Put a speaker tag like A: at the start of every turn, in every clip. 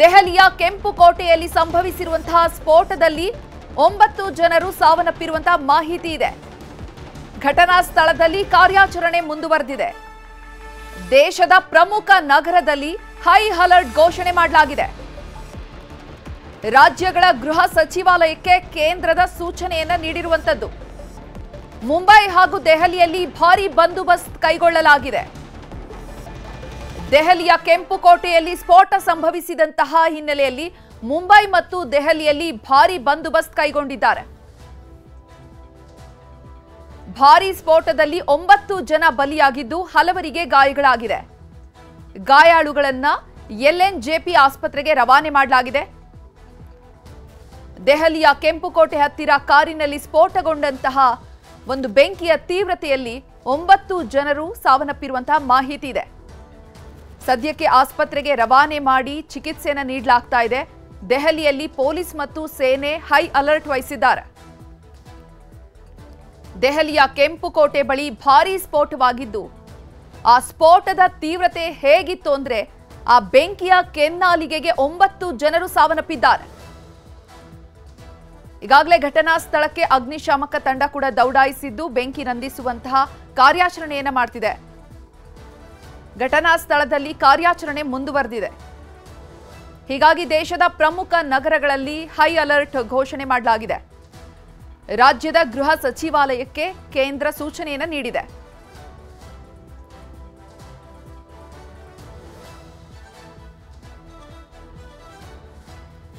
A: ದೆಹಲಿಯ ಕೆಂಪುಕೋಟೆಯಲ್ಲಿ ಸಂಭವಿಸಿರುವಂತಹ ಸ್ಫೋಟದಲ್ಲಿ 9 ಜನರು ಸಾವನ್ನಪ್ಪಿರುವಂತಹ ಮಾಹಿತಿ ಇದೆ. ಘಟನಾ ಸ್ಥಳದಲ್ಲಿ ಕಾರ್ಯಾಚರಣೆ ಮುಂದುವರೆದಿದೆ. ದೇಶದ ಪ್ರಮುಖ ನಗರದಲ್ಲಿ ಹೈ ಅಲರ್ಟ್ ಘೋಷಣೆ ಮಾಡಲಾಗಿದೆ. ರಾಜ್ಯಗಳ ಗೃಹ ಸಚಿವಾಲಯಕ್ಕೆ ಕೇಂದ್ರದ ಸೂಚನೆಯನ್ನ ನೀಡಿರುವಂತದ್ದು. ಮುಂಬೈ ಹಾಗೂ ದೆಹಲಿಯಲ್ಲಿ ಭಾರೀ ಬಂದೋಬಸ್ತ್ ಕೈಗೊಳ್ಳಲಾಗಿದೆ. ದೆಹಲಿಯ ಕೆಂಪುಕೋಟೆಯಲ್ಲಿ ಸ್ಫೋಟ ಸಂಭವಿಸಿದಂತಹ ಹಿನ್ನೆಲೆಯಲ್ಲಿ ಮುಂಬೈ ಮತ್ತು ದೆಹಲಿಯಲ್ಲಿ ಭಾರೀ ಬಂದೋಬಸ್ತ್ ಕೈಗೊಂಡಿದ್ದಾರೆ. ಭಾರೀ ಸ್ಫೋಟದಲ್ಲಿ 9 ಜನ ಬಲಿಯಾಗಿದ್ದು ಹಲವರಿಗೆ ಗಾಯಗಳಾಗಿದೆ. ಗಾಯಾಳುಗಳನ್ನ ಎಲ್ಎನ್ಜೆಪಿ ಆಸ್ಪತ್ರೆಗೆ ರವಾನೆ ಮಾಡಲಾಗಿದೆ. ದೆಹಲಿಯ ಕೆಂಪುಕೋಟೆ ಹತ್ತಿರ ಕಾರಿನಲ್ಲಿ ಸ್ಫೋಟಗೊಂಡಂತಹ ಒಂದು ಬೆಂಕಿಯ ತೀವ್ರತೆಯಲ್ಲಿ 9 ಜನರು ಸಾವನ್ನಪ್ಪಿರುವಂತಹ ಮಾಹಿತಿ ಇದೆ. ಸದ್ಯಕ್ಕೆ ಆಸ್ಪತ್ರೆಗೆ ರವಾನೆ ಮಾಡಿ ಚಿಕಿತ್ಸೆಯನ್ನು ನೀಡಲಾಗ್ತಾ ಇದೆ. ದೆಹಲಿಯಲ್ಲಿ ಪೊಲೀಸ್ ಮತ್ತು ಸೇನೆ ಹೈ ಅಲರ್ಟ್ ವಹಿಸಿದ್ದಾರೆ. ದೆಹಲಿಯ ಕೆಂಪುಕೋಟೆ ಬಳಿ ಭಾರೀ ಸ್ಫೋಟವಾಗಿದ್ದು ಆ ಸ್ಫೋಟದ ತೀವ್ರತೆ ಹೇಗಿತ್ತು ಅಂದ್ರೆ ಆ ಬೆಂಕಿಯ ಕೆನ್ನಾಲಿಗೆಗೆ 9 ಜನರು ಸಾವನ್ನಪ್ಪಿದ್ದಾರೆ. ಈಗಾಗಲೇ ಘಟನಾ ಸ್ಥಳಕ್ಕೆ ಅಗ್ನಿಶಾಮಕ ತಂಡ ಕೂಡ ದೌಡಾಯಿಸಿದ್ದು ಬೆಂಕಿ ನಂದಿಸುವಂತಹ ಕಾರ್ಯಾಚರಣೆಯನ್ನ ಮಾಡ್ತಿದೆ. ಘಟನಾ ಸ್ಥಳದಲ್ಲಿ ಕಾರ್ಯಾಚರಣೆ ಮುಂದುವರೆದಿದೆ. ಹೀಗಾಗಿ ದೇಶದ ಪ್ರಮುಖ ನಗರಗಳಲ್ಲಿ ಹೈ ಅಲರ್ಟ್ ಘೋಷಣೆ ಮಾಡಲಾಗಿದೆ. ರಾಜ್ಯದ ಗೃಹ ಸಚಿವಾಲಯಕ್ಕೆ ಕೇಂದ್ರ ಸೂಚನೆಯನ್ನು ನೀಡಿದೆ.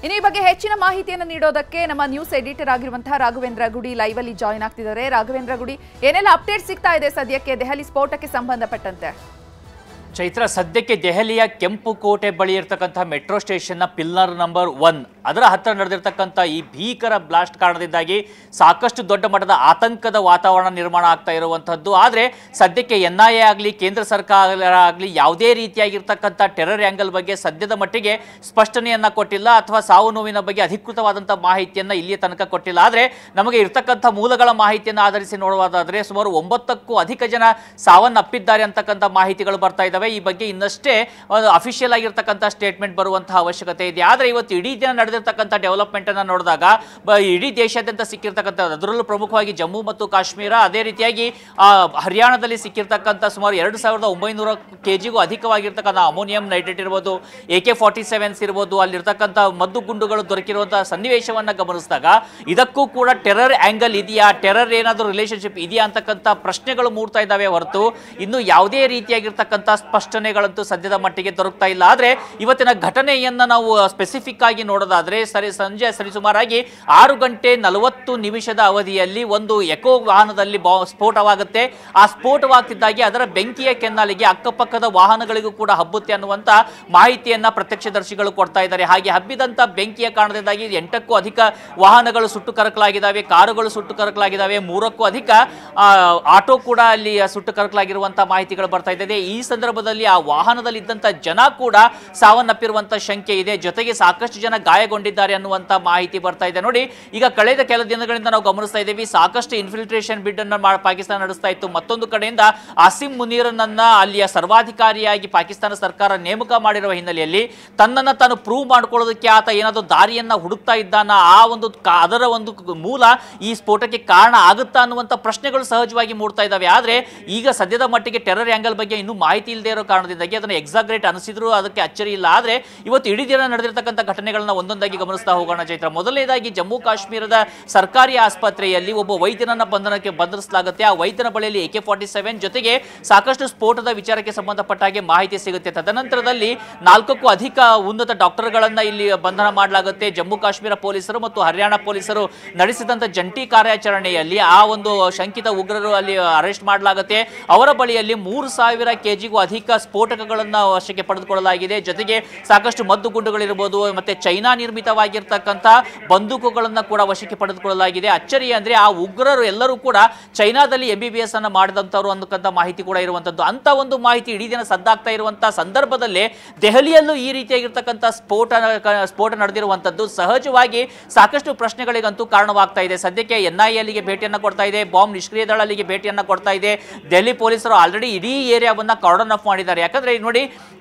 A: ಇನ್ನು ಈ ಬಗ್ಗೆ ಹೆಚ್ಚಿನ ಮಾಹಿತಿಯನ್ನು ನೀಡೋದಕ್ಕೆ ನಮ್ಮ ನ್ಯೂಸ್ ಎಡಿಟರ್ ಆಗಿರುವಂತಹ ರಾಘವೇಂದ್ರ ಗುಡಿ ಲೈವ್ ಅಲ್ಲಿ ಜಾಯಿನ್ ಆಗ್ತಿದ್ದಾರೆ. ರಾಘವೇಂದ್ರ ಗುಡಿ, ಏನೆಲ್ಲ ಅಪ್ಡೇಟ್ ಸಿಗ್ತಾ ಇದೆ ಸದ್ಯಕ್ಕೆ ದೆಹಲಿ ಸ್ಫೋಟಕ್ಕೆ ಸಂಬಂಧಪಟ್ಟಂತೆ?
B: ಚೈತ್ರ, ಸದ್ಯಕ್ಕೆ ದೆಹಲಿಯ ಕೆಂಪುಕೋಟೆ ಬಳಿ ಇರತಕ್ಕಂಥ ಮೆಟ್ರೋ ಸ್ಟೇಷನ್ನ ಪಿಲ್ಲರ್ ನಂಬರ್ 1 ಅದರ ಹತ್ತಿರ ನಡೆದಿರ್ತಕ್ಕಂಥ ಈ ಭೀಕರ ಬ್ಲಾಸ್ಟ್ ಕಾರಣದಿಂದಾಗಿ ಸಾಕಷ್ಟು ದೊಡ್ಡ ಮಟ್ಟದ ಆತಂಕದ ವಾತಾವರಣ ನಿರ್ಮಾಣ ಆಗ್ತಾ ಇರುವಂಥದ್ದು. ಆದರೆ ಸದ್ಯಕ್ಕೆ NIA ಆಗಲಿ ಕೇಂದ್ರ ಸರ್ಕಾರ ಆಗಲಿ ಯಾವುದೇ ರೀತಿಯಾಗಿರ್ತಕ್ಕಂಥ ಟೆರರ್ ಆ್ಯಂಗಲ್ ಬಗ್ಗೆ ಸದ್ಯದ ಮಟ್ಟಿಗೆ ಸ್ಪಷ್ಟನೆಯನ್ನು ಕೊಟ್ಟಿಲ್ಲ ಅಥವಾ ಸಾವು ನೋವಿನ ಬಗ್ಗೆ ಅಧಿಕೃತವಾದಂಥ ಮಾಹಿತಿಯನ್ನು ಇಲ್ಲಿಯ ತನಕ ಕೊಟ್ಟಿಲ್ಲ. ಆದರೆ ನಮಗೆ ಇರ್ತಕ್ಕಂಥ ಮೂಲಗಳ ಮಾಹಿತಿಯನ್ನು ಆಧರಿಸಿ ನೋಡುವುದಾದರೆ ಸುಮಾರು 9ಕ್ಕೂ ಅಧಿಕ ಜನ ಸಾವನ್ನಪ್ಪಿದ್ದಾರೆ ಅಂತಕ್ಕಂಥ ಮಾಹಿತಿಗಳು ಬರ್ತಾ ಇದ್ದಾವೆ. ಈ ಬಗ್ಗೆ ಇನ್ನಷ್ಟೇ ಅಫಿಷಿಯಲ್ ಆಗಿರ್ತಕ್ಕಂಥ ಸ್ಟೇಟ್ಮೆಂಟ್ ಬರುವಂತಹ ಅವಶ್ಯಕತೆ ಇದೆ. ಆದರೆ ಇವತ್ತು ಇಡೀ ದಿನ ನಡೆದಿರ್ತಕ್ಕಂಥ ಡೆವಲಪ್ಮೆಂಟ್ ಅನ್ನು ನೋಡಿದಾಗ ಇಡೀ ದೇಶಾದ್ಯಂತ ಸಿಕ್ಕಿರ್ತಕ್ಕಂಥ, ಅದರಲ್ಲೂ ಪ್ರಮುಖವಾಗಿ ಜಮ್ಮು ಮತ್ತು ಕಾಶ್ಮೀರ, ಅದೇ ರೀತಿಯಾಗಿ ಹರಿಯಾಣದಲ್ಲಿ ಸಿಕ್ಕಿರ್ತಕ್ಕಂಥ ಸುಮಾರು 2900 kgಗೂ ಅಧಿಕವಾಗಿರ್ತಕ್ಕಂಥ ಅಮೋನಿಯಂ ನೈಟ್ರೇಟ್ ಇರ್ಬೋದು, AK-47 ಇರ್ಬೋದು, ಅಲ್ಲಿರ್ತಕ್ಕಂಥ ಮದ್ದು ಗುಂಡುಗಳು ದೊರಕಿರುವಂತಹ ಸನ್ನಿವೇಶವನ್ನು ಗಮನಿಸಿದಾಗ ಇದಕ್ಕೂ ಕೂಡ ಟೆರರ್ ಆಂಗಲ್ ಇದೆಯಾ, ಟೆರರ್ ಏನಾದರೂ ರಿಲೇಶನ್ಶಿಪ್ ಇದೆಯಾ ಅಂತಕ್ಕಂಥ ಪ್ರಶ್ನೆಗಳು ಮೂಡ್ತಾ ಇದ್ದಾವೆ ಹೊರತು ಇನ್ನು ಯಾವುದೇ ರೀತಿಯಾಗಿರ್ತಕ್ಕಂಥ ಸ್ಪಷ್ಟನೆಗಳಂತೂ ಸದ್ಯದ ಮಟ್ಟಿಗೆ ದೊರಕ್ತಾ ಇಲ್ಲ. ಆದರೆ ಇವತ್ತಿನ ಘಟನೆಯನ್ನ ನಾವು ಸ್ಪೆಸಿಫಿಕ್ ಆಗಿ ನೋಡೋದಾದ್ರೆ ಸಂಜೆ ಸರಿಸುಮಾರಾಗಿ 6:40 ಅವಧಿಯಲ್ಲಿ ಒಂದು ಎಕೋ ವಾಹನದಲ್ಲಿ ಸ್ಫೋಟವಾಗುತ್ತೆ. ಆ ಸ್ಫೋಟವಾಗ್ತಿದ್ದಾಗೆ ಅದರ ಬೆಂಕಿಯ ಕೆನ್ನಾಲಿಗೆ ಅಕ್ಕಪಕ್ಕದ ವಾಹನಗಳಿಗೂ ಕೂಡ ಹಬ್ಬುತ್ತೆ ಅನ್ನುವಂತ ಮಾಹಿತಿಯನ್ನ ಪ್ರತ್ಯಕ್ಷದರ್ಶಿಗಳು ಕೊಡ್ತಾ ಇದ್ದಾರೆ. ಹಾಗೆ ಹಬ್ಬಿದಂತ ಬೆಂಕಿಯ ಕಾರಣದಿಂದಾಗಿ 8ಕ್ಕೂ ಅಧಿಕ ವಾಹನಗಳು ಸುಟ್ಟು ಕರಕಲಾಗಿದ್ದಾವೆ, ಕಾರುಗಳು ಸುಟ್ಟು ಕರಕಲಾಗಿದ್ದಾವೆ, 3ಕ್ಕೂ ಅಧಿಕ ಆಟೋ ಕೂಡ ಅಲ್ಲಿ ಸುಟ್ಟು ಕರಕಲಾಗಿರುವಂತಹ ಮಾಹಿತಿಗಳು ಬರ್ತಾ ಇದೆ. ಈ ಸಂದರ್ಭದಲ್ಲಿ ಆ ವಾಹನದಲ್ಲಿ ಇದ್ದಂತ ಜನ ಕೂಡ ಸಾವನ್ನಪ್ಪಿರುವಂತ ಶಂಕೆ ಇದೆ. ಜೊತೆಗೆ ಸಾಕಷ್ಟು ಜನ ಗಾಯಗೊಂಡಿದ್ದಾರೆ ಅನ್ನುವಂತ ಮಾಹಿತಿ ಬರ್ತಾ ಇದೆ. ನೋಡಿ, ಈಗ ಕಳೆದ ಕೆಲ ದಿನಗಳಿಂದ ನಾವು ಗಮನಿಸ್ತಾ ಇದ್ದೀವಿ, ಸಾಕಷ್ಟು ಇನ್ಫಿಲ್ಟ್ರೇಷನ್ ಬಿಡ್ ಅನ್ನು ಪಾಕಿಸ್ತಾನ ನಡೆಸ್ತಾ ಇತ್ತು. ಮತ್ತೊಂದು ಕಡೆಯಿಂದ ಆಸಿಮ್ ಮುನೀರನನ್ನ ಅಲ್ಲಿಯ ಸರ್ವಾಧಿಕಾರಿಯಾಗಿ ಪಾಕಿಸ್ತಾನ ಸರ್ಕಾರ ನೇಮಕ ಮಾಡಿರುವ ಹಿನ್ನೆಲೆಯಲ್ಲಿ ತನ್ನನ್ನು ತಾನು ಪ್ರೂವ್ ಮಾಡ್ಕೊಳ್ಳೋದಕ್ಕೆ ಆತ ಏನಾದರೂ ದಾರಿಯನ್ನ ಹುಡುಕ್ತಾ ಇದ್ದಾನ, ಅದರ ಒಂದು ಮೂಲ ಈ ಸ್ಫೋಟಕ್ಕೆ ಕಾರಣ ಆಗುತ್ತಾ ಅನ್ನುವಂಥ ಪ್ರಶ್ನೆಗಳು ಸಹಜವಾಗಿ ಮೂಡ್ತಾ ಇದ್ದಾವೆ. ಆದರೆ ಈಗ ಸದ್ಯದ ಮಟ್ಟಿಗೆ ಟೆರರ್ ಆಂಗಲ್ ಬಗ್ಗೆ ಇನ್ನೂ ಮಾಹಿತಿ ಇಲ್ಲದೆ ಇರೋ ಕಾರಣದಿಂದಾಗಿ ಅದನ್ನು ಎಕ್ಸಾಗ್ರೇಟ್ ಅನಿಸಿದ್ರು ಅದಕ್ಕೆ ಅಚ್ಚರಿ ಇಲ್ಲ. ಆದರೆ ಇವತ್ತು ಇಡೀ ದಿನ ನಡೆದಿರ್ತಕ್ಕಂಥ ಘಟನೆಗಳನ್ನ ಒಂದೊಂದಾಗಿ ಗಮನಿಸ್ತಾ ಹೋಗೋಣ ಚೈತ್ರ. ಮೊದಲನೇದಾಗಿ ಜಮ್ಮು ಕಾಶ್ಮೀರದ ಸರ್ಕಾರಿ ಆಸ್ಪತ್ರೆಯಲ್ಲಿ ಒಬ್ಬ ವೈದ್ಯನನ್ನ ಬಂಧಿಸಲಾಗುತ್ತೆ. ಆ ವೈದ್ಯನ ಬಳಿಯಲ್ಲಿ AK-47 ಜೊತೆಗೆ ಸಾಕಷ್ಟು ಸ್ಫೋಟದ ವಿಚಾರಕ್ಕೆ ಸಂಬಂಧಪಟ್ಟ ಹಾಗೆ ಮಾಹಿತಿ ಸಿಗುತ್ತೆ. ತದನಂತರದಲ್ಲಿ 4ಕ್ಕೂ ಅಧಿಕ ಉನ್ನತ ಡಾಕ್ಟರ್ಗಳನ್ನ ಇಲ್ಲಿ ಬಂಧನ ಮಾಡಲಾಗುತ್ತೆ. ಜಮ್ಮು ಕಾಶ್ಮೀರ ಪೊಲೀಸರು ಮತ್ತು ಹರಿಯಾಣ ಪೊಲೀಸರು ನಡೆಸಿದಂತ ಜಂಟಿ ಕಾರ್ಯಾಚರಣೆಯಲ್ಲಿ ಆ ಒಂದು ಶಂಕಿತ ಉಗ್ರರು ಅಲ್ಲಿ ಅರೆಸ್ಟ್ ಮಾಡಲಾಗುತ್ತೆ. ಅವರ ಬಳಿಯಲ್ಲಿ 3000 kgಗೂ ಅಧಿಕ ಸ್ಫೋಟಕಗಳನ್ನು ವಶಕ್ಕೆ ಪಡೆದುಕೊಳ್ಳಲಾಗಿದೆ. ಜೊತೆಗೆ ಸಾಕಷ್ಟು ಮದ್ದು ಗುಂಡುಗಳಿರಬಹುದು ಮತ್ತೆ ಚೈನಾ ನಿರ್ಮಿತವಾಗಿರ್ತಕ್ಕಂಥ ಬಂದೂಕುಗಳನ್ನು ಕೂಡ ವಶಕ್ಕೆ ಪಡೆದುಕೊಳ್ಳಲಾಗಿದೆ. ಅಚ್ಚರಿ ಅಂದ್ರೆ ಆ ಉಗ್ರರು ಎಲ್ಲರೂ ಕೂಡ ಚೈನಾದಲ್ಲಿ MBBS ಅನ್ನು ಮಾಡಿದಂತವರು ಅನ್ನತಕ್ಕಂಥ ಮಾಹಿತಿ ಕೂಡ ಇರುವಂತದ್ದು. ಅಂತ ಒಂದು ಮಾಹಿತಿ ಇಡೀ ದಿನ ಸದ್ದಾಗ್ತಾ ಇರುವಂತಹ ಸಂದರ್ಭದಲ್ಲೇ ದೆಹಲಿಯಲ್ಲೂ ಈ ರೀತಿಯಾಗಿರ್ತಕ್ಕಂಥ ಸ್ಫೋಟ ನಡೆದಿರುವಂತದ್ದು ಸಹಜವಾಗಿ ಸಾಕಷ್ಟು ಪ್ರಶ್ನೆಗಳಿಗಂತೂ ಕಾರಣವಾಗ್ತಾ ಇದೆ. ಸದ್ಯಕ್ಕೆ NIA ಅಲ್ಲಿಗೆ ಭೇಟಿಯನ್ನು ಕೊಡ್ತಾ ಇದೆ, ಬಾಂಬ್ ನಿಷ್ಕ್ರಿಯ ದಳ ಅಲ್ಲಿಗೆ ಭೇಟಿಯನ್ನು ಕೊಡ್ತಾ ಇದೆ. ದೆಹಲಿ ಪೊಲೀಸರು ಆಲ್ರೆಡಿ ಇಡೀ ಏರಿಯಾವನ್ನ ಕಾರ್ಡನ್ ಆಫ್ ಮಾಡಿದ್ದಾರೆ. ಯಾಕಂದ್ರೆ ನೋಡಿ,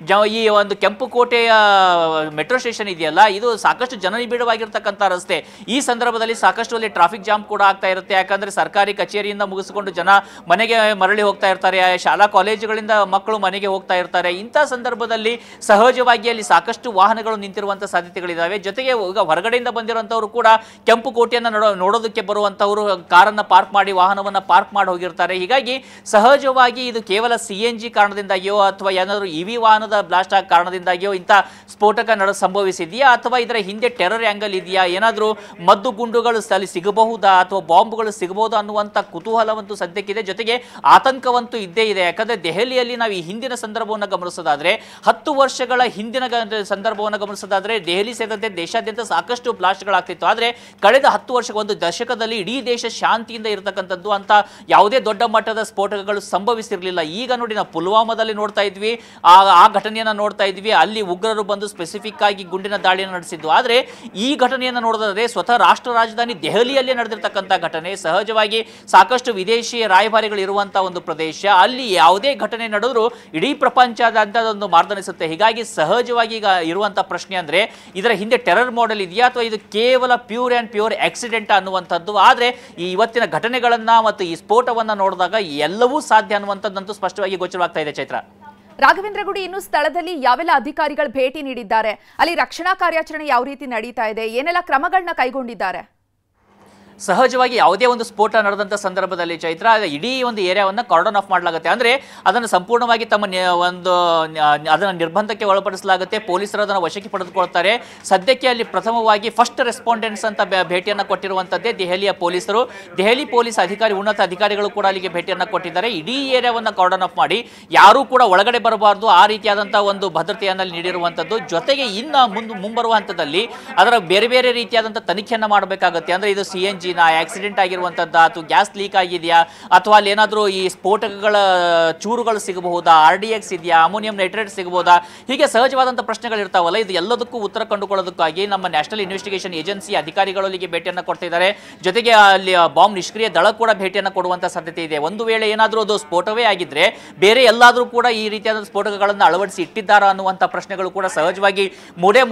B: ಈ ಒಂದು ಕೆಂಪುಕೋಟೆಯ ಮೆಟ್ರೋ ಸ್ಟೇಷನ್ ಇದೆಯಲ್ಲ, ಇದು ಸಾಕಷ್ಟು ಜನನಿಬಿಡವಾಗಿರ್ತಕ್ಕಂಥ ರಸ್ತೆ. ಈ ಸಂದರ್ಭದಲ್ಲಿ ಸಾಕಷ್ಟು ಅಲ್ಲಿ ಟ್ರಾಫಿಕ್ ಜಾಮ್ ಕೂಡ ಆಗ್ತಾ ಇರುತ್ತೆ. ಯಾಕಂದ್ರೆ ಸರ್ಕಾರಿ ಕಚೇರಿಯಿಂದ ಮುಗಿಸಿಕೊಂಡು ಜನ ಮನೆಗೆ ಮರಳಿ ಹೋಗ್ತಾ ಇರ್ತಾರೆ, ಶಾಲಾ ಕಾಲೇಜುಗಳಿಂದ ಮಕ್ಕಳು ಮನೆಗೆ ಹೋಗ್ತಾ ಇರ್ತಾರೆ. ಇಂಥ ಸಂದರ್ಭದಲ್ಲಿ ಸಹಜವಾಗಿ ಅಲ್ಲಿ ಸಾಕಷ್ಟು ವಾಹನಗಳು ನಿಂತಿರುವಂತಹ ಸಾಧ್ಯತೆಗಳಿದ್ದಾವೆ. ಜೊತೆಗೆ ಈಗ ಹೊರಗಡೆಯಿಂದ ಬಂದಿರುವಂತವರು ಕೂಡ ಕೆಂಪುಕೋಟೆಯನ್ನ ನೋಡೋದಕ್ಕೆ ಬರುವಂತವರು ಕಾರನ್ನ ಪಾರ್ಕ್ ಮಾಡಿ ವಾಹನವನ್ನ ಪಾರ್ಕ್ ಮಾಡಿ ಹೋಗಿರ್ತಾರೆ. ಹೀಗಾಗಿ ಸಹಜವಾಗಿ ಇದು ಕೇವಲ CNG ಕಾರಣದಿಂದಾಗಿಯೋ ಅಥವಾ ಏನಾದರೂ EV ವಾಹನದ ಬ್ಲಾಸ್ಟ್ ಆಗ ಕಾರಣದಿಂದಾಗಿಯೋ ಇಂಥ ಸ್ಫೋಟಕ ಸಂಭವಿಸಿದೆಯಾ ಅಥವಾ ಇದರ ಹಿಂದೆ ಟೆರರ್ ಆಂಗಲ್ ಇದೆಯಾ, ಏನಾದರೂ ಮದ್ದು ಗುಂಡುಗಳು ಅಲ್ಲಿ ಸಿಗಬಹುದಾ ಅಥವಾ ಬಾಂಬ್ಗಳು ಸಿಗಬಹುದಾ ಅನ್ನುವಂಥ ಕುತೂಹಲವಂತೂ ಸದ್ಯಕ್ಕಿದೆ. ಜೊತೆಗೆ ಆತಂಕವಂತೂ ಇದ್ದೇ ಇದೆ. ಯಾಕಂದ್ರೆ ದೆಹಲಿಯಲ್ಲಿ ನಾವು ಈ ಹಿಂದಿನ ಸಂದರ್ಭವನ್ನು ಗಮನಿಸೋದಾದ್ರೆ 10 ವರ್ಷಗಳ ಹಿಂದಿನ ಸಂದರ್ಭವನ್ನು ಗಮನಿಸೋದಾದ್ರೆ ದೆಹಲಿ ಸೇರಿದಂತೆ ದೇಶಾದ್ಯಂತ ಸಾಕಷ್ಟು ಬ್ಲಾಸ್ಟ್ಗಳಾಗ್ತಿತ್ತು. ಆದರೆ ಕಳೆದ 10 ವರ್ಷ, ಒಂದು ದಶಕದಲ್ಲಿ ಇಡೀ ದೇಶ ಶಾಂತಿಯಿಂದ ಇರತಕ್ಕಂಥದ್ದು, ಅಂತ ಯಾವುದೇ ದೊಡ್ಡ ಮಟ್ಟದ ಸ್ಫೋಟಕಗಳು ಸಂಭವಿಸಿರಲಿಲ್ಲ. ಈಗ ನೋಡಿ, ನಾವು ಪುಲ್ವಾಮಾದಲ್ಲಿ ನೋಡ್ತಾ ಇದ್ವಿ, ಆ ಘಟನೆಯನ್ನು ನೋಡ್ತಾ ಇದ್ವಿ. ಅಲ್ಲಿ ಉಗ್ರರು ಬಂದು ಸ್ಪೆಸಿಫಿಕ್ ಆಗಿ ಗುಂಡಿನ ದಾಳಿಯನ್ನು ನಡೆಸಿದ್ದು. ಆದರೆ ಈ ಘಟನೆಯನ್ನು ನೋಡಿದ್ರೆ ಸ್ವತಃ ರಾಷ್ಟ್ರ ರಾಜಧಾನಿ ದೆಹಲಿಯಲ್ಲೇ ನಡೆದಿರ್ತಕ್ಕಂಥ ಘಟನೆ. ಸಹಜವಾಗಿ ಸಾಕಷ್ಟು ವಿದೇಶಿ ರಾಯಭಾರಿಗಳು ಇರುವಂತಹ ಒಂದು ಪ್ರದೇಶ, ಅಲ್ಲಿ ಯಾವುದೇ ಘಟನೆ ನಡೆದರೂ ಇಡೀ ಪ್ರಪಂಚದಾದ್ಯಂತ ಒಂದು ಮಾರ್ದನಿಸುತ್ತೆ. ಹೀಗಾಗಿ ಸಹಜವಾಗಿ ಈಗ ಇರುವಂತಹ ಪ್ರಶ್ನೆ ಅಂದ್ರೆ ಇದರ ಹಿಂದೆ ಟೆರರ್ ಮಾಡೆಲ್ ಇದೆಯಾ ಅಥವಾ ಇದು ಕೇವಲ ಪ್ಯೂರ್ ಅಂಡ್ ಪ್ಯೂರ್ ಆಕ್ಸಿಡೆಂಟ್ ಅನ್ನುವಂಥದ್ದು. ಆದರೆ ಈ ಇವತ್ತಿನ ಘಟನೆಗಳನ್ನ ಮತ್ತು ಈ ಸ್ಫೋಟವನ್ನ ನೋಡಿದಾಗ ಎಲ್ಲವೂ ಸಾಧ್ಯ ಅನ್ನುವಂಥದ್ದಂತೂ ಸ್ಪಷ್ಟವಾಗಿ ಗೋಚರವಾಗ್ತಾ ಇದೆ. ಚೈತ್ರ,
A: ರಾಘವೇಂದ್ರ ಗುಡಿ, ಇನ್ನು ಸ್ಥಳದಲ್ಲಿ ಯಾವೆಲ್ಲ ಅಧಿಕಾರಿಗಳು ಭೇಟಿ ನೀಡಿದ್ದಾರೆ, ಅಲ್ಲಿ ರಕ್ಷಣಾ ಕಾರ್ಯಾಚರಣೆ ಯಾವ ರೀತಿ ನಡೀತಾ ಇದೆ, ಏನೆಲ್ಲ ಕ್ರಮಗಳನ್ನ ಕೈಗೊಂಡಿದ್ದಾರೆ?
B: ಸಹಜವಾಗಿ ಯಾವುದೇ ಒಂದು ಸ್ಫೋಟ ನಡೆದಂಥ ಸಂದರ್ಭದಲ್ಲಿ ಚೈತ್ರ ಇಡೀ ಒಂದು ಏರಿಯಾವನ್ನು ಕಾರ್ಡನ್ ಆಫ್ ಮಾಡಲಾಗುತ್ತೆ. ಅಂದರೆ ಅದನ್ನು ಸಂಪೂರ್ಣವಾಗಿ ತಮ್ಮ ಅದನ್ನು ನಿರ್ಬಂಧಕ್ಕೆ ಒಳಪಡಿಸಲಾಗುತ್ತೆ. ಪೊಲೀಸರು ಅದನ್ನು ವಶಕ್ಕೆ ಪಡೆದುಕೊಳ್ತಾರೆ. ಸದ್ಯಕ್ಕೆ ಅಲ್ಲಿ ಪ್ರಥಮವಾಗಿ ಫಸ್ಟ್ ರೆಸ್ಪಾಂಡೆಂಟ್ಸ್ ಅಂತ ಭೇಟಿಯನ್ನು ಕೊಟ್ಟಿರುವಂಥದ್ದೇ ದೆಹಲಿಯ ಪೊಲೀಸರು. ದೆಹಲಿ ಪೊಲೀಸ್ ಉನ್ನತ ಅಧಿಕಾರಿಗಳು ಕೂಡ ಅಲ್ಲಿಗೆ ಭೇಟಿಯನ್ನು ಕೊಟ್ಟಿದ್ದಾರೆ. ಇಡೀ ಏರಿಯಾವನ್ನು ಕಾರ್ಡನ್ ಆಫ್ ಮಾಡಿ ಯಾರೂ ಕೂಡ ಒಳಗಡೆ ಬರಬಾರ್ದು, ಆ ರೀತಿಯಾದಂಥ ಒಂದು ಭದ್ರತೆಯನ್ನು ನೀಡಿರುವಂಥದ್ದು. ಜೊತೆಗೆ ಇನ್ನು ಮುಂಬರುವ ಹಂತದಲ್ಲಿ ಅದರ ಬೇರೆ ಬೇರೆ ರೀತಿಯಾದಂಥ ತನಿಖೆಯನ್ನು ಮಾಡಬೇಕಾಗುತ್ತೆ. ಅಂದರೆ ಇದು CNG ಆಕ್ಸಿಡೆಂಟ್ ಆಗಿರುವಂತದ್ದು ಅಥವಾ ಗ್ಯಾಸ್ ಲೀಕ್ ಆಗಿದೆಯಾ ಅಥವಾ ಅಲ್ಲಿ ಏನಾದರೂ ಈ ಸ್ಫೋಟಕಗಳ ಚೂರುಗಳು ಸಿಗಬಹುದಾ, RDX ಇದೆಯಾ, ಅಮೋನಿಯಂ ನೈಟ್ರೇಟ್ ಸಿಗಬಹುದಾ, ಹೀಗೆ ಸಹಜವಾದಂಥ ಪ್ರಶ್ನೆಗಳು ಇರ್ತಾವಲ್ಲ. ಇದು ಎಲ್ಲದಕ್ಕೂ ಉತ್ತರ ಕಂಡುಕೊಳ್ಳೋದಕ್ಕಾಗಿ ನಮ್ಮ ನ್ಯಾಷನಲ್ ಇನ್ವೆಸ್ಟಿಗೇಷನ್ ಏಜೆನ್ಸಿ ಅಧಿಕಾರಿಗಳು ಅಲ್ಲಿಗೆ ಭೇಟಿಯನ್ನು ಕೊಡ್ತಿದ್ದಾರೆ. ಜೊತೆಗೆ ಅಲ್ಲಿ ಬಾಂಬ್ ನಿಷ್ಕ್ರಿಯ ದಳ ಕೂಡ ಭೇಟಿಯನ್ನು ಕೊಡುವಂಥ ಸಾಧ್ಯತೆ ಇದೆ. ಒಂದು ವೇಳೆ ಏನಾದರೂ ಅದು ಸ್ಫೋಟವೇ ಆಗಿದ್ರೆ ಬೇರೆ ಎಲ್ಲಾದರೂ ಕೂಡ ಈ ರೀತಿಯಾದ ಸ್ಫೋಟಕಗಳನ್ನು ಅಳವಡಿಸಿ ಇಟ್ಟಿದ್ದಾರಾ ಅನ್ನುವಂಥ ಪ್ರಶ್ನೆಗಳು ಕೂಡ ಸಹಜವಾಗಿ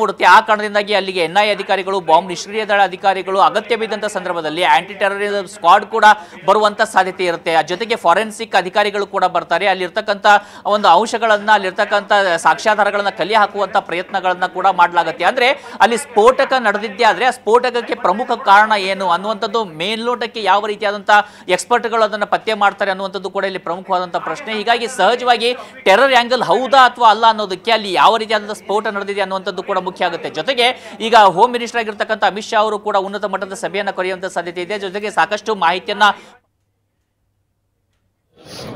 B: ಮೂಡುತ್ತೆ. ಆ ಕಾರಣದಿಂದಾಗಿ ಅಲ್ಲಿಗೆ NIA ಅಧಿಕಾರಿಗಳು, ಬಾಂಬ್ ನಿಷ್ಕ್ರಿಯ ದಳ ಅಧಿಕಾರಿಗಳು ಅಗತ್ಯ ಬಿದ್ದಂಥ ಸಂದರ್ಭದಲ್ಲಿ ಆಂಟಿ ಟೆರರಿಸಂ ಸ್ಕ್ವಾಡ್ ಕೂಡ ಬರುವಂತ ಸಾಧ್ಯತೆ ಇರುತ್ತೆ. ಜೊತೆಗೆ ಫಾರೆನ್ಸಿಕ್ ಅಧಿಕಾರಿಗಳು ಕೂಡ ಬರ್ತಾರೆ. ಅಲ್ಲಿರ್ತಕ್ಕಂಥ ಒಂದು ಅಂಶಗಳನ್ನ, ಅಲ್ಲಿರ್ತಕ್ಕಂಥ ಸಾಕ್ಷ್ಯಾಧಾರಗಳನ್ನ ಕಲೆ ಹಾಕುವಂತ ಪ್ರಯತ್ನಗಳನ್ನ ಕೂಡ ಮಾಡಲಾಗುತ್ತೆ. ಅಂದ್ರೆ ಅಲ್ಲಿ ಸ್ಫೋಟಕ ನಡೆದಿದ್ದೇ ಆದ್ರೆ ಆ ಸ್ಫೋಟಕಕ್ಕೆ ಪ್ರಮುಖ ಕಾರಣ ಏನು ಅನ್ನುವಂಥದ್ದು ಮೇಲ್ನೋಟಕ್ಕೆ ಯಾವ ರೀತಿಯಾದಂತಹ ಎಕ್ಸ್ಪರ್ಟ್ಗಳು ಅದನ್ನ ಪತ್ತೆ ಮಾಡ್ತಾರೆ ಅನ್ನುವಂಥದ್ದು ಕೂಡ ಇಲ್ಲಿ ಪ್ರಮುಖವಾದಂತಹ ಪ್ರಶ್ನೆ. ಹೀಗಾಗಿ ಸಹಜವಾಗಿ ಟೆರರ್ ಆಂಗಲ್ ಹೌದಾ ಅಥವಾ ಅಲ್ಲ ಅನ್ನೋದಕ್ಕೆ ಅಲ್ಲಿ ಯಾವ ರೀತಿಯಾದಂತಹ ಸ್ಫೋಟ ನಡೆದಿದೆ ಅನ್ನುವಂಥದ್ದು ಕೂಡ ಮುಖ್ಯ ಆಗುತ್ತೆ. ಜೊತೆಗೆ ಈಗ ಹೋಮ್ ಮಿನಿಸ್ಟರ್ ಆಗಿರ್ತಕ್ಕಂಥ ಅಮಿತ್ ಶಾ ಅವರು ಕೂಡ ಉನ್ನತ ಮಟ್ಟದ ಸಭೆಯನ್ನು ಕರೆಯುವಂತ ಸಾಧ್ಯತೆ ಇದೆ. ಜೊತೆಗೆ ಸಾಕಷ್ಟು ಮಾಹಿತಿಯನ್ನ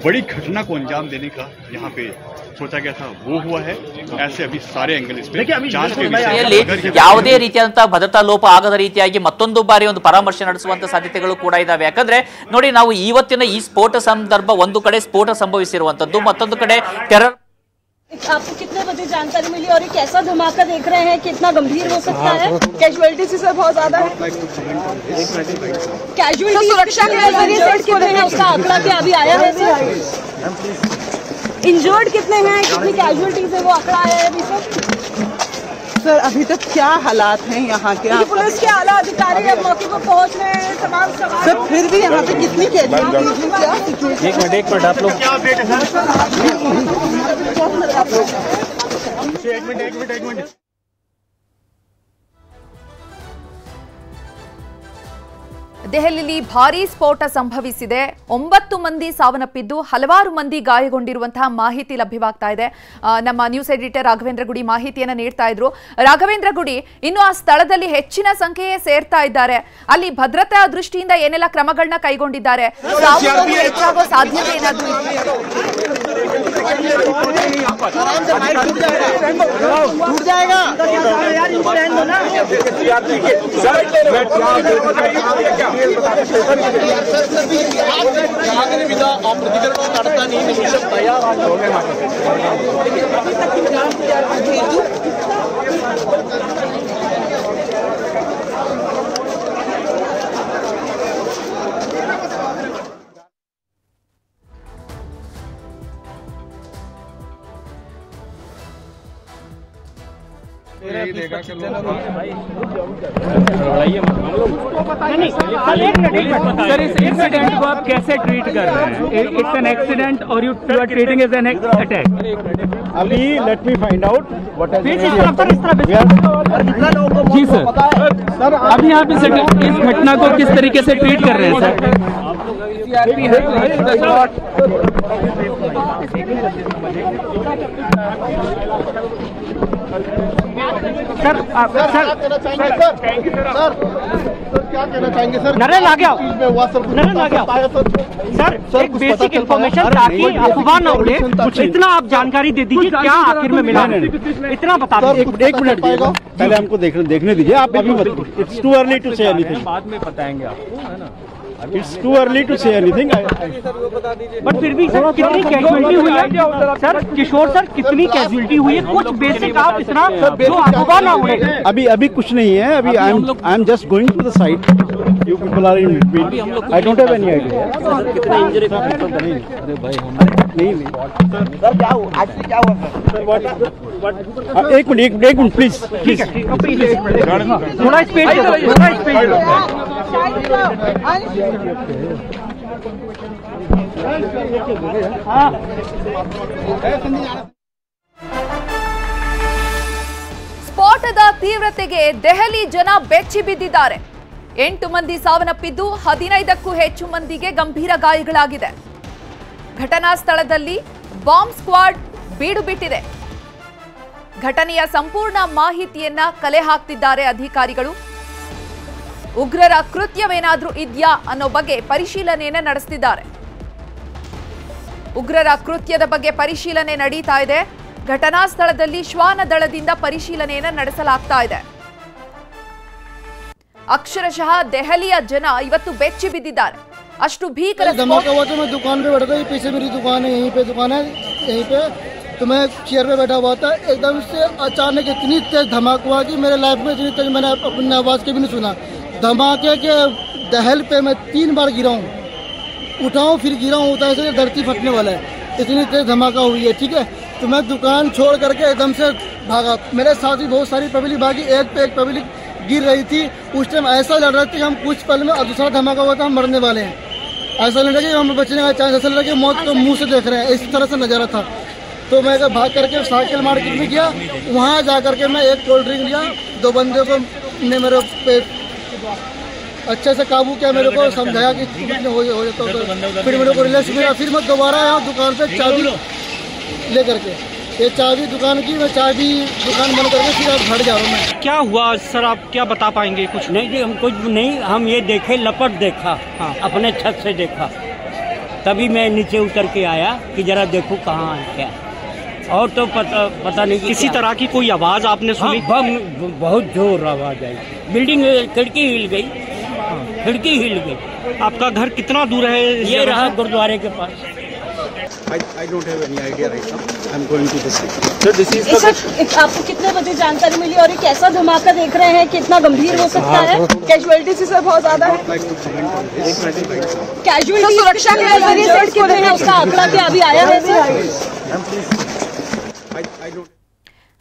C: बड़ी घटना को अंजाम देने का यहाँ पे सोचा गया था, वो हुआ है. ऐसे अभी सारे एंगल इस पे जांच के विषय
B: ಯಾವುದೇ ರೀತಿಯಾದಂತಹ ಭದ್ರತಾ ಲೋಪ ಆಗದ ರೀತಿಯಾಗಿ ಮತ್ತೊಂದು ಬಾರಿ ಒಂದು ಪರಾಮರ್ಶೆ ನಡೆಸುವಂತ ಸಾಧ್ಯತೆಗಳು ಕೂಡ ಇದಾವೆ. ಯಾಕಂದ್ರೆ ನೋಡಿ, ನಾವು ಇವತ್ತಿನ ಈ ಸ್ಫೋಟ ಸಂದರ್ಭ ಒಂದು ಕಡೆ ಸ್ಫೋಟ ಸಂಭವಿಸಿರುವಂತದ್ದು, ಮತ್ತೊಂದು ಕಡೆ ಟೆರರ್.
D: आपको कितने बजे जानकारी मिली और ये कैसा धमाका देख रहे हैं, कितना गंभीर हो सकता है? कैजुअलिटी से बहुत ज्यादा है. कैजुअलिटी सुरक्षा के नजरिए से कितने हैं उसका आंकड़ा क्या अभी आया है? इंजर्ड कितने हैं, कितनी कैजुअलिटीज है, वो आंकड़ा आया है अभी तक?
E: सर अभी तक क्या हालात हैं यहाँ के?
D: पुलिस के आला अधिकारी अब मौके पर पहुँच रहे हैं. तमाम सवाल
E: सर फिर भी यहाँ पे कितनी कैजुअलिटीज है, क्या सिचुएशन?
C: एक मिनट आप लोग क्या अपडेट है सर? एक मिनट
A: ದೆಹಲಿಯಲ್ಲಿ ಭಾರೀ ಸ್ಫೋಟ ಸಂಭವಿಸಿದೆ. 9 ಮಂದಿ ಸಾವನ್ನಪ್ಪಿದ್ದು ಹಲವಾರು ಮಂದಿ ಗಾಯಗೊಂಡಿರುವಂತಹ ಮಾಹಿತಿ ಲಭ್ಯವಾಗ್ತಾ ಇದೆ. ನಮ್ಮ ನ್ಯೂಸ್ ಎಡಿಟರ್ ರಾಘವೇಂದ್ರ ಗುಡಿ ಮಾಹಿತಿಯನ್ನು ನೀಡ್ತಾ ಇದ್ರು. ರಾಘವೇಂದ್ರ ಗುಡಿ, ಇನ್ನು ಆ ಸ್ಥಳದಲ್ಲಿ ಹೆಚ್ಚಿನ ಸಂಖ್ಯೆಯೇ ಸೇರ್ತಾ ಇದ್ದಾರೆ. ಅಲ್ಲಿ ಭದ್ರತಾ ದೃಷ್ಟಿಯಿಂದ ಏನೆಲ್ಲ ಕ್ರಮಗಳನ್ನ ಕೈಗೊಂಡಿದ್ದಾರೆ? ಹೆಚ್ಚಾಗೋ ಸಾಧ್ಯತೆ ಏನಾದರೂ
F: പ്രതികരണം നടത്താൻ ഈ നിമിഷം തയ്യാറാണ്.
G: सर इस इंसिडेंट को आप कैसे ट्रीट कर रहे हैं? इट्स एन एक्सीडेंट और you are treating as an attack.
H: अभी let me find out what
G: जी सर, अभी आप इस घटना को किस तरीके से ट्रीट कर रहे हैं सर?
H: क्या कहना चाहेंगे सर?
G: नरेंद्र आ गया सर, एक बेसिक इन्फॉर्मेशन ताकि अफवाह न उड़े, इतना आप जानकारी दे दीजिए क्या आखिर में मिला, इतना बता दीजिए।
H: एक मिनट पहले हमको देखने दीजिए, आप अभी मत। It's too early to say anything, बाद में बताएंगे आपको, है ना? It's too early to say anything.
G: But फिर भी सर कितनी कैजुअलिटी हुई है सर? किशोर सर कितनी कैजुअलिटी हुई है? कुछ बेसिक आप इतना जो अफवाह ना उड़े।
H: अभी कुछ नहीं है, अभी I am just going to the site, you people are in between, I don't have any idea. कितना इंजरी? अरे भाई हम नहीं सर, क्या हुआ एक्चुअली, क्या हुआ सर? एक मिनट प्लीज,
G: थोड़ा स्पीड दे दो, थोड़ा स्पीड दे दो।
A: ಸ್ಫೋಟದ ತೀವ್ರತೆಗೆ ದೆಹಲಿ ಜನ ಬೆಚ್ಚಿ ಬಿದ್ದಿದ್ದಾರೆ. 8 ಮಂದಿ ಸಾವನ್ನಪ್ಪಿದ್ದು 15ಕ್ಕೂ ಹೆಚ್ಚು ಮಂದಿಗೆ ಗಂಭೀರ ಗಾಯಗಳಾಗಿದೆ. ಘಟನಾ ಸ್ಥಳದಲ್ಲಿ ಬಾಂಬ್ ಸ್ಕ್ವಾಡ್ ಬೀಡು ಬಿಟ್ಟಿದೆ. ಘಟನೆಯ ಸಂಪೂರ್ಣ ಮಾಹಿತಿಯನ್ನ ಕಲೆ ಹಾಕ್ತಿದ್ದಾರೆ ಅಧಿಕಾರಿಗಳು. ಉಗ್ರರ ಕೃತ್ಯವೇನಾದ್ರೂ ಇದೆಯಾ ಅನ್ನೋ ಬಗ್ಗೆ ಪರಿಶೀಲನೆಯನ್ನ ನಡೆಸುತ್ತಿದ್ದಾರೆ. ಉಗ್ರರ ಕೃತ್ಯದ ಬಗ್ಗೆ ಪರಿಶೀಲನೆ ನಡೀತಾ ಇದೆ. ಘಟನಾ ಸ್ಥಳದಲ್ಲಿ ಶ್ವಾನ ದಳದಿಂದ ಪರಿಶೀಲನೆಯನ್ನ ನಡೆಸಲಾಗ್ತಾ ಇದೆ. ಅಕ್ಷರಶಃ ದೆಹಲಿಯ ಜನ ಇವತ್ತು ಬೆಚ್ಚಿ ಬಿದ್ದಿದ್ದಾರೆ. अष्टु भीकर
I: धमाका हुआ तो मैं दुकान पे बैठा था, पीछे मेरी दुकान है, यहीं पे दुकान है, यहीं पे तो मैं चेयर पे बैठा हुआ था, एकदम से अचानक इतनी तेज धमाका हुआ कि मेरे लाइफ में इतनी तेज मैंने अपनी आवाज़ के भी नहीं सुना। धमाके के दहल पे मैं 3 बार गिरा हूँ, उठाऊँ फिर गिरा हूँ, उठा ऐसे धरती फटने वाला है, इतनी तेज धमाका हुई है। ठीक है, तो मैं दुकान छोड़ करके एकदम से भागा। मेरे साथ भी बहुत सारी पब्लिक भागी, एक पे एक पब्लिक गिर रही थी। उस टाइम ऐसा लग रहा था कि हम कुछ पल में दूसरा धमाका हुआ था, हम मरने वाले हैं। ऐसा लग रहा कि हम बचने का चांस, ऐसा लग रहा कि मौत को मुंह से देख रहे हैं, इस तरह से नज़ारा था। तो मैं भाग करके साइकिल मार्केट में गया, वहाँ जा करके मैं एक कोल्ड ड्रिंक लिया। 2 बंदे को ने मेरे पे अच्छे से काबू किया, मेरे को समझाया कि हो जाता तो फिर मेरे को रिलैक्स मिला। फिर मैं दोबारा आया दुकान पे चाबी ले करके, ये चाबी दुकान की, मैं चाबी दुकान बंद करके फिर अब घर जा रहा हूँ मैं।
G: क्या हुआ सर, आप क्या बता पाएंगे? कुछ
J: नहीं जी, हम कुछ नहीं, हम ये देखे लपट देखा, हाँ, अपने छत से देखा, तभी मैं नीचे उतर के आया कि जरा देखूँ कहाँ है क्या, और तो पता नहीं
G: किसी तरह की कोई आवाज़ आपने सुनी?
J: हाँ, बहुत जोर आवाज़ आई, बिल्डिंग खिड़की हिल गई, खिड़की हिल गई।
G: आपका घर कितना दूर है?
J: ये रहा गुरुद्वारे के पास।
H: I don't have any idea right now. I'm going to this.
D: So this is आपको कितने बजे जानकारी मिली और ये कैसा धमाका देख रहे हैं, कितना गंभीर हो सकता है? कैजुअलिटी से बहुत ज्यादा है, कैजुअलिटी सुरक्षा के नजरिए से कितने हैं उसका आंकड़ा क्या अभी आया है सर?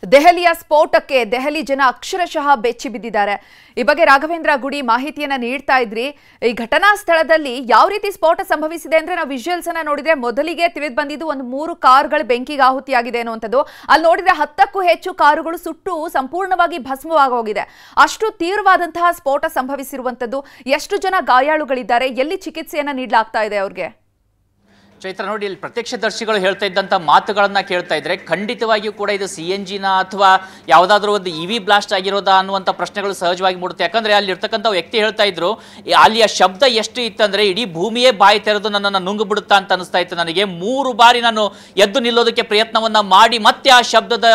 A: ದೆಹಲಿಯ ಸ್ಫೋಟಕ್ಕೆ ದೆಹಲಿ ಜನ ಅಕ್ಷರಶಃ ಬೆಚ್ಚಿ ಬಿದ್ದಿದ್ದಾರೆ. ಈ ಬಗ್ಗೆ ರಾಘವೇಂದ್ರ ಗುಡಿ ಮಾಹಿತಿಯನ್ನ ನೀಡ್ತಾ ಇದ್ರಿ. ಈ ಘಟನಾ ಸ್ಥಳದಲ್ಲಿ ಯಾವ ರೀತಿ ಸ್ಫೋಟ ಸಂಭವಿಸಿದೆ ಅಂದ್ರೆ, ನಾವು ವಿಜುವಲ್ಸ್ ಅನ್ನ ನೋಡಿದ್ರೆ ಮೊದಲಿಗೆ ತಿಳಿದು ಬಂದಿದ್ದು ಒಂದು 3 ಕಾರುಗಳು ಬೆಂಕಿಗೆ ಆಹುತಿಯಾಗಿದೆ ಅನ್ನುವಂಥದ್ದು. ಅಲ್ಲಿ ನೋಡಿದ್ರೆ 10ಕ್ಕೂ ಹೆಚ್ಚು ಕಾರುಗಳು ಸುಟ್ಟು ಸಂಪೂರ್ಣವಾಗಿ ಭಸ್ಮವಾಗೋಗಿದೆ. ಅಷ್ಟು ತೀವ್ರವಾದಂತಹ ಸ್ಫೋಟ ಸಂಭವಿಸಿರುವಂಥದ್ದು. ಎಷ್ಟು ಜನ ಗಾಯಾಳುಗಳಿದ್ದಾರೆ, ಎಲ್ಲಿ ಚಿಕಿತ್ಸೆಯನ್ನ ನೀಡಲಾಗ್ತಾ ಇದೆ ಅವ್ರಿಗೆ?
B: ಚೈತ್ರ ನೋಡಿ, ಇಲ್ಲಿ ಪ್ರತ್ಯಕ್ಷದರ್ಶಿಗಳು ಹೇಳ್ತಾ ಇದ್ದಂಥ ಮಾತುಗಳನ್ನ ಕೇಳ್ತಾ ಇದ್ರೆ ಖಂಡಿತವಾಗಿಯೂ ಕೂಡ ಇದು CNGನ ಅಥವಾ ಯಾವುದಾದ್ರೂ ಒಂದು EV ಬ್ಲಾಸ್ಟ್ ಆಗಿರೋದಾ ಅನ್ನುವಂಥ ಪ್ರಶ್ನೆಗಳು ಸಹಜವಾಗಿ ಮೂಡುತ್ತೆ. ಯಾಕಂದ್ರೆ ಅಲ್ಲಿರ್ತಕ್ಕಂಥ ವ್ಯಕ್ತಿ ಹೇಳ್ತಾ ಇದ್ರು, ಅಲ್ಲಿಯ ಶಬ್ದ ಎಷ್ಟು ಇತ್ತಂದ್ರೆ ಇಡೀ ಭೂಮಿಯೇ ಬಾಯಿ ತೆರೆದು ನನ್ನನ್ನು ನುಂಗು ಬಿಡುತ್ತಾ ಅಂತ ಅನಿಸ್ತಾ ಇತ್ತು ನನಗೆ. 3 ಬಾರಿ ನಾನು ಎದ್ದು ನಿಲ್ಲೋದಕ್ಕೆ ಪ್ರಯತ್ನವನ್ನ ಮಾಡಿ ಮತ್ತೆ ಆ ಶಬ್ದದ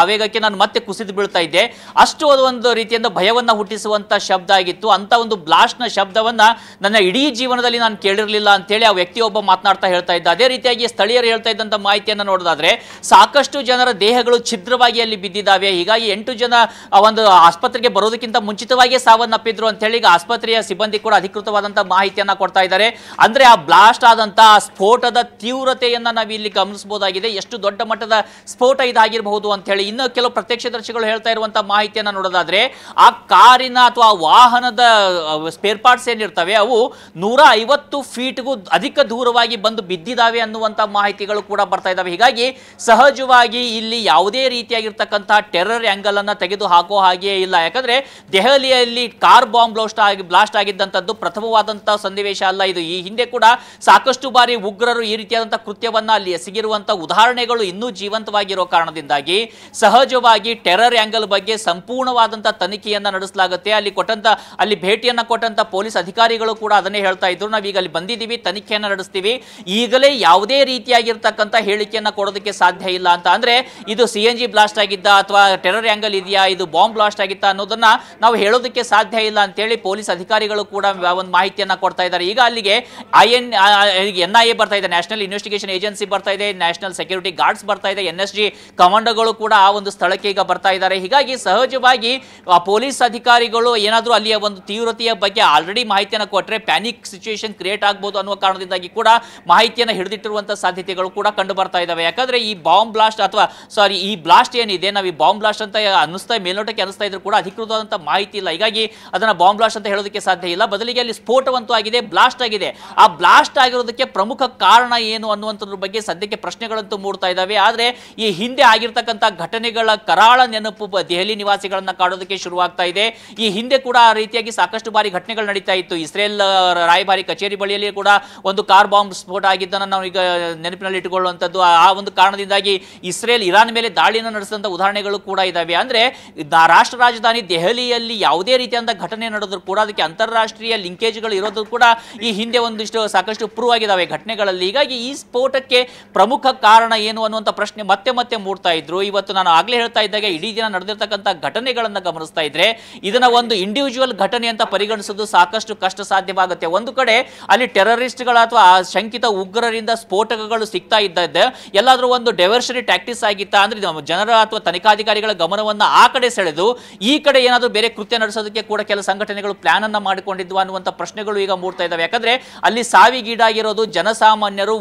B: ಆವೇಗಕ್ಕೆ ನಾನು ಮತ್ತೆ ಕುಸಿದು ಬೀಳ್ತಾ ಇದ್ದೆ. ಅಷ್ಟು ಅದು ಒಂದು ರೀತಿಯಿಂದ ಭಯವನ್ನ ಹುಟ್ಟಿಸುವಂತ ಶಬ್ದ ಆಗಿತ್ತು. ಅಂತ ಒಂದು ಬ್ಲಾಸ್ಟ್ನ ಶಬ್ದವನ್ನ ನನ್ನ ಇಡೀ ಜೀವನದಲ್ಲಿ ನಾನು ಕೇಳಿರಲಿಲ್ಲ ಅಂತೇಳಿ ಆ ವ್ಯಕ್ತಿಯೊಬ್ಬ ಮಾತನಾಡ್ತಾ ಮಾಡ್ತಾ ಹೇಳ್ತಾ ಇದ್ದ. ಅದೇ ರೀತಿಯಾಗಿ ಸ್ಥಳೀಯರು ಹೇಳ್ತಾ ಇದ್ದಂತ ಮಾಹಿತಿಯನ್ನು ನೋಡೋದಾದ್ರೆ ಸಾಕಷ್ಟು ಜನರ ದೇಹಗಳು ಛಿದ್ರವಾಗಿ ಅಲ್ಲಿ ಬಿದ್ದಿದ್ದಾವೆ. ಹೀಗಾಗಿ 8 ಜನ ಒಂದು ಆಸ್ಪತ್ರೆಗೆ ಬರೋದಕ್ಕಿಂತ ಮುಂಚಿತವಾಗಿಯೇ ಸಾವನ್ನಪ್ಪಿದ್ರು ಅಂತ ಹೇಳಿ ಈಗ ಆಸ್ಪತ್ರೆಯ ಸಿಬ್ಬಂದಿ ಕೂಡ ಅಧಿಕೃತವಾದಂತಹ ಮಾಹಿತಿಯನ್ನ ಕೊಡ್ತಾ ಇದ್ದಾರೆ. ಅಂದ್ರೆ ಆ ಬ್ಲಾಸ್ಟ್ ಆದಂತಹ ಸ್ಫೋಟದ ತೀವ್ರತೆಯನ್ನ ನಾವು ಇಲ್ಲಿ ಗಮನಿಸಬಹುದಾಗಿದೆ. ಎಷ್ಟು ದೊಡ್ಡ ಮಟ್ಟದ ಸ್ಫೋಟ ಇದಾಗಿರಬಹುದು ಅಂತ ಹೇಳಿ. ಇನ್ನು ಕೆಲವು ಪ್ರತ್ಯಕ್ಷದರ್ಶಿಗಳು ಹೇಳ್ತಾ ಇರುವಂತಹ ಮಾಹಿತಿಯನ್ನ ನೋಡೋದಾದ್ರೆ ಆ ಕಾರಿನ ಅಥವಾ ವಾಹನದ ಸ್ಪೇರ್ ಪಾರ್ಟ್ಸ್ ಏನಿರ್ತವೆ ಅವು 150 ಫೀಟ್ಗೂ ಅಧಿಕ ದೂರವಾಗಿ ಬಂದು ಬಿದ್ದಿದ್ದಾವೆ ಅನ್ನುವಂಥ ಮಾಹಿತಿಗಳು ಕೂಡ ಬರ್ತಾ ಇದ್ದಾವೆ. ಹೀಗಾಗಿ ಸಹಜವಾಗಿ ಇಲ್ಲಿ ಯಾವುದೇ ರೀತಿಯಾಗಿರ್ತಕ್ಕಂತಹ ಟೆರರ್ ಆಂಗಲ್ ಅನ್ನ ತೆಗೆದು ಹಾಕೋ ಹಾಗೆ ಇಲ್ಲ. ಯಾಕಂದ್ರೆ ದೆಹಲಿಯಲ್ಲಿ ಕಾರ್ ಬಾಂಬ್ ಬ್ಲಾಸ್ಟ್ ಆಗಿದ್ದಂಥದ್ದು ಪ್ರಥಮವಾದಂತಹ ಸನ್ನಿವೇಶ ಅಲ್ಲ ಇದು. ಈ ಹಿಂದೆ ಕೂಡ ಸಾಕಷ್ಟು ಬಾರಿ ಉಗ್ರರು ಈ ರೀತಿಯಾದಂತಹ ಕೃತ್ಯವನ್ನ ಅಲ್ಲಿ ಎಸಗಿರುವಂತಹ ಉದಾಹರಣೆಗಳು ಇನ್ನೂ ಜೀವಂತವಾಗಿರೋ ಕಾರಣದಿಂದಾಗಿ ಸಹಜವಾಗಿ ಟೆರರ್ ಆಂಗಲ್ ಬಗ್ಗೆ ಸಂಪೂರ್ಣವಾದಂತಹ ತನಿಖೆಯನ್ನ ನಡೆಸಲಾಗುತ್ತೆ. ಅಲ್ಲಿ ಭೇಟಿಯನ್ನ ಕೊಟ್ಟಂತ ಪೊಲೀಸ್ ಅಧಿಕಾರಿಗಳು ಕೂಡ ಅದನ್ನೇ ಹೇಳ್ತಾ ಇದ್ರು. ನಾವೀಗ ಅಲ್ಲಿ ಬಂದಿದ್ದೀವಿ, ತನಿಖೆಯನ್ನ ನಡೆಸ್ತೀವಿ, ಈಗಲೇ ಯಾವುದೇ ರೀತಿಯಾಗಿರ್ತಕ್ಕಂಥ ಹೇಳಿಕೆಯನ್ನ ಕೊಡೋದಕ್ಕೆ ಸಾಧ್ಯ ಇಲ್ಲ ಅಂತ. ಅಂದ್ರೆ ಇದು CNG ಬ್ಲಾಸ್ಟ್ ಆಗಿದ್ದ ಅಥವಾ ಟೆರರ್ ಆಂಗಲ್ ಇದೆಯಾ, ಇದು ಬಾಂಬ್ ಬ್ಲಾಸ್ಟ್ ಆಗಿತ್ತ ಅನ್ನೋದನ್ನ ನಾವು ಹೇಳೋದಕ್ಕೆ ಸಾಧ್ಯ ಇಲ್ಲ ಅಂತೇಳಿ ಪೊಲೀಸ್ ಅಧಿಕಾರಿಗಳು ಕೂಡ ಒಂದು ಮಾಹಿತಿಯನ್ನ ಕೊಡ್ತಾ ಇದ್ದಾರೆ. ಈಗ ಅಲ್ಲಿಗೆ NIA ಬರ್ತಾ ಇದೆ, ನ್ಯಾಷನಲ್ ಇನ್ವೆಸ್ಟಿಗೇಷನ್ ಏಜೆನ್ಸಿ ಬರ್ತಾ ಇದೆ, ನ್ಯಾಷನಲ್ ಸೆಕ್ಯೂರಿಟಿ ಗಾರ್ಡ್ಸ್ ಬರ್ತಾ ಇದೆ, NSG ಕಮಾಂಡೋಗಳು ಕೂಡ ಆ ಒಂದು ಸ್ಥಳಕ್ಕೆ ಈಗ ಬರ್ತಾ ಇದ್ದಾರೆ. ಹೀಗಾಗಿ ಸಹಜವಾಗಿ ಪೊಲೀಸ್ ಅಧಿಕಾರಿಗಳು ಏನಾದರೂ ಅಲ್ಲಿಯ ಒಂದು ತೀವ್ರತೆಯ ಬಗ್ಗೆ ಆಲ್ರೆಡಿ ಮಾಹಿತಿಯನ್ನು ಕೊಟ್ಟರೆ ಪ್ಯಾನಿಕ್ ಸಿಚುವೇಶನ್ ಕ್ರಿಯೇಟ್ ಆಗ್ಬೋದು ಅನ್ನುವ ಕಾರಣದಿಂದಾಗಿ ಕೂಡ ಮಾಹಿತಿಯನ್ನು ಹಿಡಿದಿಟ್ಟಿರುವಂತಹ ಸಾಧ್ಯತೆಗಳು ಕೂಡ ಕಂಡು ಬರ್ತಾ ಇದಾವೆ. ಯಾಕಂದ್ರೆ ಈ ಬಾಂಬ್ ಬ್ಲಾಸ್ಟ್ ಅಥವಾ ಈ ಬ್ಲಾಸ್ಟ್ ಏನಿದೆ, ನಾವು ಈ ಬಾಂಬ್ ಬ್ಲಾಸ್ಟ್ ಅಂತ ಮೇಲ್ನೋಟಕ್ಕೆ ಅನಿಸ್ತಾ ಇದ್ರು ಕೂಡ ಅಧಿಕೃತವಾದಂತಹ ಮಾಹಿತಿ ಇಲ್ಲ. ಹೀಗಾಗಿ ಅದನ್ನ ಬಾಂಬ್ ಬ್ಲಾಸ್ಟ್ ಅಂತ ಹೇಳೋದಕ್ಕೆ ಸಾಧ್ಯ ಇಲ್ಲ. ಬದಲಿಗೆ ಅಲ್ಲಿ ಸ್ಫೋಟವಂತೂ ಆಗಿದೆ, ಬ್ಲಾಸ್ಟ್ ಆಗಿದೆ. ಆ ಬ್ಲಾಸ್ಟ್ ಆಗಿರೋದಕ್ಕೆ ಪ್ರಮುಖ ಕಾರಣ ಏನು ಅನ್ನುವಂಥದ್ರ ಬಗ್ಗೆ ಸದ್ಯಕ್ಕೆ ಪ್ರಶ್ನೆಗಳಂತೂ ಮೂಡ್ತಾ ಇದ್ದಾವೆ. ಆದ್ರೆ ಈ ಹಿಂದೆ ಆಗಿರ್ತಕ್ಕಂಥ ಘಟನೆಗಳ ಕರಾಳ ನೆನಪು ದೆಹಲಿ ನಿವಾಸಿಗಳನ್ನ ಕಾಡೋದಕ್ಕೆ ಶುರುವಾಗ್ತಾ ಇದೆ. ಈ ಹಿಂದೆ ಕೂಡ ಆ ರೀತಿಯಾಗಿ ಸಾಕಷ್ಟು ಬಾರಿ ಘಟನೆಗಳು ನಡೀತಾ ಇತ್ತು. ಇಸ್ರೇಲ್ ರಾಯಭಾರಿ ಕಚೇರಿ ಬಳಿಯಲ್ಲಿ ಕೂಡ ಒಂದು ಕಾರ್ ಬಾಂಬ್ ಸ್ಫೋಟ ಆಗಿದ್ದನ್ನು ನಾವು ಈಗ ನೆನಪಿನಲ್ಲಿ ಇಟ್ಟುಕೊಳ್ಳುವಂಥದ್ದು. ಆ ಒಂದು ಕಾರಣದಿಂದಾಗಿ ಇಸ್ರೇಲ್ ಇರಾನ್ ಮೇಲೆ ದಾಳಿಯನ್ನು ನಡೆಸಿದಂಥ ಉದಾಹರಣೆಗಳು ಕೂಡ ಇದಾವೆ. ಅಂದ್ರೆ ರಾಷ್ಟ್ರ ರಾಜಧಾನಿ ದೆಹಲಿಯಲ್ಲಿ ಯಾವುದೇ ರೀತಿಯಾದ ಘಟನೆ ನಡೆದ್ರು ಕೂಡ ಅದಕ್ಕೆ ಅಂತಾರಾಷ್ಟ್ರೀಯ ಲಿಂಕೇಜ್ಗಳು ಇರೋದು ಕೂಡ ಈ ಹಿಂದೆ ಒಂದಿಷ್ಟು ಸಾಕಷ್ಟು ಪ್ರೂವ್ ಆಗಿದ್ದಾವೆ ಘಟನೆಗಳಲ್ಲಿ. ಹೀಗಾಗಿ ಈ ಸ್ಫೋಟಕ್ಕೆ ಪ್ರಮುಖ ಕಾರಣ ಏನು ಅನ್ನುವಂಥ ಪ್ರಶ್ನೆ ಮತ್ತೆ ಮತ್ತೆ ಮೂಡ್ತಾ ಇದ್ರು. ಇವತ್ತು ನಾನು ಆಗ್ಲೇ ಹೇಳ್ತಾ ಇದ್ದಾಗ ಇಡೀ ದಿನ ನಡೆದಿರ್ತಕ್ಕಂಥ ಘಟನೆಗಳನ್ನ ಗಮನಿಸ್ತಾ ಇದ್ರೆ ಇದನ್ನ ಒಂದು ಇಂಡಿವಿಜುವಲ್ ಘಟನೆ ಅಂತ ಪರಿಗಣಿಸೋದು ಸಾಕಷ್ಟು ಕಷ್ಟ ಸಾಧ್ಯವಾಗುತ್ತೆ. ಒಂದು ಕಡೆ ಅಲ್ಲಿ ಟೆರರಿಸ್ಟ್ಗಳ ಅಥವಾ ಶಂಕಿತ ಉಗ್ರರಿಂದ ಸ್ಫೋಟಕಗಳು ಸಿಗ್ತಾ ಇದ್ದದ್ದು ಎಲ್ಲಾದ್ರೂ ಒಂದು ಡೈವರ್ಷರಿ ಟ್ಯಾಕ್ಟಿಕ್ಸ್ ಆಗಿತ್ತಾ ಅಂದ್ರೆ ಜನರ ಅಥವಾ ತನಿಖಾಧಿಕಾರಿಗಳ ಗಮನವನ್ನ ಆ ಕಡೆ ಸೆಳೆದು ಈ ಕಡೆ ಏನಾದರೂ ಬೇರೆ ಕೃತ್ಯ ನಡೆಸೋದಕ್ಕೆ ಕೂಡ ಕೆಲ ಸಂಘಟನೆಗಳು ಪ್ಲಾನ್ ಅನ್ನ ಮಾಡಿಕೊಂಡಿದ್ವು ಅನ್ನುವಂಥ ಪ್ರಶ್ನೆಗಳು ಈಗ ಮೂಡ್ತಾ ಇದ್ದಾವೆ. ಯಾಕಂದ್ರೆ ಅಲ್ಲಿ ಸಾವಿಗೀಡಾಗಿರೋದು ಜನಸಾಮಾನ್ಯರು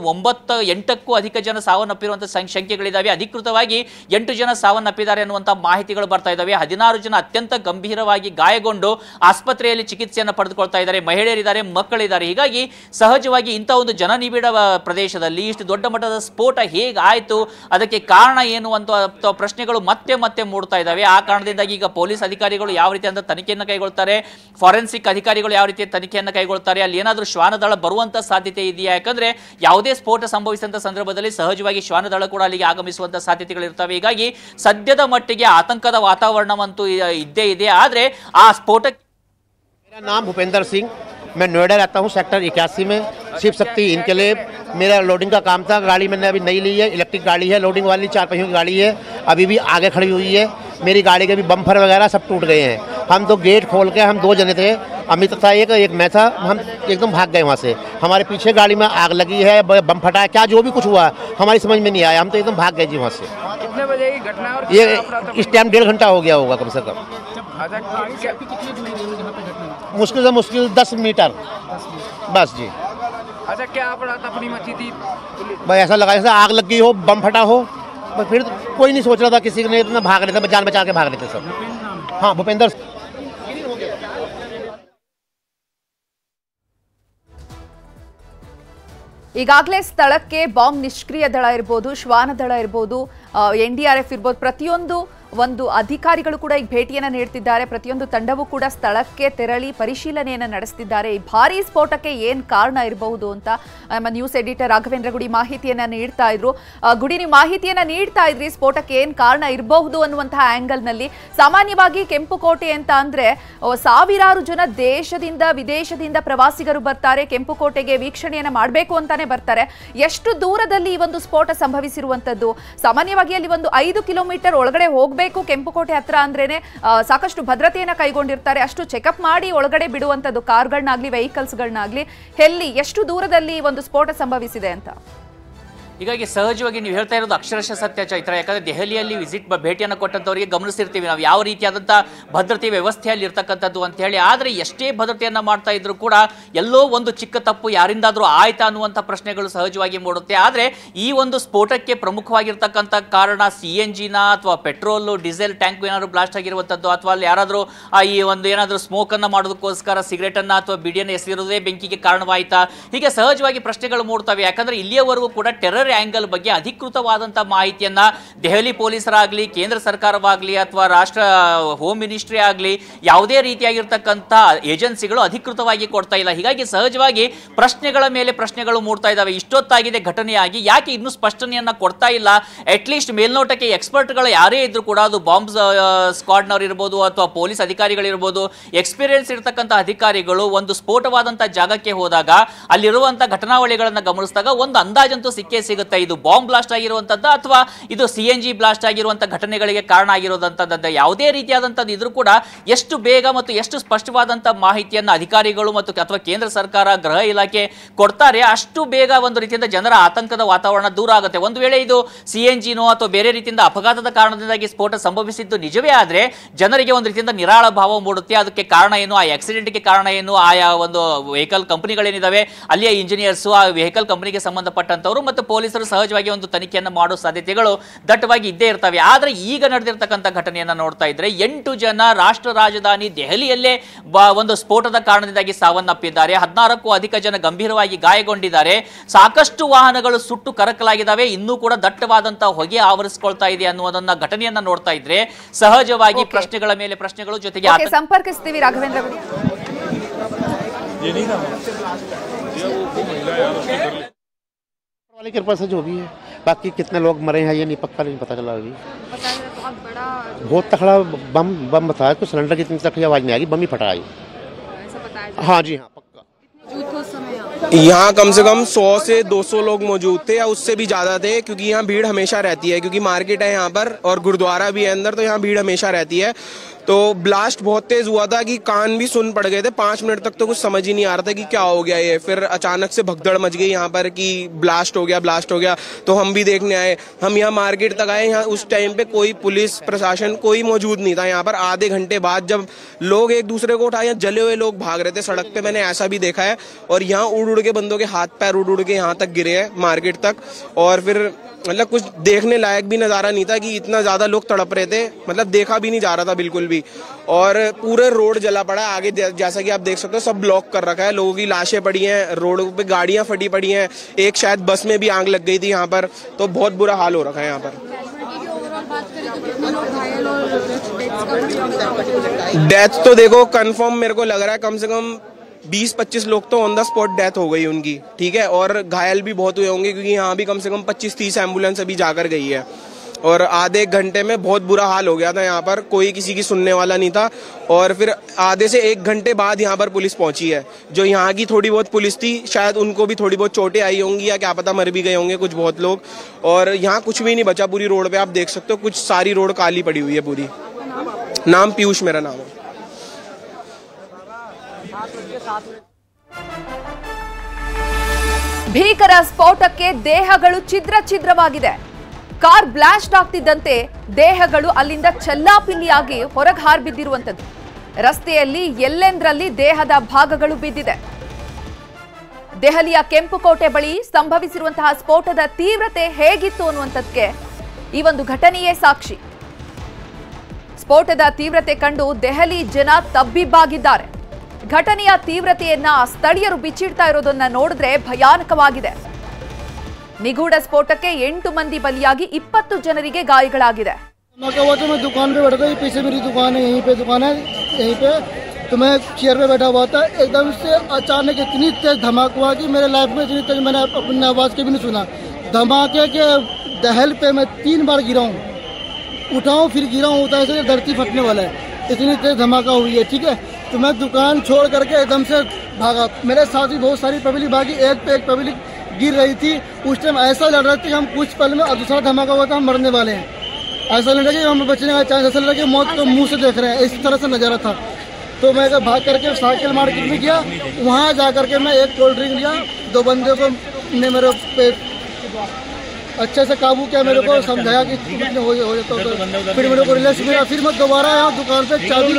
B: 8ಕ್ಕೂ ಅಧಿಕ ಜನ ಸಾವನ್ನಪ್ಪಿರುವಂತಹ ಸಂಖ್ಯೆಗಳಿದಾವೆ. ಅಧಿಕೃತವಾಗಿ 8 ಜನ ಸಾವನ್ನಪ್ಪಿದ್ದಾರೆ ಅನ್ನುವಂಥ ಮಾಹಿತಿಗಳು ಬರ್ತಾ ಇದ್ದಾವೆ. 16 ಜನ ಅತ್ಯಂತ ಗಂಭೀರವಾಗಿ ಗಾಯಗೊಂಡು ಆಸ್ಪತ್ರೆಯಲ್ಲಿ ಚಿಕಿತ್ಸೆಯನ್ನು ಪಡೆದುಕೊಳ್ತಾ ಇದ್ದಾರೆ. ಮಹಿಳೆಯರಿದ್ದಾರೆ, ಮಕ್ಕಳಿದ್ದಾರೆ. ಹೀಗಾಗಿ ಸಹಜವಾಗಿ ಇಂಥ ಒಂದು ಜನನಿಬಿಡ ಪ್ರದೇಶದಲ್ಲಿ ಇಷ್ಟು ದೊಡ್ಡ ಮಟ್ಟದ ಸ್ಫೋಟ ಹೇಗಾಯಿತು, ಅದಕ್ಕೆ ಕಾರಣ ಏನು ಅಂತ ಪ್ರಶ್ನೆಗಳು ಮತ್ತೆ ಮತ್ತೆ ಮೂಡ್ತಾ ಇದ್ದಾವೆ. ಆ ಕಾರಣದಿಂದಾಗಿ ಈಗ ಪೊಲೀಸ್ ಅಧಿಕಾರಿಗಳು ಯಾವ ರೀತಿಯಾದ ತನಿಖೆಯನ್ನು ಕೈಗೊಳ್ತಾರೆ, ಫಾರೆನ್ಸಿಕ್ ಅಧಿಕಾರಿಗಳು ಯಾವ ರೀತಿಯ ತನಿಖೆಯನ್ನು ಕೈಗೊಳ್ತಾರೆ, ಅಲ್ಲಿ ಏನಾದರೂ ಶ್ವಾನದಳ ಬರುವಂತ ಸಾಧ್ಯತೆ ಇದೆಯಾ? ಯಾಕಂದ್ರೆ ಯಾವುದೇ ಸ್ಫೋಟ ಸಂಭವಿಸಿದಂತ ಸಂದರ್ಭದಲ್ಲಿ ಸಹಜವಾಗಿ ಶ್ವಾನದಳ ಕೂಡ ಅಲ್ಲಿಗೆ ಆಗಮಿಸುವಂತ ಸಾಧ್ಯತೆಗಳು ಇರ್ತವೆ. ಹೀಗಾಗಿ ಸದ್ಯದ ಮಟ್ಟಿಗೆ ಆತಂಕದ ವಾತಾವರಣವಂತೂ ಇದ್ದೇ ಇದೆ. ಆದ್ರೆ ಆ ಸ್ಫೋಟಕ್ಕೆ
K: मेरा नाम भूपेंद्र सिंह, मैं नोएडा रहता हूँ, सेक्टर 81 में। शिव शक्ति इनकलेव मेरा लोडिंग का काम था। गाड़ी मैंने अभी नई ली है, इलेक्ट्रिक गाड़ी है, लोडिंग वाली 4 पहियों की गाड़ी है, अभी भी आगे खड़ी हुई है। मेरी गाड़ी के भी बम्फर वगैरह सब टूट गए हैं। हम तो गेट खोल के, हम 2 जने थे, अमित था एक मैं था, हम एकदम भाग गए वहाँ से। हमारे पीछे गाड़ी में आग लगी है, बम फटा है, क्या जो भी कुछ हुआ हमारी समझ में नहीं आया, हम तो एकदम भाग गए जी वहाँ से।
F: कितने बजे की घटना है?
K: ये इस टाइम 1.5 घंटा हो गया होगा कम से कम। मुश्किल से मुश्किल 10 मीटर बस जी।
F: अच्छा, क्या अपनी मची थी?
K: भाई ऐसा लगा जैसे आग लग गई हो, बम फटा हो। फिर कोई नहीं सोच रहा था, किसी ने इतना भाग रहे थे, जान बचा के भाग रहे थे सब। हाँ, भूपेंद्र।
A: ಈಗಾಗಲೇ ಸ್ಥಳಕ್ಕೆ ಬಾಂಬ್ ನಿಷ್ಕ್ರಿಯ ದಳ ಇರಬಹುದು, ಶ್ವಾನ ದಳ ಇರಬಹುದು, NDRF ಇರಬಹುದು, ಪ್ರತಿಯೊಂದು ಒಂದು ಅಧಿಕಾರಿಗಳು ಕೂಡ ಈಗ ಭೇಟಿಯನ್ನು ನೀಡ್ತಿದ್ದಾರೆ. ಪ್ರತಿಯೊಂದು ತಂಡವೂ ಕೂಡ ಸ್ಥಳಕ್ಕೆ ತೆರಳಿ ಪರಿಶೀಲನೆಯನ್ನು ನಡೆಸ್ತಿದ್ದಾರೆ. ಈ ಭಾರೀ ಸ್ಫೋಟಕ್ಕೆ ಏನು ಕಾರಣ ಇರಬಹುದು ಅಂತ ನಮ್ಮ ನ್ಯೂಸ್ ಎಡಿಟರ್ ರಾಘವೇಂದ್ರ ಗುಡಿ ಮಾಹಿತಿಯನ್ನು ನೀಡ್ತಾ ಇದ್ರು. ಗುಡಿ, ನೀವು ಮಾಹಿತಿಯನ್ನು ನೀಡ್ತಾ ಇದ್ರಿ, ಸ್ಫೋಟಕ್ಕೆ ಏನು ಕಾರಣ ಇರಬಹುದು ಅನ್ನುವಂತಹ ಆಂಗಲ್ನಲ್ಲಿ. ಸಾಮಾನ್ಯವಾಗಿ ಕೆಂಪುಕೋಟೆ ಅಂತ ಅಂದ್ರೆ ಸಾವಿರಾರು ಜನ ದೇಶದಿಂದ ವಿದೇಶದಿಂದ ಪ್ರವಾಸಿಗರು ಬರ್ತಾರೆ, ಕೆಂಪುಕೋಟೆಗೆ ವೀಕ್ಷಣೆಯನ್ನು ಮಾಡಬೇಕು ಅಂತಾನೆ ಬರ್ತಾರೆ. ಎಷ್ಟು ದೂರದಲ್ಲಿ ಈ ಒಂದು ಸ್ಫೋಟ ಸಂಭವಿಸಿರುವಂತದ್ದು? ಸಾಮಾನ್ಯವಾಗಿ ಅಲ್ಲಿ ಒಂದು 5 ಕಿಲೋಮೀಟರ್ ಒಳಗಡೆ ಹೋಗಬೇಕು ಇರಬೇಕು. ಕೆಂಪುಕೋಟೆ ಹತ್ರ ಅಂದ್ರೇನೆ ಸಾಕಷ್ಟು ಭದ್ರತೆಯನ್ನ ಕೈಗೊಂಡಿರ್ತಾರೆ. ಅಷ್ಟು ಚೆಕಪ್ ಮಾಡಿ ಒಳಗಡೆ ಬಿಡುವಂತದ್ದು ಕಾರ್ಗಳನ್ನಾಗ್ಲಿ ವೆಹಿಕಲ್ಸ್ಗಳನ್ನಾಗ್ಲಿ. ಎಲ್ಲಿ ಎಷ್ಟು ದೂರದಲ್ಲಿ ಒಂದು ಸ್ಫೋಟ ಸಂಭವಿಸಿದೆ ಅಂತ?
B: ಹೀಗಾಗಿ ಸಹಜವಾಗಿ ನೀವು ಹೇಳ್ತಾ ಇರೋದು ಅಕ್ಷರಶಃ ಸತ್ಯ ಚೈತ್ರ. ಯಾಕಂದ್ರೆ ದೆಹಲಿಯಲ್ಲಿ ಭೇಟಿಯನ್ನು ಕೊಟ್ಟಂತವರಿಗೆ ಗಮನಿಸಿರ್ತೀವಿ ನಾವು ಯಾವ ರೀತಿಯಾದಂಥ ಭದ್ರತೆ ವ್ಯವಸ್ಥೆಯಲ್ಲಿ ಇರ್ತಕ್ಕಂಥದ್ದು ಅಂತ ಹೇಳಿ. ಆದರೆ ಎಷ್ಟೇ ಭದ್ರತೆಯನ್ನ ಮಾಡ್ತಾ ಇದ್ರು ಕೂಡ ಎಲ್ಲೋ ಒಂದು ಚಿಕ್ಕ ತಪ್ಪು ಯಾರಿಂದಾದ್ರೂ ಆಯ್ತಾ ಅನ್ನುವಂಥ ಪ್ರಶ್ನೆಗಳು ಸಹಜವಾಗಿ ಮೂಡುತ್ತೆ. ಆದರೆ ಈ ಒಂದು ಸ್ಫೋಟಕ್ಕೆ ಪ್ರಮುಖವಾಗಿರ್ತಕ್ಕಂಥ ಕಾರಣ CNGನ ಅಥವಾ ಪೆಟ್ರೋಲ್ ಡೀಸೆಲ್ ಟ್ಯಾಂಕ್ ಏನಾದ್ರು ಬ್ಲಾಸ್ಟ್ ಆಗಿರುವಂಥದ್ದು, ಅಥವಾ ಅಲ್ಲಿ ಯಾರಾದರೂ ಈ ಒಂದು ಏನಾದರೂ ಸ್ಮೋಕ್ ಅನ್ನ ಮಾಡೋದಕ್ಕೋಸ್ಕರ ಸಿಗರೇಟ್ ಅನ್ನ ಅಥವಾ ಬಿಡಿಯನ್ನು ಎಸೆದಿರೋದೇ ಬೆಂಕಿಗೆ ಕಾರಣವಾಯಿತಾ? ಹೀಗೆ ಸಹಜವಾಗಿ ಪ್ರಶ್ನೆಗಳು ಮೂಡ್ತವೆ. ಯಾಕಂದ್ರೆ ಇಲ್ಲಿಯವರೆಗೂ ಕೂಡ ಟೆರರ್ ಆಂಗಲ್ ಬಗ್ಗೆ ಅಧಿಕೃತವಾದಂತಹ ಮಾಹಿತಿಯನ್ನ ದೆಹಲಿ ಪೊಲೀಸರಾಗ್ಲಿ, ಕೇಂದ್ರ ಸರ್ಕಾರವಾಗ್ಲಿ, ಅಥವಾ ರಾಷ್ಟ್ರ ಹೋಮ್ ಮಿನಿಸ್ಟ್ರಿ ಆಗಲಿ ಯಾವುದೇ ರೀತಿಯಾಗಿರ್ತಕ್ಕಂಥ ಏಜೆನ್ಸಿಗಳು ಅಧಿಕೃತವಾಗಿ ಕೊಡ್ತಾ ಇಲ್ಲ. ಹೀಗಾಗಿ ಸಹಜವಾಗಿ ಪ್ರಶ್ನೆಗಳ ಮೇಲೆ ಪ್ರಶ್ನೆಗಳು ಮೂಡ್ತಾ ಇದ್ದಾವೆ. ಇಷ್ಟೊತ್ತಾಗಿದೆ ಘಟನೆಯಾಗಿ, ಯಾಕೆ ಇನ್ನೂ ಸ್ಪಷ್ಟನೆಯನ್ನ ಕೊಡ್ತಾ ಇಲ್ಲ? ಅಟ್ಲೀಸ್ಟ್ ಮೇಲ್ನೋಟಕ್ಕೆ ಎಕ್ಸ್ಪರ್ಟ್ಗಳು ಯಾರೇ ಇದ್ರು ಕೂಡ, ಅದು ಬಾಂಬ್ ಸ್ಕ್ವಾಡ್ನವ್ರು ಇರ್ಬೋದು ಅಥವಾ ಪೊಲೀಸ್ ಅಧಿಕಾರಿಗಳಿರ್ಬೋದು, ಎಕ್ಸ್ಪೀರಿಯನ್ಸ್ ಇರತಕ್ಕಂಥ ಅಧಿಕಾರಿಗಳು ಒಂದು ಸ್ಫೋಟವಾದಂಥ ಜಾಗಕ್ಕೆ ಹೋದಾಗ ಅಲ್ಲಿರುವಂಥ ಘಟನಾವಳಿಗಳನ್ನು ಗಮನಿಸಿದಾಗ ಒಂದು ಅಂದಾಜಂತೂ ಸಿಕ್ಕೇ ಸಿಗುತ್ತೆ. ಇದು ಬಾಂಬ್ ಬ್ಲಾಸ್ಟ್ ಆಗಿರುವಂತದ್ದು ಅಥವಾ ಇದು CNG ಬ್ಲಾಸ್ಟ್ ಆಗಿರುವಂತ ಘಟನೆಗಳಿಗೆ ಕಾರಣ ಆಗಿರೋದಂತದ್ದು. ಯಾವುದೇ ರೀತಿಯಾದಂಥದ್ದು ಇದ್ರೂ ಕೂಡ ಎಷ್ಟು ಬೇಗ ಮತ್ತು ಎಷ್ಟು ಸ್ಪಷ್ಟವಾದಂಥ ಮಾಹಿತಿಯನ್ನು ಅಧಿಕಾರಿಗಳು ಮತ್ತು ಅಥವಾ ಕೇಂದ್ರ ಸರ್ಕಾರ, ಗೃಹ ಇಲಾಖೆ ಕೊಡ್ತಾರೆ, ಅಷ್ಟು ಬೇಗ ಒಂದು ರೀತಿಯಿಂದ ಜನರ ಆತಂಕದ ವಾತಾವರಣ ದೂರ ಆಗುತ್ತೆ. ಒಂದು ವೇಳೆ ಇದು CNGನೋ ಅಥವಾ ಬೇರೆ ರೀತಿಯಿಂದ ಅಪಘಾತದ ಕಾರಣದಿಂದಾಗಿ ಸ್ಫೋಟ ಸಂಭವಿಸಿದ್ದು ನಿಜವೇ ಆದರೆ ಜನರಿಗೆ ಒಂದು ರೀತಿಯಿಂದ ನಿರಾಳ ಭಾವ ಮೂಡುತ್ತೆ. ಅದಕ್ಕೆ ಕಾರಣ ಏನು, ಆ ಆಕ್ಸಿಡೆಂಟ್ಗೆ ಕಾರಣ ಏನು, ಆಯಾ ಒಂದು ವೆಹಿಕಲ್ ಕಂಪನಿಗಳೇನಿದಾವೆ ಅಲ್ಲಿಯ ಇಂಜಿನಿಯರ್ಸು, ಆ ವೆಹಿಕಲ್ ಕಂಪನಿಗೆ ಸಂಬಂಧಪಟ್ಟಂತವರು ಮತ್ತು ಪೊಲೀಸರು ಸಹಜವಾಗಿ ಒಂದು ತನಿಖೆಯನ್ನು ಮಾಡೋ ಸಾಧ್ಯತೆಗಳು ದಟ್ಟವಾಗಿ ಇದ್ದೇ ಇರ್ತವೆ. ಆದರೆ ಈಗ ನಡೆದಿರ್ತಕ್ಕಂಥ ಘಟನೆಯನ್ನು ನೋಡ್ತಾ ಇದ್ರೆ 8 ಜನ ರಾಷ್ಟ್ರ ರಾಜಧಾನಿ ದೆಹಲಿಯಲ್ಲೇ ಒಂದು ಸ್ಫೋಟದ ಕಾರಣದಿಂದಾಗಿ ಸಾವನ್ನಪ್ಪಿದ್ದಾರೆ. 16ಕ್ಕೂ ಅಧಿಕ ಜನ ಗಂಭೀರವಾಗಿ ಗಾಯಗೊಂಡಿದ್ದಾರೆ. ಸಾಕಷ್ಟು ವಾಹನಗಳು ಸುಟ್ಟು ಕರಕಲಾಗಿದ್ದಾವೆ. ಇನ್ನೂ ಕೂಡ ದಟ್ಟವಾದಂತಹ ಹೊಗೆ ಆವರಿಸಿಕೊಳ್ತಾ ಇದೆ ಅನ್ನುವುದನ್ನ ಘಟನೆಯನ್ನ ನೋಡ್ತಾ ಇದ್ರೆ ಸಹಜವಾಗಿ ಪ್ರಶ್ನೆಗಳ ಮೇಲೆ ಪ್ರಶ್ನೆಗಳು ಜೊತೆಗೆ
A: ಸಂಪರ್ಕಿಸ್ತೀವಿ. ರಾಘವೇಂದ್ರ
K: वाले कृपा से जो भी है, बाकी कितने लोग मरे हैं ये नहीं पक्का नहीं पता चला अभी। बहुत तगड़ा बम बताया, कुछ सिलेंडर की इतनी तक आवाज नहीं आ रही, बम ही फटा है। हाँ जी हाँ पक्का।
L: यहाँ कम से कम 100 से 200 लोग मौजूद थे या उससे भी ज्यादा थे, क्योंकि यहाँ भीड़ हमेशा रहती है, क्योंकि मार्केट है यहाँ पर और गुरुद्वारा भी है अंदर, तो यहाँ भीड़ हमेशा रहती है। तो ब्लास्ट बहुत तेज हुआ था कि कान भी सुन पड़ गए थे। 5 मिनट तक तो कुछ समझ ही नहीं आ रहा था कि क्या हो गया ये। फिर अचानक से भगदड़ मच गई यहाँ पर कि ब्लास्ट हो गया। तो हम भी देखने आए, हम यहाँ मार्केट तक आए। यहाँ उस टाइम पे कोई पुलिस प्रशासन कोई मौजूद नहीं था यहाँ पर। आधे घंटे बाद जब लोग एक दूसरे को उठाए, जले हुए लोग भाग रहे थे सड़क पे, मैंने ऐसा भी देखा है। और यहाँ उड़ के बंदों के हाथ पैर उड़ के यहाँ तक गिरे हैं मार्केट तक। और फिर मतलब कुछ देखने लायक भी नज़ारा नहीं था कि इतना ज़्यादा लोग तड़प रहे थे, मतलब देखा भी नहीं जा रहा था बिल्कुल भी। और पूरे रोड जला पड़ा है आगे, जैसा कि आप देख सकते हो सब ब्लॉक कर रखा है। लोगों की लाशें पड़ी हैं रोड पे, गाड़ियां फटी पड़ी हैं। एक शायद बस में भी आग लग गई थी यहाँ पर। तो बहुत बुरा हाल हो रखा है यहाँ पर। डेथ तो देखो कंफर्म मेरे को लग रहा है कम से कम 20-25 लोग तो ऑन द स्पॉट डेथ हो गई उनकी, ठीक है। और घायल भी बहुत हुए होंगे, क्योंकि यहाँ भी कम से कम 25-30 एम्बुलेंस अभी जाकर गई है। और आधे घंटे में बहुत बुरा हाल हो गया था यहाँ पर, कोई किसी की सुनने वाला नहीं था। और फिर आधे से 1 घंटे बाद यहाँ पर पुलिस पहुंची है। जो यहाँ की थोड़ी बहुत पुलिस थी, शायद उनको भी थोड़ी बहुत चोटें आई होंगी या क्या पता मर भी गए होंगे कुछ बहुत लोग। और यहाँ कुछ भी नहीं बचा पूरी रोड पे, आप देख सकते हो कुछ सारी रोड काली पड़ी हुई है पूरी। नाम पीयूष मेरा नाम है।
A: ಭೀಕರ ಸ್ಫೋಟಕ್ಕೆ ದೇಹಗಳು ಛಿದ್ರವಾಗಿದೆ. ಕಾರ್ ಬ್ಲಾಸ್ಟ್ ಆಗ್ತಿದ್ದಂತೆ ದೇಹಗಳು ಅಲ್ಲಿಂದ ಚೆಲ್ಲಾಪಿಲ್ಲಿಯಾಗಿ ಹೊರಗೆ ಹಾರ್ಬಿದ್ದಿರುವಂತದ್ದು. ರಸ್ತೆಯಲ್ಲಿ ಎಲ್ಲೆಂದರಲ್ಲಿ ದೇಹದ ಭಾಗಗಳು ಬಿದ್ದಿದೆ. ದೆಹಲಿಯ ಕೆಂಪುಕೋಟೆ ಬಳಿ ಸಂಭವಿಸಿರುವಂತಹ ಸ್ಫೋಟದ ತೀವ್ರತೆ ಹೇಗಿತ್ತು ಅನ್ನುವಂಥದ್ದಕ್ಕೆ ಈ ಒಂದು ಘಟನೆಯೇ ಸಾಕ್ಷಿ. ಸ್ಫೋಟದ ತೀವ್ರತೆ ಕಂಡು ದೆಹಲಿ ಜನ ತಬ್ಬಿಬ್ಬಾಗಿದ್ದಾರೆ. ಘಟನೆಯ ತೀವ್ರತೆಯನ್ನ ಸ್ಥಳೀಯರು ಬಿಚ್ಚಿಡ್ತಾ ಇರೋದನ್ನ ನೋಡಿದ್ರೆ ಭಯಾನಕವಾಗಿದೆ. ನಿಗೂಢ ಸ್ಫೋಟಕ್ಕೆ 8 ಮಂದಿ ಬಲಿಯಾಗಿ 20 ಜನರಿಗೆ ಗಾಯಗಳಾಗಿದೆ.
I: मैं दुकान पे बैठ गई, पीछे मेरी दुकान है, यहीं पे दुकान है, यहीं पे तो मैं चेयर पे बैठा हुआ था। एकदम से अचानक इतनी तेज धमाका हुआ कि मेरे लाइफ में इतनी तेज मैंने अपनी आवाज़ के भी नहीं सुना। धमाके के दहल पे मैं 3 बार गिरा हूँ, उठाऊँ फिर गिरा हूँ, उठा से धरती फटने वाला है, इतनी तेज धमाका हुई है, ठीक है। तो मैं दुकान छोड़ करके एकदम से भागा। मेरे साथ ही बहुत सारी पब्लिक भागी, एक पे एक पब्लिक गिर रही थी। उस टाइम ऐसा लग रहा था कि हम कुछ पल में दूसरा धमाका हुआ था, हम मरने वाले हैं। ऐसा लग रहा कि हमें बचने का चांस, ऐसा लग रहा कि मौत को मुंह से देख रहे हैं, इस तरह से नज़ारा था। तो मैं भाग करके साइकिल मार्केट में गया, वहाँ जा करके मैं एक कोल्ड ड्रिंक लिया, 2 बंदे को ने मेरे पे अच्छे से काबू किया, मेरे को समझाया कि हो जाता तो फिर मेरे को रिलैक्स मिला। फिर मैं दोबारा आया दुकान पे चाबी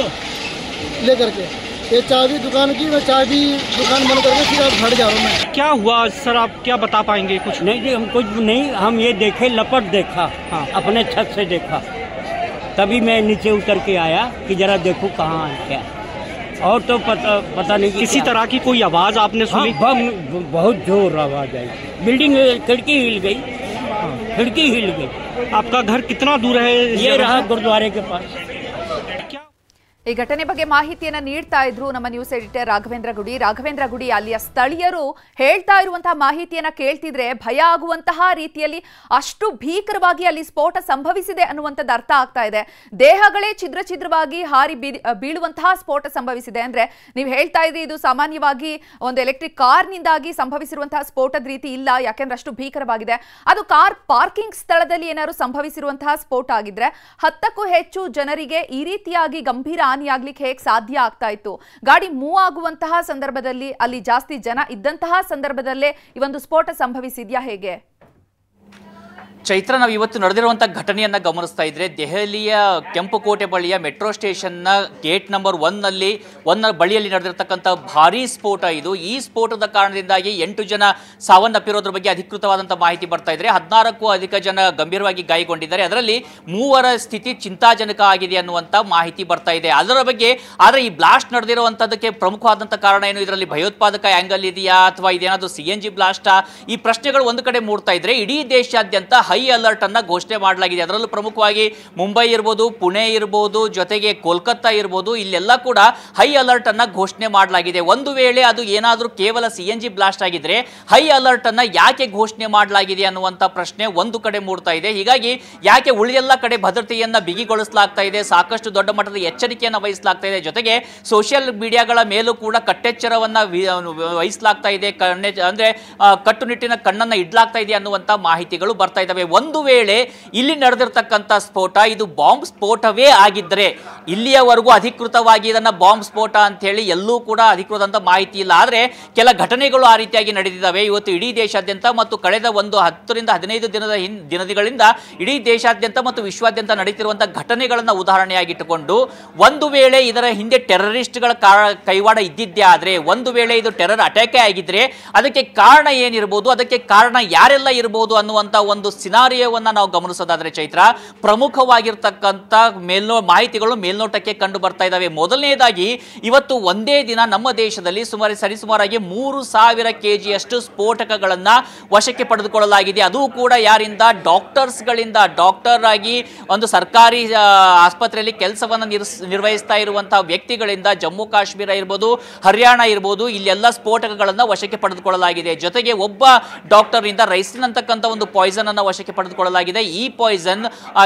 I: ले करके, ये चाबी दुकान की, मैं चाबी दुकान बंद करके फिर अब घर जा रहा हूँ मैं।
G: क्या हुआ सर, आप क्या बता पाएंगे? कुछ
J: नहीं जी, हम कुछ नहीं, हम ये देखे लपट देखा, हाँ अपने छत से देखा, तभी मैं नीचे उतर के आया कि जरा देखूँ कहाँ क्या, और तो पता नहीं
G: किसी तरह की कोई आवाज़ आपने सुनी?
J: हाँ, बहुत जोर आवाज़ आई, बिल्डिंग खिड़की हिल गई, खिड़की हिल गई।
G: आपका घर कितना दूर है?
J: ये रहा गुरुद्वारे के पास।
A: ಈ ಘಟನೆ ಬಗ್ಗೆ ಮಾಹಿತಿಯನ್ನ ನೀಡ್ತಾ ಇದ್ರು ನಮ್ಮ ನ್ಯೂಸ್ ಎಡಿಟರ್ ರಾಘವೇಂದ್ರ ಗುಡಿ ಅಲ್ಲಿಯ ಸ್ಥಳೀಯರು ಹೇಳ್ತಾ ಇರುವಂತಹ ಮಾಹಿತಿಯನ್ನ ಕೇಳ್ತಿದ್ರೆ ಭಯ ಆಗುವಂತಹ ರೀತಿಯಲ್ಲಿ ಅಷ್ಟು ಭೀಕರವಾಗಿ ಅಲ್ಲಿ ಸ್ಫೋಟ ಸಂಭವಿಸಿದೆ ಅನ್ನುವಂಥದ್ದು ಅರ್ಥ ಆಗ್ತಾ ಇದೆ. ದೇಹಗಳೇ ಛಿದ್ರವಾಗಿ ಹಾರಿ ಬೀಳುವಂತಹ ಸ್ಫೋಟ ಸಂಭವಿಸಿದೆ. ಅಂದ್ರೆ ನೀವು ಹೇಳ್ತಾ ಇದ್ರಿ ಇದು ಸಾಮಾನ್ಯವಾಗಿ ಒಂದು ಎಲೆಕ್ಟ್ರಿಕ್ ಕಾರ್ನಿಂದಾಗಿ ಸಂಭವಿಸಿರುವಂತಹ ಸ್ಫೋಟದ ರೀತಿ ಇಲ್ಲ, ಯಾಕೆಂದ್ರೆ ಅಷ್ಟು ಭೀಕರವಾಗಿದೆ. ಅದು ಕಾರ್ ಪಾರ್ಕಿಂಗ್ ಸ್ಥಳದಲ್ಲಿ ಏನಾದ್ರು ಸಂಭವಿಸಿರುವಂತಹ ಸ್ಫೋಟ ಆಗಿದ್ರೆ 10ಕ್ಕೂ ಹೆಚ್ಚು ಜನರಿಗೆ ಈ ರೀತಿಯಾಗಿ ಗಂಭೀರ ಹಾನಿಯಾಗ್ಲಿಕ್ಕೆ ಹೇಗೆ ಸಾಧ್ಯ ಆಗ್ತಾ ಇತ್ತು? ಗಾಡಿ ಮೂವ್ ಆಗುವಂತಹ ಸಂದರ್ಭದಲ್ಲಿ ಅಲ್ಲಿ ಜಾಸ್ತಿ ಜನ ಇದ್ದಂತಹ ಸಂದರ್ಭದಲ್ಲೇ ಈ ಒಂದು ಸ್ಫೋಟ ಸಂಭವಿಸಿದ್ಯಾ ಹೇಗೆ?
B: ಚೈತ್ರ, ನಾವು ಇವತ್ತು ನಡೆದಿರುವಂತಹ ಘಟನೆಯನ್ನ ಗಮನಿಸ್ತಾ ಇದ್ರೆ ದೆಹಲಿಯ ಕೆಂಪುಕೋಟೆ ಬಳಿಯ ಮೆಟ್ರೋ ಸ್ಟೇಷನ್ನ ಗೇಟ್ ನಂಬರ್ 1 ಬಳಿಯಲ್ಲಿ ನಡೆದಿರತಕ್ಕಂಥ ಭಾರೀ ಸ್ಫೋಟ ಇದು. ಈ ಸ್ಫೋಟದ ಕಾರಣದಿಂದಾಗಿ 8 ಜನ ಸಾವನ್ನಪ್ಪಿರೋದ್ರ ಬಗ್ಗೆ ಅಧಿಕೃತವಾದಂಥ ಮಾಹಿತಿ ಬರ್ತಾ ಇದ್ರೆ, 16ಕ್ಕೂ ಅಧಿಕ ಜನ ಗಂಭೀರವಾಗಿ ಗಾಯಗೊಂಡಿದ್ದಾರೆ. ಅದರಲ್ಲಿ 3ರ ಸ್ಥಿತಿ ಚಿಂತಾಜನಕ ಆಗಿದೆ ಅನ್ನುವಂಥ ಮಾಹಿತಿ ಬರ್ತಾ ಇದೆ. ಅದರ ಬಗ್ಗೆ ಆದರೆ ಈ ಬ್ಲಾಸ್ಟ್ ನಡೆದಿರುವಂಥದ್ದಕ್ಕೆ ಪ್ರಮುಖವಾದಂಥ ಕಾರಣ ಏನು? ಇದರಲ್ಲಿ ಭಯೋತ್ಪಾದಕ ಆಂಗಲ್ ಇದೆಯಾ ಅಥವಾ ಇದೇನಾದರೂ CNG ಬ್ಲಾಸ್ಟಾ? ಈ ಪ್ರಶ್ನೆಗಳು ಒಂದು ಕಡೆ ಮೂಡ್ತಾ ಇದ್ರೆ, ಇಡೀ ದೇಶಾದ್ಯಂತ ಹೈ ಅಲರ್ಟ್ ಅನ್ನ ಘೋಷಣೆ ಮಾಡಲಾಗಿದೆ. ಅದರಲ್ಲೂ ಪ್ರಮುಖವಾಗಿ ಮುಂಬೈ ಇರಬಹುದು, ಪುಣೆ ಇರಬಹುದು, ಜೊತೆಗೆ ಕೋಲ್ಕತ್ತಾ ಇರಬಹುದು, ಇಲ್ಲೆಲ್ಲ ಕೂಡ ಹೈ ಅಲರ್ಟ್ ಅನ್ನ ಘೋಷಣೆ ಮಾಡಲಾಗಿದೆ. ಒಂದು ವೇಳೆ ಅದು ಏನಾದರೂ ಕೇವಲ CNG ಬ್ಲಾಸ್ಟ್ ಆಗಿದ್ರೆ ಹೈ ಅಲರ್ಟ್ ಅನ್ನ ಯಾಕೆ ಘೋಷಣೆ ಮಾಡಲಾಗಿದೆ ಅನ್ನುವಂಥ ಪ್ರಶ್ನೆ ಒಂದು ಕಡೆ ಮೂಡ್ತಾ ಇದೆ. ಹೀಗಾಗಿ ಯಾಕೆ ಉಳಿದೆಲ್ಲ ಕಡೆ ಭದ್ರತೆಯನ್ನ ಬಿಗಿಗೊಳಿಸಲಾಗ್ತಾ ಇದೆ, ಸಾಕಷ್ಟು ದೊಡ್ಡ ಮಟ್ಟದ ಎಚ್ಚರಿಕೆಯನ್ನು ವಹಿಸಲಾಗ್ತಾ ಇದೆ. ಜೊತೆಗೆ ಸೋಷಿಯಲ್ ಮೀಡಿಯಾಗಳ ಮೇಲೂ ಕೂಡ ಕಟ್ಟೆಚ್ಚರವನ್ನ ವಹಿಸಲಾಗ್ತಾ ಇದೆ, ಅಂದ್ರೆ ಕಟ್ಟುನಿಟ್ಟಿನ ಕಣ್ಣನ್ನ ಇಡ್ಲಾಗ್ತಾ ಇದೆ ಅನ್ನುವಂಥ ಮಾಹಿತಿಗಳು ಬರ್ತಾ ಇದ್ದಾವೆ. ಒಂದು ವೇಳೆ ಇಲ್ಲಿ ನಡೆದಿರ್ತಕ್ಕಂಥ ಸ್ಫೋಟ ಇದು ಬಾಂಬ್ ಸ್ಫೋಟವೇ ಆಗಿದ್ದರೆ, ಇಲ್ಲಿಯವರೆಗೂ ಅಧಿಕೃತವಾಗಿ ಇದನ್ನ ಬಾಂಬ್ ಸ್ಫೋಟ ಅಂತ ಹೇಳಿ ಎಲ್ಲೂ ಕೂಡ ಅಧಿಕೃತ ಮಾಹಿತಿ ಇಲ್ಲ. ಆದರೆ ಕೆಲ ಘಟನೆಗಳು ಆ ರೀತಿಯಾಗಿ ನಡೆದಿದ್ದಾವೆ. ಇವತ್ತು ಇಡೀ ದೇಶಾದ್ಯಂತ ಮತ್ತು ಕಳೆದ ಒಂದು 10 ರಿಂದ 15 ದಿನಗಳಿಂದ ಇಡೀ ದೇಶಾದ್ಯಂತ ಮತ್ತು ವಿಶ್ವಾದ್ಯಂತ ನಡೀತಿರುವಂತಹ ಘಟನೆಗಳನ್ನ ಉದಾಹರಣೆಯಾಗಿಟ್ಟುಕೊಂಡು, ಒಂದು ವೇಳೆ ಇದರ ಹಿಂದೆ ಟೆರರಿಸ್ಟ್ಗಳ ಕೈವಾಡ ಇದ್ದಿದ್ದೇ ಆದ್ರೆ, ಒಂದು ವೇಳೆ ಇದು ಟೆರರ್ ಅಟ್ಯಾಕ್ ಆಗಿದ್ರೆ ಅದಕ್ಕೆ ಕಾರಣ ಏನಿರಬಹುದು, ಅದಕ್ಕೆ ಕಾರಣ ಯಾರೆಲ್ಲ ಇರಬಹುದು ಅನ್ನುವಂತ ಒಂದು ಸಿನಾರಿಯೋವನ್ನ ನಾವು ಗಮನಿಸೋದಾದ್ರೆ ಚೈತ್ರ, ಪ್ರಮುಖವಾಗಿರ್ತಕ್ಕಂಥ ಮಾಹಿತಿಗಳು ಮೇಲ್ನೋಟಕ್ಕೆ ಕಂಡು ಬರ್ತಾ ಇದ್ದಾವೆ. ಮೊದಲನೇದಾಗಿ ಇವತ್ತು ಒಂದೇ ದಿನ ನಮ್ಮ ದೇಶದಲ್ಲಿ ಸರಿಸುಮಾರಾಗಿ 3000 kgಯಷ್ಟು ಸ್ಫೋಟಕಗಳನ್ನ ವಶಕ್ಕೆ ಪಡೆದುಕೊಳ್ಳಲಾಗಿದೆ. ಅದು ಕೂಡ ಯಾರಿಂದ? ಡಾಕ್ಟರ್ಸ್ಗಳಿಂದ. ಡಾಕ್ಟರ್ ಆಗಿ ಒಂದು ಸರ್ಕಾರಿ ಆಸ್ಪತ್ರೆಯಲ್ಲಿ ಕೆಲಸವನ್ನ ನಿರ್ವಹಿಸ್ತಾ ಇರುವಂತಹ ವ್ಯಕ್ತಿಗಳಿಂದ ಜಮ್ಮು ಕಾಶ್ಮೀರ ಇರ್ಬೋದು, ಹರಿಯಾಣ ಇರ್ಬೋದು, ಇಲ್ಲೆಲ್ಲ ಸ್ಫೋಟಕಗಳನ್ನ ವಶಕ್ಕೆ ಪಡೆದುಕೊಳ್ಳಲಾಗಿದೆ. ಜೊತೆಗೆ ಒಬ್ಬ ಡಾಕ್ಟರ್ ಇಂದ ರೈಸಿನ್ ಅಂತಕ್ಕಂಥ ಒಂದು ಪಾಯ್ಸನ್ ಅನ್ನ ವಶಕ್ಕೆ ಪಡೆದುಕೊಳ್ಳಲಾಗಿದೆ. ಈ ಪಾಯ್ಸನ್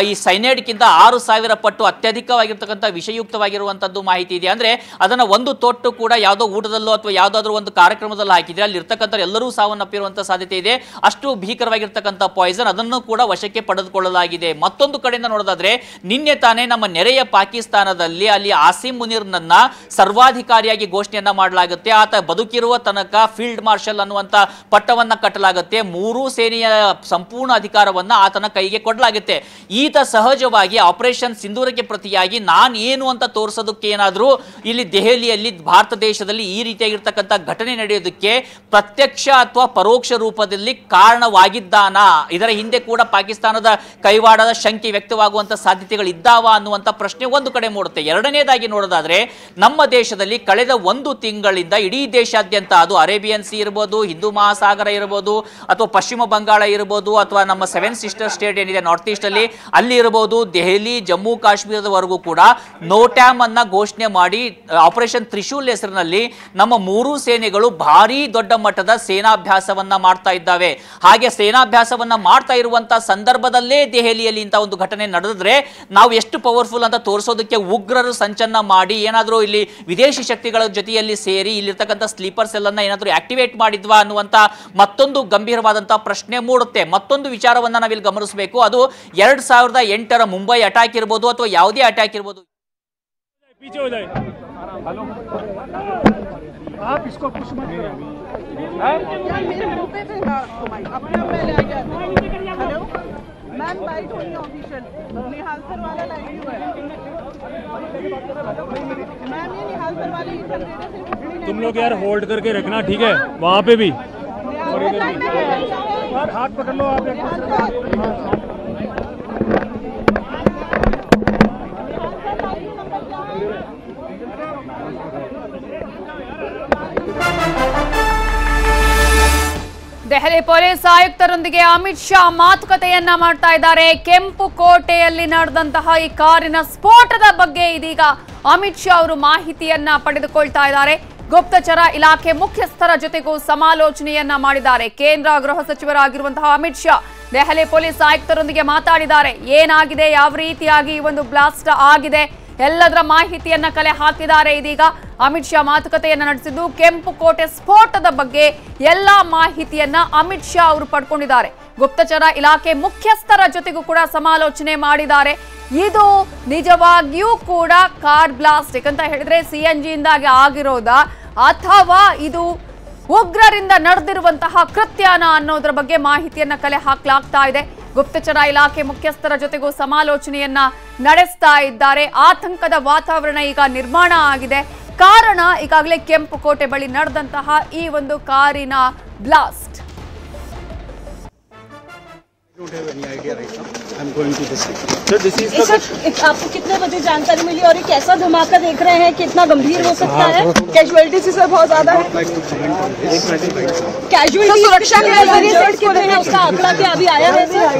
B: ಈ ಸೈನೈಡ್ಗಿಂತ 6000 ಪಟ್ಟು ಅತ್ಯಧಿಕವಾಗಿರ್ತಕ್ಕಂಥ ವಿಷಯುಕ್ತವಾಗಿರುವಂತದ್ದು ಮಾಹಿತಿ ಇದೆ. ಅಂದ್ರೆ ಅದನ್ನ ಒಂದು ತೊಟ್ಟು ಕೂಡ ಯಾವುದೋ ಊಟದಲ್ಲೋ ಅಥವಾ ಯಾವುದಾದ್ರೂ ಒಂದು ಕಾರ್ಯಕ್ರಮದಲ್ಲಿ ಹಾಕಿದ್ರೆ ಅಲ್ಲಿ ಇರ್ತಕ್ಕಂಥ ಎಲ್ಲರೂ ಸಾವನ್ನಪ್ಪಿರುವಂತಹ ಸಾಧ್ಯತೆ ಇದೆ. ಅಷ್ಟು ಭೀಕರವಾಗಿರ್ತಕ್ಕಂಥ ಪಾಯ್ಸನ್ ಅದನ್ನು ಕೂಡ ವಶಕ್ಕೆ ಪಡೆದುಕೊಳ್ಳಲಾಗಿದೆ. ಮತ್ತೊಂದು ಕಡೆಯಿಂದ ನೋಡೋದಾದ್ರೆ, ನಿನ್ನೆ ತಾನೇ ನಮ್ಮ ನೆರೆಯ ಪಾಕಿಸ್ತಾನದಲ್ಲಿ ಅಲ್ಲಿ ಆಸಿಮ್ ಮುನೀರ್ನನ್ನ ಸರ್ವಾಧಿಕಾರಿಯಾಗಿ ಘೋಷಣೆಯನ್ನ ಮಾಡಲಾಗುತ್ತೆ. ಆತ ಬದುಕಿರುವ ತನಕ ಫೀಲ್ಡ್ ಮಾರ್ಷಲ್ ಅನ್ನುವಂತ ಪಟ್ಟವನ್ನ ಕಟ್ಟಲಾಗುತ್ತೆ. 3 ಸೇನೆಯ ಸಂಪೂರ್ಣ ಅಧಿಕಾರವನ್ನ ಆತನ ಕೈಗೆ ಕೊಡಲಾಗುತ್ತೆ. ಈತ ಸಹಜವಾಗಿ ಆಪರೇಷನ್ ಸಿಂಧೂರಕ್ಕೆ ಪ್ರತಿಯಾಗಿ ನಾನು ಏನು ಅಂತ ತೋರಿಸೋದಕ್ಕೆ ಏನಾದರೂ ಇಲ್ಲಿ ದೆಹಲಿಯಲ್ಲಿ ಭಾರತ ದೇಶದಲ್ಲಿ ಈ ರೀತಿಯಾಗಿರ್ತಕ್ಕಂಥ ಘಟನೆ ನಡೆಯೋದಕ್ಕೆ ಪ್ರತ್ಯಕ್ಷ ಅಥವಾ ಪರೋಕ್ಷ ರೂಪದಲ್ಲಿ ಕಾರಣವಾಗಿದ್ದಾನ? ಇದರ ಹಿಂದೆ ಕೂಡ ಪಾಕಿಸ್ತಾನದ ಕೈವಾಡದ ಶಂಕೆ ವ್ಯಕ್ತವಾಗುವಂತ ಸಾಧ್ಯತೆಗಳು ಇದ್ದಾವ ಅನ್ನುವಂಥ ಪ್ರಶ್ನೆ ಒಂದು ಕಡೆ ಮೂಡುತ್ತೆ. ಎರಡನೇದಾಗಿ ನೋಡೋದಾದ್ರೆ, ನಮ್ಮ ದೇಶದಲ್ಲಿ ಕಳೆದ 1 ತಿಂಗಳಿಂದ ಇಡೀ ದೇಶಾದ್ಯಂತ, ಅದು ಅರೇಬಿಯನ್ ಸಿ ಇರ್ಬೋದು, ಹಿಂದೂ ಮಹಾಸಾಗರ ಇರ್ಬೋದು, ಅಥವಾ ಪಶ್ಚಿಮ ಬಂಗಾಳ ಇರ್ಬೋದು, ಅಥವಾ ನಮ್ಮ 7 ಸಿಸ್ಟರ್ ಸ್ಟೇಟ್ ಏನಿದೆ ನಾರ್ತ್ ಈಸ್ಟ್ ಅಲ್ಲಿ, ಅಲ್ಲಿ ಇರಬಹುದು, ದೆಹಲಿ, ಜಮ್ಮು ಕಾಶ್ಮೀರದವರೆಗೂ ಕೂಡ ನೋಟ್ಯಾಮ್ ಅನ್ನ ಘೋಷಣೆ ಮಾಡಿ ಆಪರೇಷನ್ ತ್ರಿಶೂಲ್ ಹೆಸರಿನಲ್ಲಿ ನಮ್ಮ 3 ಸೇನೆಗಳು ಭಾರಿ ದೊಡ್ಡ ಮಟ್ಟದ ಸೇನಾಭ್ಯಾಸವನ್ನ ಮಾಡ್ತಾ ಇದ್ದಾವೆ. ಹಾಗೆ ಸೇನಾಭ್ಯಾಸವನ್ನ ಮಾಡ್ತಾ ಇರುವಂತಹ ಸಂದರ್ಭದಲ್ಲೇ ದೆಹಲಿಯಲ್ಲಿ ಇಂಥ ಒಂದು ಘಟನೆ ನಡೆದಿದ್ರೆ ನಾವು ಎಷ್ಟು ಪವರ್ಫುಲ್ ಅಂತ ತೋರಿಸೋದಕ್ಕೆ ಉಗ್ರರು ಸಂಚನ್ನ ಮಾಡಿ ಏನಾದರೂ ಇಲ್ಲಿ ವಿದೇಶಿ ಶಕ್ತಿಗಳ ಜೊತೆಯಲ್ಲಿ ಸೇರಿ ಇಲ್ಲಿರ್ತಕ್ಕಂಥ ಸ್ಲೀಪರ್ ಸೆಲ್ ಅನ್ನ ಏನಾದರೂ ಆಕ್ಟಿವೇಟ್ ಮಾಡಿದ್ವಾ ಅನ್ನುವಂತ ಮತ್ತೊಂದು ಗಂಭೀರವಾದಂತಹ ಪ್ರಶ್ನೆ ಮೂಡುತ್ತೆ. ಮತ್ತೊಂದು ವಿಚಾರ ವಿಚಾರವನ್ನ ನಾವಿಲ್ಲಿ ಗಮನಿಸಬೇಕು. ಅದು 2008ರ ಮುಂಬೈ ಅಟ್ಯಾಕ್ ಇರ್ಬೋದು ಅಥವಾ ಯಾವುದೇ ಅಟ್ಯಾಕ್ ಇರ್ಬೋದು.
G: आप इसको कुछ मत करो।
E: मैम लाइट हुई है ऑफिशियल निहाल सर वाला लाइट हुआ है मैम ये निहाल सर वाले
G: तुम लोग यार होल्ड करके रखना ठीक है वहाँ पे भी और इधर भी हाथ पकड़ लो आप
A: ದೆಹಲಿ ಪೊಲೀಸ್ ಆಯುಕ್ತರೊಂದಿಗೆ ಅಮಿತ್ ಶಾ ಮಾತುಕತೆಯನ್ನ ಮಾಡ್ತಾ ಇದ್ದಾರೆ. ಕೆಂಪು ಕೋಟೆಯಲ್ಲಿ ನಡೆದಂತಹ ಈ ಕಾರಿನ ಸ್ಫೋಟದ ಬಗ್ಗೆ ಇದೀಗ ಅಮಿತ್ ಶಾ ಅವರು ಮಾಹಿತಿಯನ್ನ ಪಡೆದುಕೊಳ್ತಾ ಇದ್ದಾರೆ. ಗುಪ್ತಚರ ಇಲಾಖೆ ಮುಖ್ಯಸ್ಥರ ಜೊತೆಗೂ ಸಮಾಲೋಚನೆಯನ್ನ ಮಾಡಿದ್ದಾರೆ. ಕೇಂದ್ರ ಗೃಹ ಸಚಿವರಾಗಿರುವಂತಹ ಅಮಿತ್ ಶಾ ದೆಹಲಿ ಪೊಲೀಸ್ ಆಯುಕ್ತರೊಂದಿಗೆ ಮಾತಾಡಿದ್ದಾರೆ. ಏನಾಗಿದೆ, ಯಾವ ರೀತಿಯಾಗಿ ಈ ಒಂದು ಬ್ಲಾಸ್ಟ್ ಆಗಿದೆ, ಎಲ್ಲದರ ಮಾಹಿತಿಯನ್ನ ಕಲೆ ಹಾಕಿದ್ದಾರೆ. ಇದೀಗ ಅಮಿತ್ ಶಾ ಮಾತುಕತೆಯನ್ನ ನಡೆಸಿದ್ದು ಕೆಂಪು ಕೋಟೆ ಸ್ಫೋಟದ ಬಗ್ಗೆ ಎಲ್ಲಾ ಮಾಹಿತಿಯನ್ನ ಅಮಿತ್ ಶಾ ಅವರು ಪಡ್ಕೊಂಡಿದ್ದಾರೆ. ಗುಪ್ತಚರ ಇಲಾಖೆ ಮುಖ್ಯಸ್ಥರ ಜೊತೆಗೂ ಕೂಡ ಸಮಾಲೋಚನೆ ಮಾಡಿದ್ದಾರೆ. ಇದು ನಿಜವಾಗಿಯೂ ಕೂಡ ಕಾರ್ ಬ್ಲಾಸ್ಟ್ ಅಂತ ಹೇಳಿದ್ರೆ CNG ಇಂದಾಗಿ ಆಗಿರೋದಾ ಅಥವಾ ಇದು ಉಗ್ರರಿಂದ ನಡೆದಿರುವಂತಹ ಕೃತ್ಯನ ಅನ್ನೋದ್ರ ಬಗ್ಗೆ ಮಾಹಿತಿಯನ್ನ ಕಲೆ ಹಾಕಲಾಗ್ತಾ ಇದೆ. ಗುಪ್ತಚರ ಇಲಾಖೆ ಮುಖ್ಯಸ್ಥರ ಜೊತೆಗೂ ಸಮಾಲೋಚನೆಯನ್ನ ನಡೆಸ್ತಾ ಇದ್ದಾರೆ. ಆತಂಕದ ವಾತಾವರಣ ಈಗ ನಿರ್ಮಾಣ ಆಗಿದೆ. ಕಾರಣ ಈಗಾಗಲೇ ಕೆಂಪು ಕೋಟೆ ಬಳಿ ನಡೆದಂತಹ ಈ ಒಂದು ಕಾರಿನ ಬ್ಲಾಸ್ಟ್.
D: आपको कितने बजे जानकारी मिली और ये कैसा धमाका देख रहे हैं, कितना गंभीर हो सकता है? कैजुअलिटी सर बहुत ज्यादा है। कैजुअलिटी सुरक्षा के नजरिए से कितने हैं उसका आंकड़ा क्या अभी आया है सर?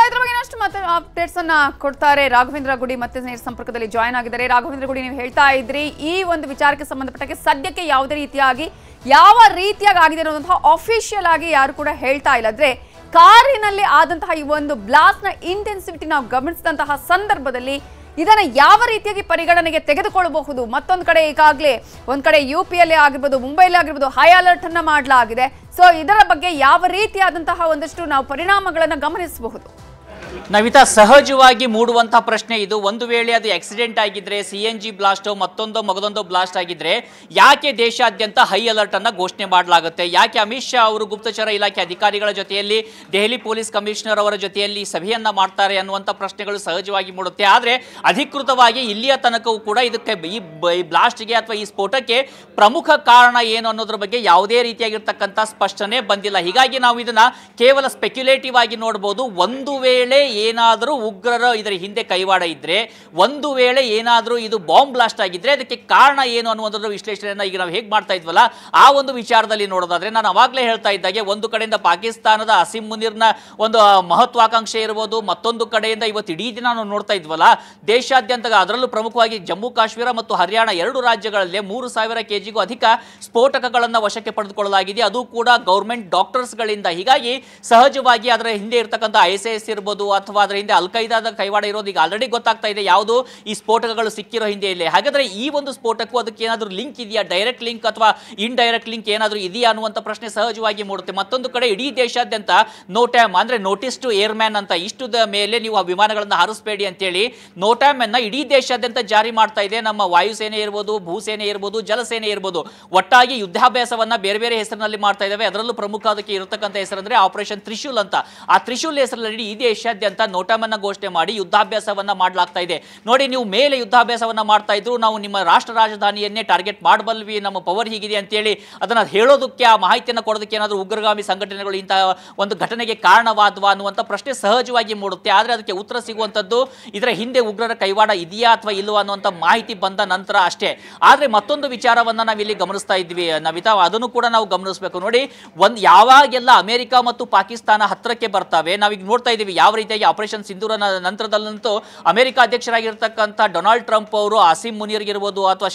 A: ಇದ್ರ ಬಗ್ಗೆ ಇನ್ನಷ್ಟು ಮತ್ತೆ ಅಪ್ಡೇಟ್ಸ್ ಅನ್ನ ಕೊಡ್ತಾರೆ ರಾಘವೇಂದ್ರ ಗುಡಿ. ಮತ್ತೆ ನೇರ ಸಂಪರ್ಕದಲ್ಲಿ ಜಾಯ್ನ್ ಆಗಿದ್ದಾರೆ. ರಾಘವೇಂದ್ರ ಗುಡಿ, ನೀವು ಹೇಳ್ತಾ ಇದ್ರಿ ಈ ಒಂದು ವಿಚಾರಕ್ಕೆ ಸಂಬಂಧಪಟ್ಟ ಸದ್ಯಕ್ಕೆ ಯಾವುದೇ ರೀತಿಯಾಗಿ ಯಾವ ರೀತಿಯಾಗಿ ಆಗಿದೆ ಅನ್ನೋದಂತಹ ಅಫಿಷಿಯಲ್ ಆಗಿ ಯಾರು ಕೂಡ ಹೇಳ್ತಾ ಇಲ್ಲ. ಆದ್ರೆ ಕಾರಿನಲ್ಲಿ ಆದಂತಹ ಈ ಒಂದು ಬ್ಲಾಸ್ಟ್ ನ ಇಂಟೆನ್ಸಿಟಿ ನಾವು ಗಮನಿಸಿದಂತಹ ಸಂದರ್ಭದಲ್ಲಿ ಇದನ್ನ ಯಾವ ರೀತಿಯಾಗಿ ಪರಿಗಣನೆಗೆ ತೆಗೆದುಕೊಳ್ಳಬಹುದು? ಮತ್ತೊಂದು ಕಡೆ ಈಗಾಗಲೇ ಒಂದ್ ಕಡೆ UPಯಲ್ಲಿ ಆಗಿರ್ಬೋದು, ಮುಂಬೈಲಿ ಆಗಿರ್ಬೋದು ಹೈ ಅಲರ್ಟ್ ಅನ್ನ ಮಾಡಲಾಗಿದೆ. ಸೊ ಇದರ ಬಗ್ಗೆ ಯಾವ ರೀತಿಯಾದಂತಹ ಒಂದಷ್ಟು ನಾವು ಪರಿಣಾಮಗಳನ್ನು ಗಮನಿಸಬಹುದು?
B: ನವಿತಾ, ಸಹಜವಾಗಿ ಮೂಡುವಂತಹ ಪ್ರಶ್ನೆ ಇದು. ಒಂದು ವೇಳೆ ಅದು ಆಕ್ಸಿಡೆಂಟ್ ಆಗಿದ್ರೆ, CNG ಬ್ಲಾಸ್ಟ್ ಮಗದೊಂದು ಬ್ಲಾಸ್ಟ್ ಆಗಿದ್ರೆ ಯಾಕೆ ದೇಶಾದ್ಯಂತ ಹೈ ಅಲರ್ಟ್ ಅನ್ನ ಘೋಷಣೆ ಮಾಡಲಾಗುತ್ತೆ? ಯಾಕೆ ಅಮಿತ್ ಶಾ ಅವರು ಗುಪ್ತಚರ ಇಲಾಖೆ ಅಧಿಕಾರಿಗಳ ಜೊತೆಯಲ್ಲಿ ದೆಹಲಿ ಪೊಲೀಸ್ ಕಮಿಷನರ್ ಅವರ ಜೊತೆಯಲ್ಲಿ ಸಭೆಯನ್ನ ಮಾಡ್ತಾರೆ ಅನ್ನುವಂಥ ಪ್ರಶ್ನೆಗಳು ಸಹಜವಾಗಿ ಮೂಡುತ್ತೆ. ಆದರೆ ಅಧಿಕೃತವಾಗಿ ಇಲ್ಲಿಯ ತನಕವೂ ಕೂಡ ಇದಕ್ಕೆ ಈ ಬ್ಲಾಸ್ಟ್ಗೆ ಅಥವಾ ಈ ಸ್ಫೋಟಕ್ಕೆ ಪ್ರಮುಖ ಕಾರಣ ಏನು ಅನ್ನೋದ್ರ ಬಗ್ಗೆ ಯಾವುದೇ ರೀತಿಯಾಗಿರ್ತಕ್ಕಂಥ ಸ್ಪಷ್ಟನೆ ಬಂದಿಲ್ಲ. ಹೀಗಾಗಿ ನಾವು ಇದನ್ನ ಕೇವಲ ಸ್ಪೆಕ್ಯುಲೇಟಿವ್ ಆಗಿ ನೋಡಬಹುದು. ಒಂದು ವೇಳೆ ಏನಾದರೂ ಉಗ್ರರ ಇದರ ಹಿಂದೆ ಕೈವಾಡ ಇದ್ರೆ, ಒಂದು ವೇಳೆ ಏನಾದರೂ ಇದು ಬಾಂಬ್ ಬ್ಲಾಸ್ಟ್ ಆಗಿದ್ರೆ ಅದಕ್ಕೆ ಕಾರಣ ಏನು ಅನ್ನುವಂಥದ್ದು ವಿಶ್ಲೇಷಣೆಯನ್ನ ಈಗ ನಾವು ಹೇಗೆ ಮಾಡ್ತಾ ಇದ್ವಲ್ಲ ಆ ಒಂದು ವಿಚಾರದಲ್ಲಿ ನೋಡೋದಾದ್ರೆ, ನಾನು ಅವಾಗಲೇ ಹೇಳ್ತಾ ಇದ್ದಾಗೆ ಒಂದು ಕಡೆಯಿಂದ ಪಾಕಿಸ್ತಾನದ ಅಸೀಂ ಮುನೀರ್ನ ಒಂದು ಮಹತ್ವಾಕಾಂಕ್ಷೆ ಇರ್ಬೋದು, ಮತ್ತೊಂದು ಕಡೆಯಿಂದ ಇವತ್ತು ಇಡೀ ದಿನ ನಾವು ನೋಡ್ತಾ ಇದ್ವಲ್ಲ ದೇಶಾದ್ಯಂತ, ಅದರಲ್ಲೂ ಪ್ರಮುಖವಾಗಿ ಜಮ್ಮು ಕಾಶ್ಮೀರ ಮತ್ತು ಹರಿಯಾಣ 2 ರಾಜ್ಯಗಳಲ್ಲಿ 3000 kgಗೂ ಅಧಿಕ ಸ್ಫೋಟಕಗಳನ್ನು ವಶಕ್ಕೆ ಪಡೆದುಕೊಳ್ಳಲಾಗಿದೆ. ಅದು ಕೂಡ ಗೌರ್ಮೆಂಟ್ ಡಾಕ್ಟರ್ಸ್ಗಳಿಂದ. ಹೀಗಾಗಿ ಸಹಜವಾಗಿ ಅದರ ಹಿಂದೆ ಇರತಕ್ಕಂಥ ISIS ಇರ್ಬೋದು ಅಥವಾ ಅದರ ಹಿಂದೆ ಅಲ್ ಖೈದಾದ ಕೈವಾಡ ಇರೋದು ಈಗ ಆಲ್ರೆಡಿ ಗೊತ್ತಾಗ್ತಾ ಇದೆ ಯಾವುದು ಈ ಸ್ಫೋಟಕಗಳು ಸಿಕ್ಕಿರೋ ಹಿಂದೆ ಇಲ್ಲಿ. ಹಾಗಾದ್ರೆ ಈ ಒಂದು ಸ್ಫೋಟಕ್ಕೂ ಅದಕ್ಕೆ ಏನಾದರೂ ಲಿಂಕ್ ಇದೆಯಾ, ಡೈರೆಕ್ಟ್ ಲಿಂಕ್ ಅಥವಾ ಇಂಡೈರೆಕ್ಟ್ ಲಿಂಕ್ ಏನಾದರೂ ಇದೆಯಾ ಅನ್ನುವಂಥ ಪ್ರಶ್ನೆ ಸಹಜವಾಗಿ ಮೂಡುತ್ತೆ. ಮತ್ತೊಂದು ಕಡೆ ಇಡೀ ದೇಶಾದ್ಯಂತ ನೋ ಟ್ಯಾಮ್ ಅಂದ್ರೆ ನೋಟಿಸ್ ಟು ಏರ್ಮ್ಯಾನ್ ಅಂತ, ಇಷ್ಟುದ ಮೇಲೆ ನೀವು ಆ ವಿಮಾನಗಳನ್ನು ಹಾರಿಸಬೇಡಿ ಅಂತೇಳಿ ನೋ ಟ್ಯಾಮ್ ಅನ್ನ ಇಡೀ ದೇಶಾದ್ಯಂತ ಜಾರಿ ಮಾಡ್ತಾ ಇದೆ. ನಮ್ಮ ವಾಯುಸೇನೆ ಇರ್ಬೋದು, ಭೂಸೇನೆ ಇರ್ಬೋದು, ಜಲಸೇನೆ ಇರ್ಬೋದು, ಒಟ್ಟಾಗಿ ಯುದ್ಧಾಭ್ಯಾಸವನ್ನ ಬೇರೆ ಬೇರೆ ಹೆಸರಿನಲ್ಲಿ ಮಾಡ್ತಾ ಇದ್ದಾವೆ. ಅದರಲ್ಲೂ ಪ್ರಮುಖ ಅದಕ್ಕೆ ಇರತಕ್ಕಂಥ ಹೆಸರಂದ್ರೆ ಆಪರೇಷನ್ ತ್ರಿಶೂಲ್ ಅಂತ. ಆ ತ್ರಿಶೂಲ್ ಹೆಸರಲ್ಲಿ ಈ ದೇಶಾದ್ಯಂತ ನೋಟಮನ್ನ ಘೋಷಣೆ ಮಾಡಿ ಯುದ್ಧಾಭ್ಯಾಸವನ್ನ ಮಾಡಲಾಗ್ತಾ ಇದೆ. ನೋಡಿ, ನೀವು ಮೇಲೆ ಯುದ್ಧಾಭ್ಯಾಸವನ್ನ ಮಾಡ್ತಾ ಇದ್ರು, ನಾವು ನಿಮ್ಮ ರಾಷ್ಟ್ರ ರಾಜಧಾನಿಯನ್ನೇ ಟಾರ್ಗೆಟ್ ಮಾಡಬಲ್ವಿ, ನಮ್ಮ ಪವರ್ ಹೀಗಿದೆ ಅಂತೇಳಿ ಅದನ್ನ ಹೇಳೋದಕ್ಕೆ, ಆ ಮಾಹಿತಿಯನ್ನು ಕೊಡೋದಕ್ಕೆ ಏನಾದರೂ ಉಗ್ರಗಾಮಿ ಸಂಘಟನೆಗಳು ಇಂತಹ ಒಂದು ಘಟನೆಗೆ ಕಾರಣವಾದವಾ ಅನ್ನುವಂಥ ಪ್ರಶ್ನೆ ಸಹಜವಾಗಿ ಮೂಡುತ್ತೆ. ಆದರೆ ಅದಕ್ಕೆ ಉತ್ತರ ಸಿಗುವಂಥದ್ದು ಇದರ ಹಿಂದೆ ಉಗ್ರರ ಕೈವಾಡ ಇದೆಯಾ ಅಥವಾ ಇಲ್ವಾ ಅನ್ನುವಂಥ ಮಾಹಿತಿ ಬಂದ ನಂತರ ಅಷ್ಟೇ. ಆದರೆ ಮತ್ತೊಂದು ವಿಚಾರವನ್ನ ನಾವಿಲ್ಲಿ ಗಮನಿಸ್ತಾ ಇದ್ವಿ ನವಿತಾ, ಅದನ್ನು ಕೂಡ ನಾವು ಗಮನಿಸಬೇಕು. ನೋಡಿ, ಯಾವಾಗೆಲ್ಲ ಅಮೆರಿಕ ಮತ್ತು ಪಾಕಿಸ್ತಾನ ಹತ್ತಿರಕ್ಕೆ ಬರ್ತಾವೆ, ನಾವೀಗ ನೋಡ್ತಾ ಇದ್ದೀವಿ ಯಾವ ರೀತಿಯಾಗಿ ಆಪರೇಷನ್ ಸಿಂಧೂರ ನಂತರದಲ್ಲಂತೂ ಅಮೆರಿಕ ಅಧ್ಯಕ್ಷರಾಗಿರ್ತಕ್ಕಂಥ ಡೊನಾಲ್ಡ್ ಟ್ರಂಪ್ ಅವರು ಆಸಿಮ್ ಮುನೀರ್ಗಿರ್ಬೋದು ಅಥವಾ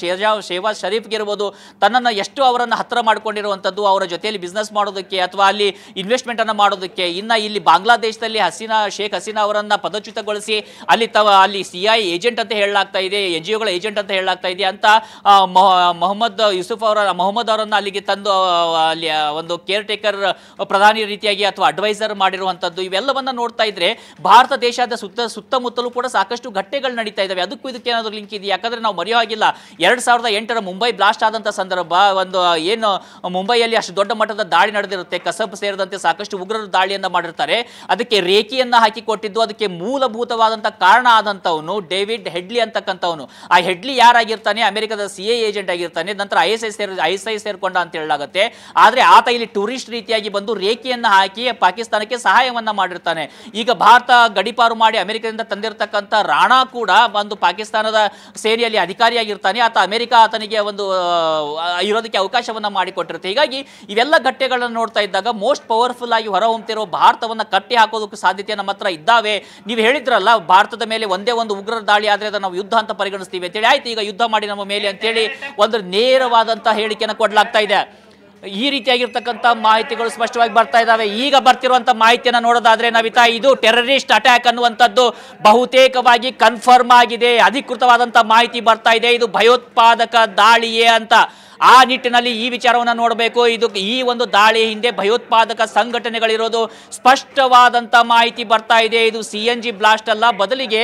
B: ಶೇವಾಜ್ ಶರೀಫ್ಗಿರ್ಬೋದು ತನ್ನನ್ನು ಎಷ್ಟು ಅವರನ್ನು ಹತ್ತಿರ ಮಾಡ್ಕೊಂಡಿರುವಂಥದ್ದು, ಅವರ ಜೊತೆಯಲ್ಲಿ ಬಿಸ್ನೆಸ್ ಮಾಡೋದಕ್ಕೆ ಅಥವಾ ಅಲ್ಲಿ ಇನ್ವೆಸ್ಟ್ಮೆಂಟ್ ಅನ್ನು ಮಾಡೋದಕ್ಕೆ. ಇನ್ನು ಇಲ್ಲಿ ಬಾಂಗ್ಲಾದೇಶದಲ್ಲಿ ಶೇಖ್ ಹಸೀನಾ ಅವರನ್ನ ಪದಚ್ಯುತಗೊಳಿಸಿ ಅಲ್ಲಿ ಸಿಐ ಏಜೆಂಟ್ ಅಂತ ಹೇಳಲಾಗ್ತಾ ಇದೆ, NGOಗಳ ಏಜೆಂಟ್ ಅಂತ ಹೇಳಲಾಗ್ತಾ ಇದೆ ಅಂತ ಮೊಹಮ್ಮದ್ ಅವರನ್ನು ಅಲ್ಲಿಗೆ ತಂದು ಅಲ್ಲಿ ಒಂದು ಕೇರ್ ಟೇಕರ್ ಪ್ರಧಾನಿ ರೀತಿಯಾಗಿ ಅಥವಾ ಅಡ್ವೈಸರ್ ಮಾಡಿರುವಂಥದ್ದು. ಇವೆಲ್ಲವನ್ನ ನೋಡ್ತಾ ಇದ್ರೆ ಭಾರತ ದೇಶದ ಸುತ್ತಮುತ್ತಲೂ ಕೂಡ ಸಾಕಷ್ಟು ಘಟನೆಗಳು ನಡೀತಾ ಇದ್ದಾವೆ. ಅದಕ್ಕೂ ಇದಕ್ಕೆ ಏನಾದರೂ ಲಿಂಕ್ ಇದೆಯಾ? ಯಾಕಂದ್ರೆ ನಾವು ಮರೆಯೋ ಹಾಗಿಲ್ಲ, 2008 ಮುಂಬೈ ಬ್ಲಾಸ್ಟ್ ಆದಂಥ ಸಂದರ್ಭ, ಒಂದು ಏನು ಮುಂಬೈಯಲ್ಲಿ ಅಷ್ಟು ದೊಡ್ಡ ಮಟ್ಟದ ದಾಳಿ ನಡೆದಿರುತ್ತೆ, ಕಸಬ್ ಸೇರಿದಂತೆ ಸಾಕಷ್ಟು ಉಗ್ರರು ದಾಳಿಯನ್ನ ಮಾಡಿರ್ತಾರೆ. ಅದಕ್ಕೆ ರೇಖೆಯನ್ನ ಹಾಕಿ ಕೊಟ್ಟಿದ್ದು, ಅದಕ್ಕೆ ಮೂಲಭೂತವಾದಂಥ ಕಾರಣ ಆದಂಥವನು ಡೇವಿಡ್ ಹೆಡ್ಲಿ ಅಂತಕ್ಕಂಥವನು. ಆ ಹೆಡ್ಲಿ ಯಾರಾಗಿರ್ತಾನೆ? ಅಮೆರಿಕದ CIA ಏಜೆಂಟ್ ಆಗಿರ್ತಾನೆ, ನಂತರ ISI ಸೇರ್ಕೊಂಡ ಅಂತ ಹೇಳಲಾಗುತ್ತೆ. ಆದ್ರೆ ಆತ ಇಲ್ಲಿ ಟೂರಿಸ್ಟ್ ರೀತಿಯಾಗಿ ಬಂದು ರೇಖೆಯನ್ನ ಹಾಕಿ ಪಾಕಿಸ್ತಾನಕ್ಕೆ ಸಹಾಯವನ್ನ ಮಾಡಿರ್ತಾನೆ. ಈಗ ಭಾರತ ಗಡಿಪಾರು ಮಾಡಿ ಅಮೆರಿಕದಿಂದ ತಂದಿರತಕ್ಕಂಥ ರಾಣಾ ಕೂಡ ಒಂದು ಪಾಕಿಸ್ತಾನದ ಸೇನೆಯಲ್ಲಿ ಅಧಿಕಾರಿಯಾಗಿರ್ತಾನೆ. ಆತ ಅಮೆರಿಕ ಆತನಿಗೆ ಒಂದು ಇರೋದಕ್ಕೆ ಅವಕಾಶವನ್ನ ಮಾಡಿಕೊಟ್ಟಿರುತ್ತೆ. ಹೀಗಾಗಿ ಇವೆಲ್ಲ ಘಟನೆಗಳನ್ನ ನೋಡ್ತಾ ಇದ್ದಾಗ ಮೋಸ್ಟ್ ಪವರ್ಫುಲ್ ಆಗಿ ಹೊರಹೊಮ್ಮತಿರೋ ಭಾರತವನ್ನ ಕಟ್ಟಿ ಹಾಕೋದಕ್ಕೆ ಸಾಧ್ಯತೆ ನಮ್ಮ ಹತ್ರ ಇದ್ದಾವೆ. ನೀವು ಹೇಳಿದ್ರಲ್ಲ, ಭಾರತದ ಮೇಲೆ ಒಂದೇ ಒಂದು ಉಗ್ರರ ದಾಳಿ ಆದ್ರೆ ಅದನ್ನ ನಾವು ಯುದ್ಧ ಅಂತ ಪರಿಗಣಿಸ್ತೀವಿ ಅಂತೇಳಿ. ಆಯ್ತು, ಈಗ ಯುದ್ಧ ಮಾಡಿ ನಮ್ಮ ಮೇಲೆ ಅಂತೇಳಿ ಒಂದು ನೇರವಾದಂತಹ ಹೇಳಿಕೆಯನ್ನು ಕೊಡಲಾಗ್ತಾ ಇದೆ. ಈ ರೀತಿಯಾಗಿರ್ತಕ್ಕಂಥ ಮಾಹಿತಿಗಳು ಸ್ಪಷ್ಟವಾಗಿ ಬರ್ತಾ ಇದ್ದಾವೆ. ಈಗ ಬರ್ತಿರುವಂತಹ ಮಾಹಿತಿಯನ್ನು ನೋಡೋದಾದ್ರೆ ನವಿತಾ, ಇದು ಟೆರರಿಸ್ಟ್ ಅಟ್ಯಾಕ್ ಅನ್ನುವಂಥದ್ದು ಬಹುತೇಕವಾಗಿ ಕನ್ಫರ್ಮ್ ಆಗಿದೆ. ಅಧಿಕೃತವಾದಂತಹ ಮಾಹಿತಿ ಬರ್ತಾ ಇದೆ, ಇದು ಭಯೋತ್ಪಾದಕ ದಾಳಿಯೇ ಅಂತ. ಆ ನಿಟ್ಟಿನಲ್ಲಿ ಈ ವಿಚಾರವನ್ನು ನೋಡಬೇಕು. ಈ ಒಂದು ದಾಳಿ ಹಿಂದೆ ಭಯೋತ್ಪಾದಕ ಸಂಘಟನೆಗಳಿರೋದು ಸ್ಪಷ್ಟವಾದಂಥ ಮಾಹಿತಿ ಬರ್ತಾ ಇದೆ. ಇದು CNG ಬ್ಲಾಸ್ಟ್ ಅಲ್ಲ, ಬದಲಿಗೆ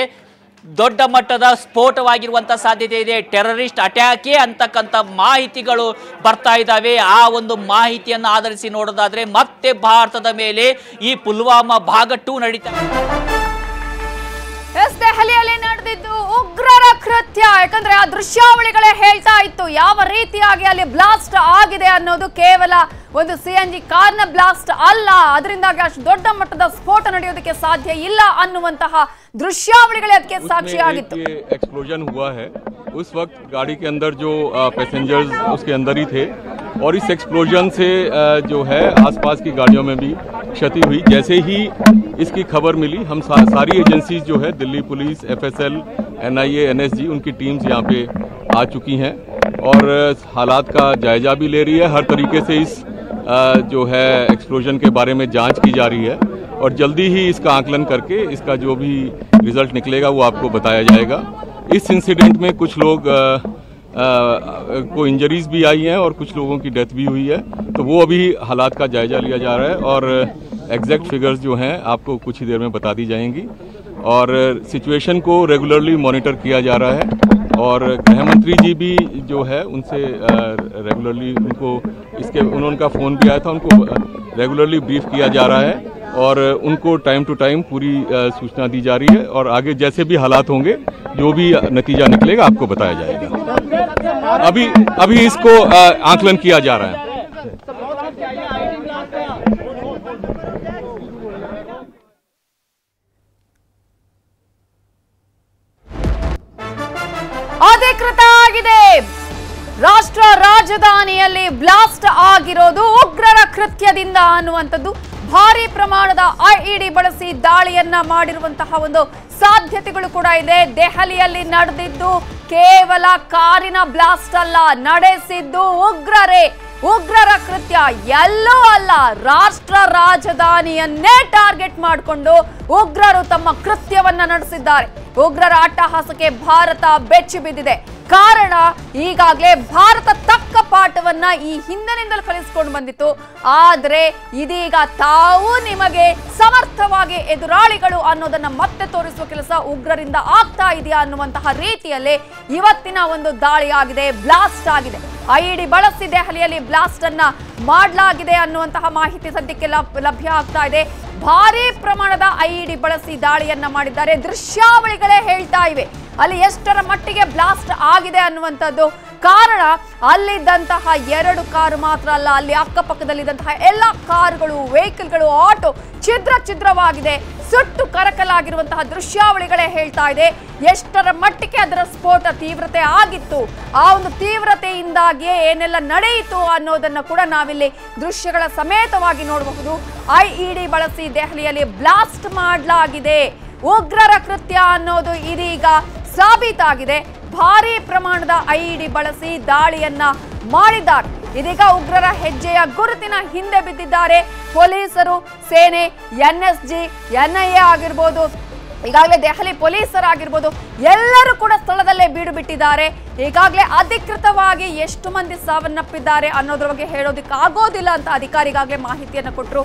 B: ದೊಡ್ಡ ಮಟ್ಟದ ಸ್ಫೋಟವಾಗಿರುವಂಥ ಸಾಧ್ಯತೆ ಇದೆ. ಟೆರರಿಸ್ಟ್ ಅಟ್ಯಾಕೇ ಅಂತಕ್ಕಂಥ ಮಾಹಿತಿಗಳು ಬರ್ತಾ ಇದ್ದಾವೆ. ಆ ಒಂದು ಮಾಹಿತಿಯನ್ನು ಆಧರಿಸಿ ನೋಡೋದಾದ್ರೆ ಮತ್ತೆ ಭಾರತದ ಮೇಲೆ ಈ ಪುಲ್ವಾಮಾ ಭಾಗ 2 ನಡೀತಾ
A: ದೆಹಲಿಯಲ್ಲಿ ನಡೆದಿದ್ದು ಉಗ್ರರ ಕೃತ್ಯ. ಯಾಕಂದ್ರೆ ಆ ದೃಶ್ಯಾವಳಿಗಳೇ ಹೇಳ್ತಾ ಇತ್ತು ಯಾವ ರೀತಿಯಾಗಿ ಅಲ್ಲಿ ಬ್ಲಾಸ್ಟ್ ಆಗಿದೆ ಅನ್ನೋದು ಕೇವಲ ಒಂದು CNG ಕಾರ್ನ ಬ್ಲಾಸ್ಟ್ ಅಲ್ಲ, ಅದರಿಂದಾಗಿ ಅಷ್ಟು ದೊಡ್ಡ ಮಟ್ಟದ ಸ್ಫೋಟ ನಡೆಯೋದಕ್ಕೆ ಸಾಧ್ಯ ಇಲ್ಲ ಅನ್ನುವಂತಹ ದೃಶ್ಯಾವಳಿಗಳೇ ಅದಕ್ಕೆ ಸಾಕ್ಷಿಯಾಗಿತ್ತು.
M: एक्सप्लोजन हुआ है उस वक्त गाड़ी के अंदर जो पैसेंजर्स उसके अंदर ही थे और इस एक्सप्लोजन से जो है आसपास की गाड़ियों में भी क्षति हुई. जैसे ही इसकी खबर मिली हम सारी एजेंसीज जो है Delhi police, FSL, NIA, NSG उनकी टीम्स यहाँ पे आ चुकी हैं और हालात का जायजा भी ले रही है. हर तरीके से इस जो है एक्सप्लोजन के बारे में जांच की जा रही है और जल्दी ही इसका आकलन करके इसका जो भी रिजल्ट निकलेगा वो आपको बताया जाएगा. इस इंसिडेंट में कुछ लोग को इंजरीज भी आई हैं और कुछ लोगों की डेथ भी हुई है, तो वो अभी हालात का जायजा लिया जा रहा है और एग्जैक्ट फिगर्स जो हैं आपको कुछ ही देर में बता दी जाएंगी. और सिचुएशन को रेगुलरली मॉनिटर किया जा रहा है और गृह मंत्री जी भी जो है उनसे रेगुलरली उनका फ़ोन भी आया था, उनको रेगुलरली ब्रीफ किया जा रहा है और उनको टाइम टू टाइम पूरी सूचना दी जा रही है और आगे जैसे भी हालात होंगे जो भी नतीजा निकलेगा आपको बताया जाएगा. अभी इसको आकलन किया जा रहा है.
A: ಅಧಿಕೃತ ಆಗಿದೆ, ರಾಷ್ಟ್ರ ರಾಜಧಾನಿಯಲ್ಲಿ ಬ್ಲಾಸ್ಟ್ ಆಗಿರೋದು ಉಗ್ರರ ಕೃತ್ಯದಿಂದ ಅನ್ನುವಂಥದ್ದು. ಭಾರಿ ಪ್ರಮಾಣದ IED ಬಳಸಿ ದಾಳಿಯನ್ನ ಮಾಡಿರುವಂತಹ ಒಂದು ಸಾಧ್ಯತೆಗಳು ಕೂಡ ಇದೆ. ದೆಹಲಿಯಲ್ಲಿ ನಡೆದಿದ್ದು ಕೇವಲ ಕಾರಿನ ಬ್ಲಾಸ್ಟ್ ಅಲ್ಲ, ನಡೆಸಿದ್ದು ಉಗ್ರರ ಕೃತ್ಯ. ಎಲ್ಲೂ ಅಲ್ಲ, ರಾಷ್ಟ್ರ ರಾಜಧಾನಿಯನ್ನೇ ಟಾರ್ಗೆಟ್ ಮಾಡಿಕೊಂಡು ಉಗ್ರರು ತಮ್ಮ ಕೃತ್ಯವನ್ನ ನಡೆಸಿದ್ದಾರೆ. ಉಗ್ರರ ಅಟ್ಟಹಾಸಕ್ಕೆ ಭಾರತ ಬೆಚ್ಚಿ ಬಿದ್ದಿದೆ. ಕಾರಣ, ಈಗಾಗಲೇ ಭಾರತ ತಕ್ಕ ಪಾಠವನ್ನ ಈ ಹಿಂದಿನಿಂದಲೂ ಕಲಿಸಿಕೊಂಡು ಬಂದಿತ್ತು. ಆದ್ರೆ ಇದೀಗ ತಾವು ನಿಮಗೆ ಸಮರ್ಥವಾಗಿ ಎದುರಾಳಿಗಳು ಅನ್ನೋದನ್ನ ಮತ್ತೆ ತೋರಿಸುವ ಕೆಲಸ ಉಗ್ರರಿಂದ ಆಗ್ತಾ ಇದೆಯಾ ಅನ್ನುವಂತಹ ರೀತಿಯಲ್ಲಿ ಇವತ್ತಿನ ಒಂದು ದಾಳಿ ಆಗಿದೆ, ಬ್ಲಾಸ್ಟ್ ಆಗಿದೆ. IED ಬಳಸಿ ದೆಹಲಿಯಲ್ಲಿ ಬ್ಲಾಸ್ಟ್ ಅನ್ನ ಮಾಡಲಾಗಿದೆ ಅನ್ನುವಂತಹ ಮಾಹಿತಿ ಸದ್ಯಕ್ಕೆ ಲಭ್ಯ ಆಗ್ತಾ ಇದೆ. ಭಾರಿ ಪ್ರಮಾಣದ IED ಬಳಸಿ ದಾಳಿಯನ್ನ ಮಾಡಿದ್ದಾರೆ. ದೃಶ್ಯಾವಳಿಗಳೇ ಹೇಳ್ತಾ ಇವೆ ಅಲ್ಲಿ ಎಷ್ಟರ ಮಟ್ಟಿಗೆ ಬ್ಲಾಸ್ಟ್ ಆಗಿದೆ ಅನ್ನುವಂಥದ್ದು. ಕಾರಣ ಅಲ್ಲಿದ್ದಂತಹ 2 ಕಾರು ಮಾತ್ರ ಅಲ್ಲ, ಅಲ್ಲಿ ಅಕ್ಕಪಕ್ಕದಲ್ಲಿದ್ದಂತಹ ಎಲ್ಲ ಕಾರುಗಳು, ವೆಹಿಕಲ್ಗಳು, ಆಟೋ ಛಿದ್ರವಾಗಿದೆ. ಸುಟ್ಟು ಕರಕಲಾಗಿರುವಂತಹ ದೃಶ್ಯಾವಳಿಗಳೇ ಹೇಳ್ತಾ ಇದೆ ಎಷ್ಟರ ಮಟ್ಟಿಗೆ ಅದರ ಸ್ಫೋಟ ತೀವ್ರತೆ ಆಗಿತ್ತು, ಆ ಒಂದು ತೀವ್ರತೆಯಿಂದಾಗಿಯೇ ಏನೆಲ್ಲ ನಡೆಯಿತು ಅನ್ನೋದನ್ನ ಕೂಡ ನಾವಿಲ್ಲಿ ದೃಶ್ಯಗಳ ಸಮೇತವಾಗಿ ನೋಡಬಹುದು. IED ಬಳಸಿ ದೆಹಲಿಯಲ್ಲಿ ಬ್ಲಾಸ್ಟ್ ಮಾಡಲಾಗಿದೆ. ಉಗ್ರರ ಕೃತ್ಯ ಅನ್ನೋದು ಇದೀಗ ಸಾಬೀತಾಗಿದೆ. ಭಾರೀ ಪ್ರಮಾಣದ IED ಬಳಸಿ ದಾಳಿಯನ್ನ ಮಾಡಿದ್ದಾರೆ. ಇದೀಗ ಉಗ್ರರ ಹೆಜ್ಜೆಯ ಗುರುತಿನ ಹಿಂದೆ ಬಿದ್ದಿದ್ದಾರೆ ಪೊಲೀಸರು, ಸೇನೆ, NSG, NIA ಆಗಿರ್ಬೋದು, ಈಗಾಗಲೇ ದೆಹಲಿ ಪೊಲೀಸರಾಗಿರ್ಬೋದು, ಎಲ್ಲರೂ ಕೂಡ ಸ್ಥಳದಲ್ಲೇ ಬೀಡು ಬಿಟ್ಟಿದ್ದಾರೆ. ಈಗಾಗಲೇ ಅಧಿಕೃತವಾಗಿ ಎಷ್ಟು ಮಂದಿ ಸಾವನ್ನಪ್ಪಿದ್ದಾರೆ ಅನ್ನೋದ್ರ ಬಗ್ಗೆ ಹೇಳೋದಕ್ಕೆ ಆಗೋದಿಲ್ಲ ಅಂತ ಅಧಿಕಾರಿಗಾಗಲೇ ಮಾಹಿತಿಯನ್ನು ಕೊಟ್ಟರು.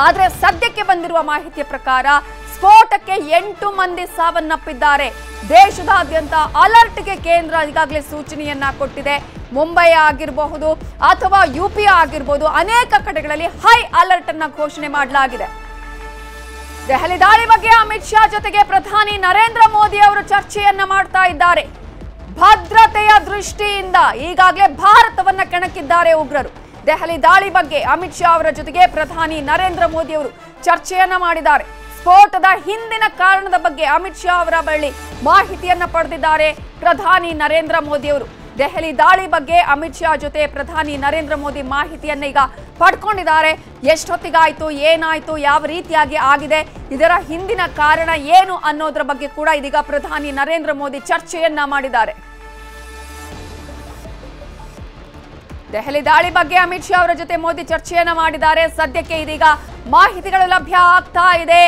A: ಆದರೆ ಸದ್ಯಕ್ಕೆ ಬಂದಿರುವ ಮಾಹಿತಿಯ ಪ್ರಕಾರ ಸ್ಫೋಟಕ್ಕೆ 8 ಮಂದಿ ಸಾವನ್ನಪ್ಪಿದ್ದಾರೆ. ದೇಶದಾದ್ಯಂತ ಅಲರ್ಟ್ಗೆ ಕೇಂದ್ರ ಈಗಾಗಲೇ ಸೂಚನೆಯನ್ನ ಕೊಟ್ಟಿದೆ. ಮುಂಬೈ ಆಗಿರಬಹುದು ಅಥವಾ UP ಆಗಿರಬಹುದು, ಅನೇಕ ಕಡೆಗಳಲ್ಲಿ ಹೈ ಅಲರ್ಟ್ ಅನ್ನ ಘೋಷಣೆ ಮಾಡಲಾಗಿದೆ. ದೆಹಲಿ ದಾಳಿ ಬಗ್ಗೆ ಅಮಿತ್ ಶಾ ಜೊತೆಗೆ ಪ್ರಧಾನಿ ನರೇಂದ್ರ ಮೋದಿ ಅವರು ಚರ್ಚೆಯನ್ನ ಮಾಡ್ತಾ ಇದ್ದಾರೆ. ಭದ್ರತೆಯ ದೃಷ್ಟಿಯಿಂದ ಈಗಾಗಲೇ ಭಾರತವನ್ನ ಕೆಣಕಿದ್ದಾರೆ ಉಗ್ರರು. ದೆಹಲಿ ದಾಳಿ ಬಗ್ಗೆ ಅಮಿತ್ ಶಾ ಅವರ ಜೊತೆಗೆ ಪ್ರಧಾನಿ ನರೇಂದ್ರ ಮೋದಿ ಅವರು ಚರ್ಚೆಯನ್ನ ಮಾಡಿದ್ದಾರೆ. ಸ್ಫೋಟದ ಹಿಂದಿನ ಕಾರಣದ ಬಗ್ಗೆ ಅಮಿತ್ ಶಾ ಅವರ ಬಳಿ ಮಾಹಿತಿಯನ್ನ ಪಡೆದಿದ್ದಾರೆ ಪ್ರಧಾನಿ ನರೇಂದ್ರ ಮೋದಿ ಅವರು. ದೆಹಲಿ ದಾಳಿ ಬಗ್ಗೆ ಅಮಿತ್ ಶಾ ಜೊತೆ ಪ್ರಧಾನಿ ನರೇಂದ್ರ ಮೋದಿ ಮಾಹಿತಿಯನ್ನ ಈಗ ಪಡ್ಕೊಂಡಿದ್ದಾರೆ. ಎಷ್ಟೊತ್ತಿಗಾಯ್ತು, ಏನಾಯ್ತು, ಯಾವ ರೀತಿಯಾಗಿ ಆಗಿದೆ, ಇದರ ಹಿಂದಿನ ಕಾರಣ ಏನು ಅನ್ನೋದ್ರ ಬಗ್ಗೆ ಕೂಡ ಇದೀಗ ಪ್ರಧಾನಿ ನರೇಂದ್ರ ಮೋದಿ ಚರ್ಚೆಯನ್ನ ಮಾಡಿದ್ದಾರೆ. ದೆಹಲಿ ದಾಳಿ ಬಗ್ಗೆ ಅಮಿತ್ ಶಾ ಅವರ ಜೊತೆ ಮೋದಿ ಚರ್ಚೆಯನ್ನ ಮಾಡಿದ್ದಾರೆ. ಸದ್ಯಕ್ಕೆ ಇದೀಗ ಮಾಹಿತಿಗಳು ಲಭ್ಯ ಆಗ್ತಾ ಇದೆ.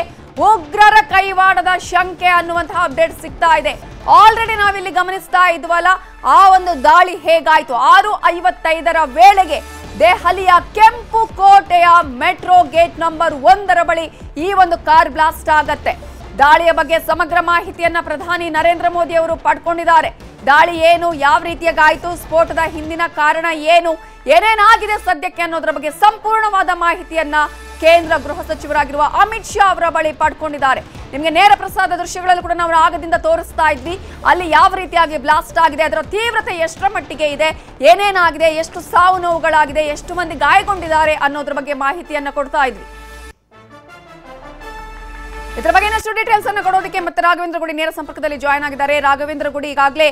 A: ಉಗ್ರರ ಕೈವಾಡದ ಶಂಕೆ ಅನ್ನುವಂತಹ ಅಪ್ಡೇಟ್ ಸಿಗ್ತಾ ಇದೆ. ಆಲ್ರೆಡಿ ನಾವಿಲ್ಲಿ ಗಮನಿಸ್ತಾ ಇದ್ವಲ್ಲ, ಆ ಒಂದು ದಾಳಿ ಹೇಗಾಯ್ತು. 6:55 ವೇಳೆಗೆ ದೆಹಲಿಯ ಕೆಂಪು ಕೋಟೆಯ ಮೆಟ್ರೋ ಗೇಟ್ ನಂಬರ್ 1 ಬಳಿ ಈ ಒಂದು ಕಾರ್ ಬ್ಲಾಸ್ಟ್ ಆಗತ್ತೆ. ದಾಳಿಯ ಬಗ್ಗೆ ಸಮಗ್ರ ಮಾಹಿತಿಯನ್ನ ಪ್ರಧಾನಿ ನರೇಂದ್ರ ಮೋದಿ ಅವರು ಪಡ್ಕೊಂಡಿದ್ದಾರೆ. ದಾಳಿ ಏನು, ಯಾವ ರೀತಿಯಾಗಾಯ್ತು, ಸ್ಫೋಟದ ಹಿಂದಿನ ಕಾರಣ ಏನು, ಏನೇನಾಗಿದೆ ಸದ್ಯಕ್ಕೆ ಅನ್ನೋದ್ರ ಬಗ್ಗೆ ಸಂಪೂರ್ಣವಾದ ಮಾಹಿತಿಯನ್ನ ಕೇಂದ್ರ ಗೃಹ ಸಚಿವರಾಗಿರುವ ಅಮಿತ್ ಶಾ ಅವರ ಬಳಿ ಪಡ್ಕೊಂಡಿದ್ದಾರೆ. ನಿಮಗೆ ನೇರ ಪ್ರಸಾದ ದೃಶ್ಯಗಳಲ್ಲಿ ಕೂಡ ನಾವು ಆಗದಿಂದ ತೋರಿಸ್ತಾ ಇದ್ವಿ. ಅಲ್ಲಿ ಯಾವ ರೀತಿಯಾಗಿ ಬ್ಲಾಸ್ಟ್ ಆಗಿದೆ, ಅದರ ತೀವ್ರತೆ ಎಷ್ಟರ ಮಟ್ಟಿಗೆ ಇದೆ, ಏನೇನಾಗಿದೆ, ಎಷ್ಟು ಸಾವು ನೋವುಗಳಾಗಿದೆ, ಎಷ್ಟು ಮಂದಿ ಗಾಯಗೊಂಡಿದ್ದಾರೆ ಅನ್ನೋದ್ರ ಬಗ್ಗೆ ಮಾಹಿತಿಯನ್ನ ಕೊಡ್ತಾ ಇದ್ವಿ. ಇದರ ಬಗ್ಗೆ ಇನ್ನಷ್ಟು ಡೀಟೇಲ್ಸ್ ಅನ್ನು ಕೊಡೋದಕ್ಕೆ ಮತ್ತೆ ರಾಘವೇಂದ್ರ ಗುಡಿ ನೇರ ಸಂಪರ್ಕದಲ್ಲಿ ಜಾಯ್ನ್ ಆಗಿದ್ದಾರೆ. ರಾಘವೇಂದ್ರ ಗುಡಿ, ಈಗಾಗಲೇ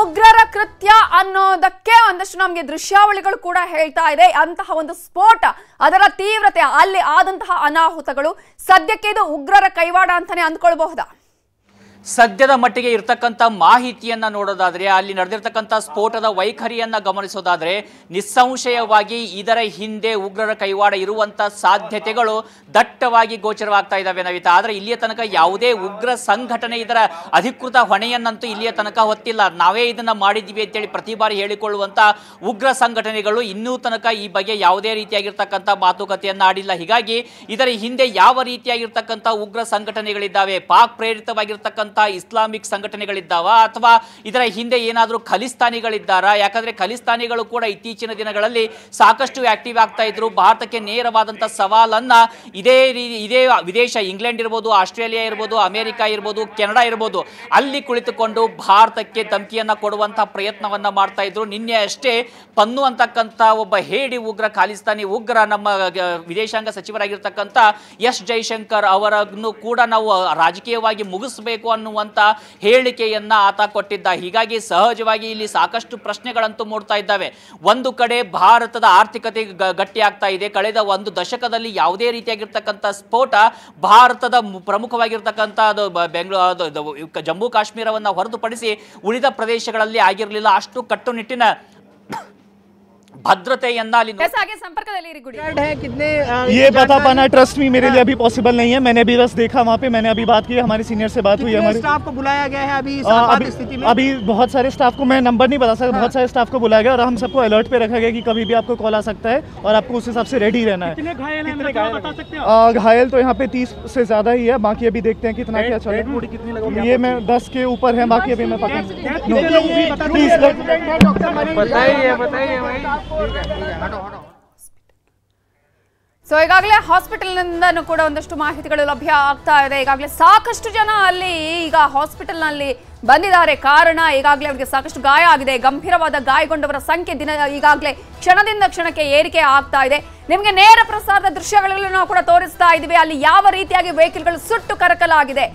A: ಉಗ್ರರ ಕೃತ್ಯ ಅನ್ನೋದಕ್ಕೆ ಒಂದಷ್ಟು ನಮಗೆ ದೃಶ್ಯಾವಳಿಗಳು ಕೂಡ ಹೇಳ್ತಾ ಇದೆ. ಅಂತಹ ಒಂದು ಸ್ಫೋಟ, ಅದರ ತೀವ್ರತೆ, ಅಲ್ಲಿ ಆದಂತಹ ಅನಾಹುತಗಳು, ಸದ್ಯಕ್ಕೆ ಇದು ಉಗ್ರರ ಕೈವಾಡ ಅಂತಾನೆ ಅಂದ್ಕೊಳ್ಬಹುದಾ?
B: ಸದ್ಯದ ಮಟ್ಟಿಗೆ ಇರತಕ್ಕಂಥ ಮಾಹಿತಿಯನ್ನ ನೋಡೋದಾದ್ರೆ, ಅಲ್ಲಿ ನಡೆದಿರ್ತಕ್ಕಂಥ ಸ್ಫೋಟದ ವೈಖರಿಯನ್ನ ಗಮನಿಸೋದಾದ್ರೆ, ನಿಸ್ಸಂಶಯವಾಗಿ ಇದರ ಹಿಂದೆ ಉಗ್ರರ ಕೈವಾಡ ಇರುವಂತ ಸಾಧ್ಯತೆಗಳು ದಟ್ಟವಾಗಿ ಗೋಚರವಾಗ್ತಾ ಇದ್ದಾವೆ ನವಿತಾ. ಆದ್ರೆ ಇಲ್ಲಿಯ ತನಕ ಯಾವುದೇ ಉಗ್ರ ಸಂಘಟನೆ ಇದರ ಅಧಿಕೃತ ಹೊಣೆಯನ್ನಂತೂ ಇಲ್ಲಿಯ ತನಕ ಹೊತ್ತಿಲ್ಲ. ನಾವೇ ಇದನ್ನ ಮಾಡಿದ್ವಿ ಅಂತೇಳಿ ಪ್ರತಿ ಬಾರಿ ಹೇಳಿಕೊಳ್ಳುವಂತ ಉಗ್ರ ಸಂಘಟನೆಗಳು ಇನ್ನೂ ತನಕ ಈ ಬಗ್ಗೆ ಯಾವುದೇ ರೀತಿಯಾಗಿರ್ತಕ್ಕಂಥ ಮಾತುಕತೆಯನ್ನ ಆಡಿಲ್ಲ. ಹೀಗಾಗಿ ಇದರ ಹಿಂದೆ ಯಾವ ರೀತಿಯಾಗಿರ್ತಕ್ಕಂಥ ಉಗ್ರ ಸಂಘಟನೆಗಳಿದ್ದಾವೆ, ಪಾಕ್ ಪ್ರೇರಿತವಾಗಿರ್ತಕ್ಕಂಥ ಇಸ್ಲಾಮಿಕ್ ಸಂಘಟನೆಗಳಿದ್ದಾವ ಅಥವಾ ಇದರ ಹಿಂದೆ ಏನಾದರೂ ಖಲಿಸ್ತಾನಿಗಳಿದ್ದಾರಾ? ಯಾಕಂದ್ರೆ ಖಲಿಸ್ತಾನಿಗಳು ಕೂಡ ಇತ್ತೀಚಿನ ದಿನಗಳಲ್ಲಿ ಸಾಕಷ್ಟು ಆಕ್ಟಿವ್ ಆಗ್ತಾ ಇದ್ರು. ಭಾರತಕ್ಕೆ ನೇರವಾದಂಥ ಸವಾಲನ್ನ ಇದೇ ವಿದೇಶ, ಇಂಗ್ಲೆಂಡ್ ಇರ್ಬೋದು, ಆಸ್ಟ್ರೇಲಿಯಾ ಇರ್ಬೋದು, ಅಮೆರಿಕ ಇರ್ಬೋದು, ಕೆನಡಾ ಇರ್ಬೋದು, ಅಲ್ಲಿ ಕುಳಿತುಕೊಂಡು ಭಾರತಕ್ಕೆ ಧಮಕಿಯನ್ನ ಕೊಡುವಂತಹ ಪ್ರಯತ್ನವನ್ನ ಮಾಡ್ತಾ ಇದ್ರು. ನಿನ್ನೆ ಅಷ್ಟೇ ಪನ್ನು ಅಂತಕ್ಕಂಥ ಒಬ್ಬ ಹೇಡಿ ಉಗ್ರ, ಖಾಲಿಸ್ತಾನಿ ಉಗ್ರ, ನಮ್ಮ ವಿದೇಶಾಂಗ ಸಚಿವರಾಗಿರ್ತಕ್ಕಂಥ ಎಸ್ ಜೈಶಂಕರ್ ಅವರನ್ನು ಕೂಡ ನಾವು ರಾಜಕೀಯವಾಗಿ ಮುಗಿಸಬೇಕು ಅನ್ನುವಂತ ಹೇಳಿಕೆಯನ್ನ ಆತ ಕೊಟ್ಟಿದ್ದ. ಹೀಗಾಗಿ ಸಹಜವಾಗಿ ಇಲ್ಲಿ ಸಾಕಷ್ಟು ಪ್ರಶ್ನೆಗಳಂತೂ ಮೂಡ್ತಾ ಇದ್ದಾವೆ. ಒಂದು ಕಡೆ ಭಾರತದ ಆರ್ಥಿಕತೆ ಗಟ್ಟಿ ಆಗ್ತಾ ಇದೆ. ಕಳೆದ ಒಂದು ದಶಕದಲ್ಲಿ ಯಾವುದೇ ರೀತಿಯಾಗಿರ್ತಕ್ಕಂಥ ಸ್ಫೋಟ ಭಾರತದ ಪ್ರಮುಖವಾಗಿರ್ತಕ್ಕಂಥ ಜಮ್ಮು ಕಾಶ್ಮೀರವನ್ನ ಹೊರತುಪಡಿಸಿ ಉಳಿದ ಪ್ರದೇಶಗಳಲ್ಲಿ ಆಗಿರಲಿಲ್ಲ. ಅಷ್ಟು ಕಟ್ಟುನಿಟ್ಟಿನ भद्रतेयन्ना
A: आगे संपर्कದಲ್ಲಿ गुड़ी
N: कितने ये बता पाना ट्रस्ट मी मेरे लिए अभी पॉसिबल नहीं है। मैंने अभी बस देखा वहाँ पे, मैंने अभी बात की, हमारे सीनियर से बात हुई, हमारे
G: स्टाफ को बुलाया गया है अभी स्थिति में।
N: अभी बहुत सारे स्टाफ को मैं नंबर नहीं बता सकता, बहुत सारे स्टाफ को बुलाया गया और हम सबको अलर्ट पे रखा गया कि कभी भी आपको कॉल आ सकता है और आपको उस हिसाब से रेडी रहना है।
G: कितने घायल हैं बता सकते हैं?
N: घायल तो यहाँ पे 30 से ज्यादा ही है, बाकी अभी देखते हैं कितना क्या चल रहा है। ये मैं 10 के ऊपर है, बाकी अभी मैं पता
A: ಸೊ ಈಗಾಗಲೇ ಹಾಸ್ಪಿಟಲ್ನಿಂದನೂ ಕೂಡ ಒಂದಷ್ಟು ಮಾಹಿತಿಗಳು ಲಭ್ಯ ಆಗ್ತಾ ಇದೆ. ಈಗಾಗಲೇ ಸಾಕಷ್ಟು ಜನ ಅಲ್ಲಿ ಈಗ ಹಾಸ್ಪಿಟಲ್ನಲ್ಲಿ ಬಂದಿದ್ದಾರೆ. ಕಾರಣ ಈಗಾಗಲೇ ಅವರಿಗೆ ಸಾಕಷ್ಟು ಗಾಯ ಆಗಿದೆ. ಗಂಭೀರವಾದ ಗಾಯಗೊಂಡವರ ಸಂಖ್ಯೆ ಈಗಾಗಲೇ ಕ್ಷಣದಿಂದ ಕ್ಷಣಕ್ಕೆ ಏರಿಕೆ ಆಗ್ತಾ ಇದೆ. ನಿಮಗೆ ನೇರ ಪ್ರಸಾರದ ದೃಶ್ಯಗಳನ್ನು ಕೂಡ ತೋರಿಸ್ತಾ ಇದ್ದೀವಿ. ಅಲ್ಲಿ ಯಾವ ರೀತಿಯಾಗಿ ವೆಹಿಕಲ್ಗಳು ಸುಟ್ಟು ಕರಕಲಾಗಿದೆ.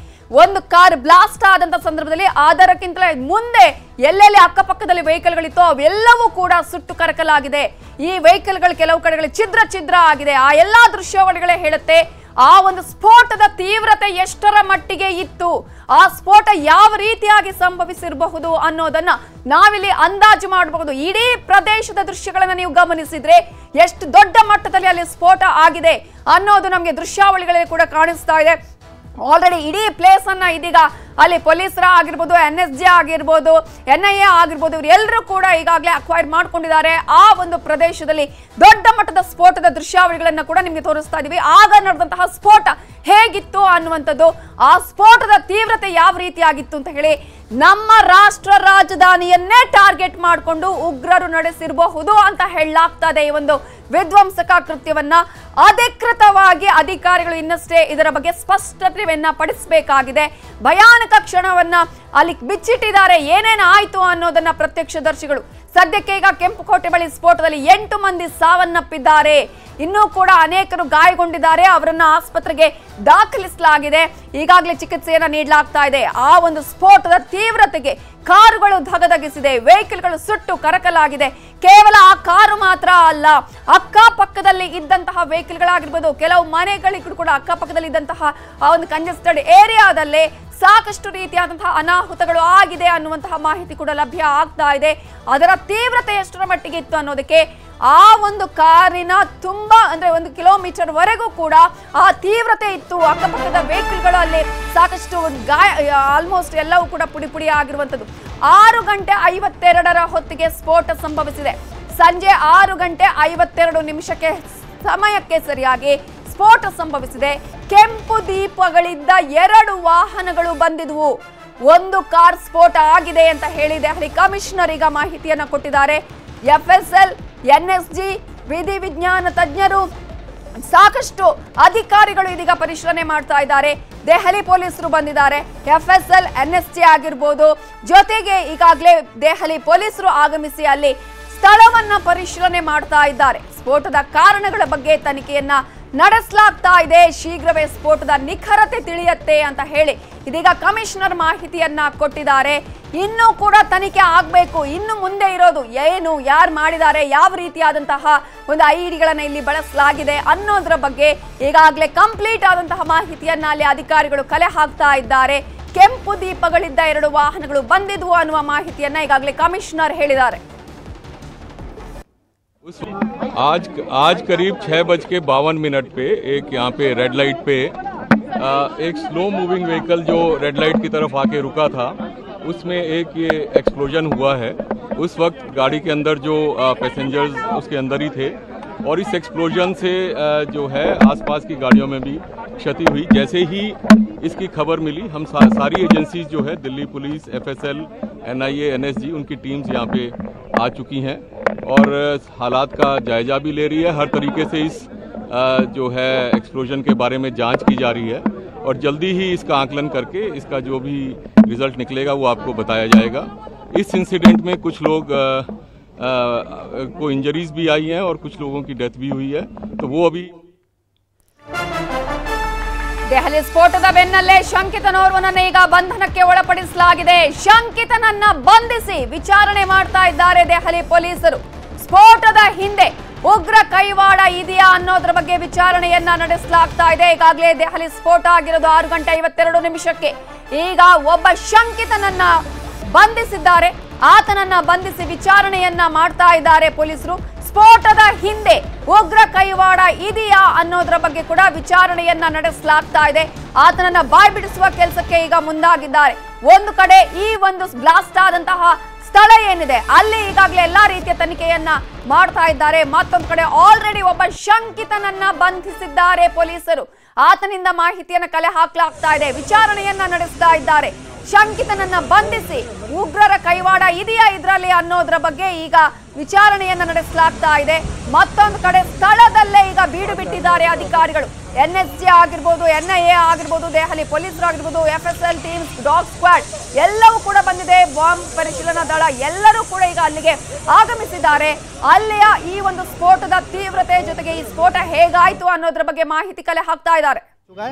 A: ಒಂದು ಕಾರ್ ಬ್ಲಾಸ್ಟ್ ಆದಂತ ಸಂದರ್ಭದಲ್ಲಿ ಅದರಕ್ಕಿಂತಲೇ ಮುಂದೆ ಎಲ್ಲೆಲ್ಲಿ ಅಕ್ಕಪಕ್ಕದಲ್ಲಿ ವೆಹಿಕಲ್ಗಳಿತ್ತೋ ಅವೆಲ್ಲವೂ ಕೂಡ ಸುಟ್ಟು ಕರಕಲಾಗಿದೆ. ಈ ವೆಹಿಕಲ್ಗಳು ಕೆಲವು ಕಡೆಗಳಲ್ಲಿ ಛಿದ್ರ ಆಗಿದೆ. ಆ ಎಲ್ಲಾ ದೃಶ್ಯಾವಳಿಗಳೇ ಹೇಳುತ್ತೆ ಆ ಒಂದು ಸ್ಫೋಟದ ತೀವ್ರತೆ ಎಷ್ಟರ ಮಟ್ಟಿಗೆ ಇತ್ತು, ಆ ಸ್ಫೋಟ ಯಾವ ರೀತಿಯಾಗಿ ಸಂಭವಿಸಿರಬಹುದು ಅನ್ನೋದನ್ನ ನಾವಿಲ್ಲಿ ಅಂದಾಜು ಮಾಡಬಹುದು. ಇಡೀ ಪ್ರದೇಶದ ದೃಶ್ಯಗಳನ್ನ ನೀವು ಗಮನಿಸಿದ್ರೆ ಎಷ್ಟು ದೊಡ್ಡ ಮಟ್ಟದಲ್ಲಿ ಅಲ್ಲಿ ಸ್ಫೋಟ ಆಗಿದೆ ಅನ್ನೋದು ನಮಗೆ ದೃಶ್ಯಾವಳಿಗಳಲ್ಲಿ ಕೂಡ ಕಾಣಿಸ್ತಾ ಇದೆ. ಆಲ್ರೆಡಿ ಇಡೀ ಪ್ಲೇಸ್ ಅನ್ನ ಇದೀಗ ಅಲ್ಲಿ ಪೊಲೀಸರ ಆಗಿರ್ಬೋದು, NSG ಆಗಿರ್ಬೋದು, NIA ಆಗಿರ್ಬೋದು, ಇವರೆಲ್ಲರೂ ಕೂಡ ಈಗಾಗಲೇ ಅಕ್ವೈರ್ ಮಾಡ್ಕೊಂಡಿದ್ದಾರೆ. ಆ ಒಂದು ಪ್ರದೇಶದಲ್ಲಿ ದೊಡ್ಡ ಮಟ್ಟದ ಸ್ಫೋಟದ ದೃಶ್ಯಾವಳಿಗಳನ್ನ ಕೂಡ ನಿಮಗೆ ತೋರಿಸ್ತಾ ಇದೀವಿ. ಆಗ ನಡೆದಂತಹ ಸ್ಫೋಟ ಹೇಗಿತ್ತು ಅನ್ನುವಂಥದ್ದು, ಆ ಸ್ಫೋಟದ ತೀವ್ರತೆ ಯಾವ ರೀತಿಯಾಗಿತ್ತು ಅಂತ ಹೇಳಿ ನಮ್ಮ ರಾಷ್ಟ್ರ ರಾಜಧಾನಿಯನ್ನೇ ಟಾರ್ಗೆಟ್ ಮಾಡಿಕೊಂಡು ಉಗ್ರರು ನಡೆಸಿರಬಹುದು ಅಂತ ಹೇಳಲಾಗ್ತದೆ. ಈ ಒಂದು ವಿಧ್ವಂಸಕ ಕೃತ್ಯವನ್ನ ಅಧಿಕೃತವಾಗಿ ಅಧಿಕಾರಿಗಳು ಇನ್ನಷ್ಟೇ ಇದರ ಬಗ್ಗೆ ಸ್ಪಷ್ಟತೆಯನ್ನ ಪಡಿಸಬೇಕಾಗಿದೆ. ಭಯಾನಕ ಕ್ಷಣವನ್ನ ಅಲ್ಲಿ ಬಿಚ್ಚಿಟ್ಟಿದ್ದಾರೆ. ಏನೇನು ಆಯ್ತು ಅನ್ನೋದನ್ನ ಪ್ರತ್ಯಕ್ಷದರ್ಶಿಗಳು ಸದ್ಯಕ್ಕೆ ಈಗ ಕೆಂಪುಕೋಟೆ ಬಳಿ ಸ್ಫೋಟದಲ್ಲಿ 8 ಮಂದಿ ಸಾವನ್ನಪ್ಪಿದ್ದಾರೆ. ಇನ್ನೂ ಕೂಡ ಅನೇಕರು ಗಾಯಗೊಂಡಿದ್ದಾರೆ. ಅವರನ್ನ ಆಸ್ಪತ್ರೆಗೆ ದಾಖಲಿಸಲಾಗಿದೆ. ಈಗಾಗಲೇ ಚಿಕಿತ್ಸೆಯನ್ನ ನೀಡಲಾಗ್ತಾ ಇದೆ. ಆ ಒಂದು ಸ್ಫೋಟದ ತೀವ್ರತೆಗೆ ಕಾರುಗಳು ಧಗಧಗಿಸಿದೆ, ವೆಹಿಕಲ್ಗಳು ಸುಟ್ಟು ಕರಕಲಾಗಿದೆ. ಕೇವಲ ಆ ಕಾರು ಮಾತ್ರ ಅಲ್ಲ, ಅಕ್ಕಪಕ್ಕದಲ್ಲಿ ಇದ್ದಂತಹ ವೆಹಿಕಲ್ಗಳಾಗಿರ್ಬೋದು, ಕೆಲವು ಮನೆಗಳಿಗೂ ಕೂಡ ಅಕ್ಕಪಕ್ಕದಲ್ಲಿ ಇದ್ದಂತಹ ಆ ಒಂದು ಕಂಜೆಸ್ಟೆಡ್ ಏರಿಯಾದಲ್ಲೇ ಸಾಕಷ್ಟು ರೀತಿಯಾದಂತಹ ಅನಾಹುತಗಳು ಆಗಿದೆ ಅನ್ನುವಂತಹ ಮಾಹಿತಿ ಕೂಡ ಲಭ್ಯ ಆಗ್ತಾ ಇದೆ. ಅದರ ತೀವ್ರತೆ ಎಷ್ಟರ ಮಟ್ಟಿಗೆ ಇತ್ತು ಅನ್ನೋದಕ್ಕೆ ಆ ಒಂದು ಕಾರಿನ ತುಂಬಾ ಅಂದ್ರೆ 1 ಕಿಲೋಮೀಟರ್ ವರೆಗೂ ಕೂಡ ಆ ತೀವ್ರತೆ ಇತ್ತು. ಅಕ್ಕಪಕ್ಕದ ವೆಹಿಕಲ್ಗಳು ಅಲ್ಲಿ ಸಾಕಷ್ಟು ಆಲ್ಮೋಸ್ಟ್ ಎಲ್ಲವೂ ಕೂಡ ಪುಡಿ ಆಗಿರುವಂತದ್ದು. 6:52 ಹೊತ್ತಿಗೆ ಸ್ಫೋಟ ಸಂಭವಿಸಿದೆ. ಸಂಜೆ 6:52 ಸಮಯಕ್ಕೆ ಸರಿಯಾಗಿ ಸ್ಫೋಟ ಸಂಭವಿಸಿದೆ. ಕೆಂಪು ದೀಪಗಳಿದ್ದ 2 ವಾಹನಗಳು ಬಂದಿದ್ವು. ಒಂದು ಕಾರ್ ಸ್ಫೋಟ ಆಗಿದೆ ಅಂತ ಹೇಳಿ ದೆಹಲಿ ಕಮಿಷನರ್ ಈಗ ಮಾಹಿತಿಯನ್ನ ಕೊಟ್ಟಿದ್ದಾರೆ. FSL, NSG, ವಿಧಿ ವಿಜ್ಞಾನ ತಜ್ಞರು, ಸಾಕಷ್ಟು ಅಧಿಕಾರಿಗಳು ಇದೀಗ ಪರಿಶೀಲನೆ ಮಾಡ್ತಾ ಇದ್ದಾರೆ. ದೆಹಲಿ ಪೊಲೀಸರು ಬಂದಿದ್ದಾರೆ. FSL, NSG ಆಗಿರ್ಬೋದು, ಜೊತೆಗೆ ಈಗಾಗಲೇ ದೆಹಲಿ ಪೊಲೀಸರು ಆಗಮಿಸಿ ಅಲ್ಲಿ ಸ್ಥಳವನ್ನ ಪರಿಶೀಲನೆ ಮಾಡ್ತಾ ಇದ್ದಾರೆ. ಸ್ಫೋಟದ ಕಾರಣಗಳ ಬಗ್ಗೆ ತನಿಖೆಯನ್ನ ನಡೆಸಲಾಗ್ತಾ ಇದೆ. ಶೀಘ್ರವೇ ಸ್ಫೋಟದ ನಿಖರತೆ ತಿಳಿಯುತ್ತೆ ಅಂತ ಹೇಳಿ ಇದೀಗ ಕಮಿಷನರ್ ಮಾಹಿತಿಯನ್ನ ಕೊಟ್ಟಿದ್ದಾರೆ. ಇನ್ನೂ ಕೂಡ ತನಿಖೆ ಆಗಬೇಕು. ಇನ್ನು ಮುಂದೆ ಇರೋದು ಏನು, ಯಾರು ಮಾಡಿದ್ದಾರೆ, ಯಾವ ರೀತಿಯಾದಂತಹ ಒಂದು ಐಡಿಗಳನ್ನ ಇಲ್ಲಿ ಬಳಸಲಾಗಿದೆ ಅನ್ನೋದ್ರ ಬಗ್ಗೆ ಈಗಾಗಲೇ ಕಂಪ್ಲೀಟ್ ಆದಂತಹ ಮಾಹಿತಿಯನ್ನ ಅಲ್ಲಿ ಅಧಿಕಾರಿಗಳು ಕಲೆ ಹಾಕ್ತಾ ಇದ್ದಾರೆ. ಕೆಂಪು ದೀಪಗಳಿದ್ದ 2 ವಾಹನಗಳು ಬಂದಿದ್ವು ಅನ್ನುವ ಮಾಹಿತಿಯನ್ನ ಈಗಾಗಲೇ ಕಮಿಷನರ್ ಹೇಳಿದ್ದಾರೆ.
M: आज करीब 6:52 पे एक यहाँ पे रेड लाइट पे एक स्लो मूविंग व्हीकल जो रेड लाइट की तरफ आके रुका था, उसमें एक ये एक्सप्लोजन हुआ है. उस वक्त गाड़ी के अंदर जो पैसेंजर्स उसके अंदर ही थे और इस एक्सप्लोजन से जो है आसपास की गाड़ियों में भी क्षति हुई. जैसे ही इसकी खबर मिली हम सारी एजेंसीज जो है Delhi police, FSL, NIA, NSG, उनकी टीम्स यहाँ पे आ चुकी हैं और हालात का जायजा भी ले रही है. हर तरीके से इस जो है एक्सप्लोजन के बारे में जांच की जा रही है और जल्दी ही इसका आकलन करके इसका जो भी रिजल्ट निकलेगा वो आपको बताया जाएगा. इस इंसिडेंट में कुछ लोग को इंजरीज भी आई हैं और कुछ लोगों की डेथ भी हुई है, तो वो अभी
A: ದೆಹಲಿ ಸ್ಫೋಟದ ಬೆನ್ನಲ್ಲೇ ಶಂಕಿತನೋರ್ವನನ್ನ ಈಗ ಬಂಧನಕ್ಕೆ ಒಳಪಡಿಸಲಾಗಿದೆ. ಶಂಕಿತನನ್ನ ಬಂಧಿಸಿ ವಿಚಾರಣೆ ಮಾಡ್ತಾ ಇದ್ದಾರೆ ದೆಹಲಿ ಪೊಲೀಸರು. ಸ್ಫೋಟದ ಹಿಂದೆ ಉಗ್ರ ಕೈವಾಡ ಇದೆಯಾ ಅನ್ನೋದ್ರ ಬಗ್ಗೆ ವಿಚಾರಣೆಯನ್ನ ನಡೆಸಲಾಗ್ತಾ ಇದೆ. ಈಗಾಗಲೇ ದೆಹಲಿ ಸ್ಫೋಟ ಆಗಿರೋದು 6:52 ಈಗ ಒಬ್ಬ ಶಂಕಿತನನ್ನ ಬಂಧಿಸಿದ್ದಾರೆ. ಆತನನ್ನ ಬಂಧಿಸಿ ವಿಚಾರಣೆಯನ್ನ ಮಾಡ್ತಾ ಇದ್ದಾರೆ ಪೊಲೀಸರು. ಸ್ಫೋಟದ ಹಿಂದೆ ಉಗ್ರ ಕೈವಾಡ ಇದೆಯಾ ಅನ್ನೋದ್ರ ಬಗ್ಗೆ ಕೂಡ ವಿಚಾರಣೆಯನ್ನ ನಡೆಸಲಾಗ್ತಾ ಇದೆ. ಆತನನ್ನ ಬಾಯ್ ಬಿಡಿಸುವ ಕೆಲಸಕ್ಕೆ ಈಗ ಮುಂದಾಗಿದ್ದಾರೆ. ಒಂದು ಕಡೆ ಈ ಒಂದು ಬ್ಲಾಸ್ಟ್ ಆದಂತಹ ಸ್ಥಳ ಏನಿದೆ ಅಲ್ಲಿ ಈಗಾಗಲೇ ಎಲ್ಲಾ ರೀತಿಯ ತನಿಖೆಯನ್ನ ಮಾಡ್ತಾ ಇದ್ದಾರೆ. ಮತ್ತೊಂದು ಕಡೆ ಆಲ್ರೆಡಿ ಒಬ್ಬ ಶಂಕಿತನನ್ನ ಬಂಧಿಸಿದ್ದಾರೆ ಪೊಲೀಸರು. ಆತನಿಂದ ಮಾಹಿತಿಯನ್ನ ಕಲೆ ಹಾಕಲಾಗ್ತಾ ಇದೆ. ವಿಚಾರಣೆಯನ್ನ ನಡೆಸ್ತಾ ಇದ್ದಾರೆ. ಶಂಕಿತನನ್ನ ಬಂಧಿಸಿ ಉಗ್ರರ ಕೈವಾಡ ಇದೆಯಾ ಇದರಲ್ಲಿ ಅನ್ನೋದ್ರ ಬಗ್ಗೆ ಈಗ ವಿಚಾರಣೆಯನ್ನ ನಡೆಸಲಾಗ್ತಾ ಇದೆ. ಮತ್ತೊಂದು ಕಡೆ ಸ್ಥಳದಲ್ಲೇ ಈಗ ಬೀಡು ಬಿಟ್ಟಿದ್ದಾರೆ ಅಧಿಕಾರಿಗಳು. NSG ಆಗಿರ್ಬೋದು, NIA ಆಗಿರ್ಬೋದು, ದೆಹಲಿ ಪೊಲೀಸರು ಆಗಿರ್ಬೋದು, FSL ಟೀಮ್ಸ್, ಡಾಗ್ ಸ್ಕ್ವಾಡ್ ಎಲ್ಲವೂ ಕೂಡ ಬಂದಿದೆ. ಬಾಂಬ್ ಪರಿಶೀಲನಾ ದಳ ಎಲ್ಲರೂ ಕೂಡ ಈಗ ಅಲ್ಲಿಗೆ ಆಗಮಿಸಿದ್ದಾರೆ. ಅಲ್ಲಿಯ ಈ ಒಂದು ಸ್ಫೋಟದ ತೀವ್ರತೆ ಜೊತೆಗೆ ಈ ಸ್ಫೋಟ ಹೇಗಾಯ್ತು ಅನ್ನೋದ್ರ ಬಗ್ಗೆ ಮಾಹಿತಿ ಕಲೆ ಹಾಕ್ತಾ ಇದ್ದಾರೆ.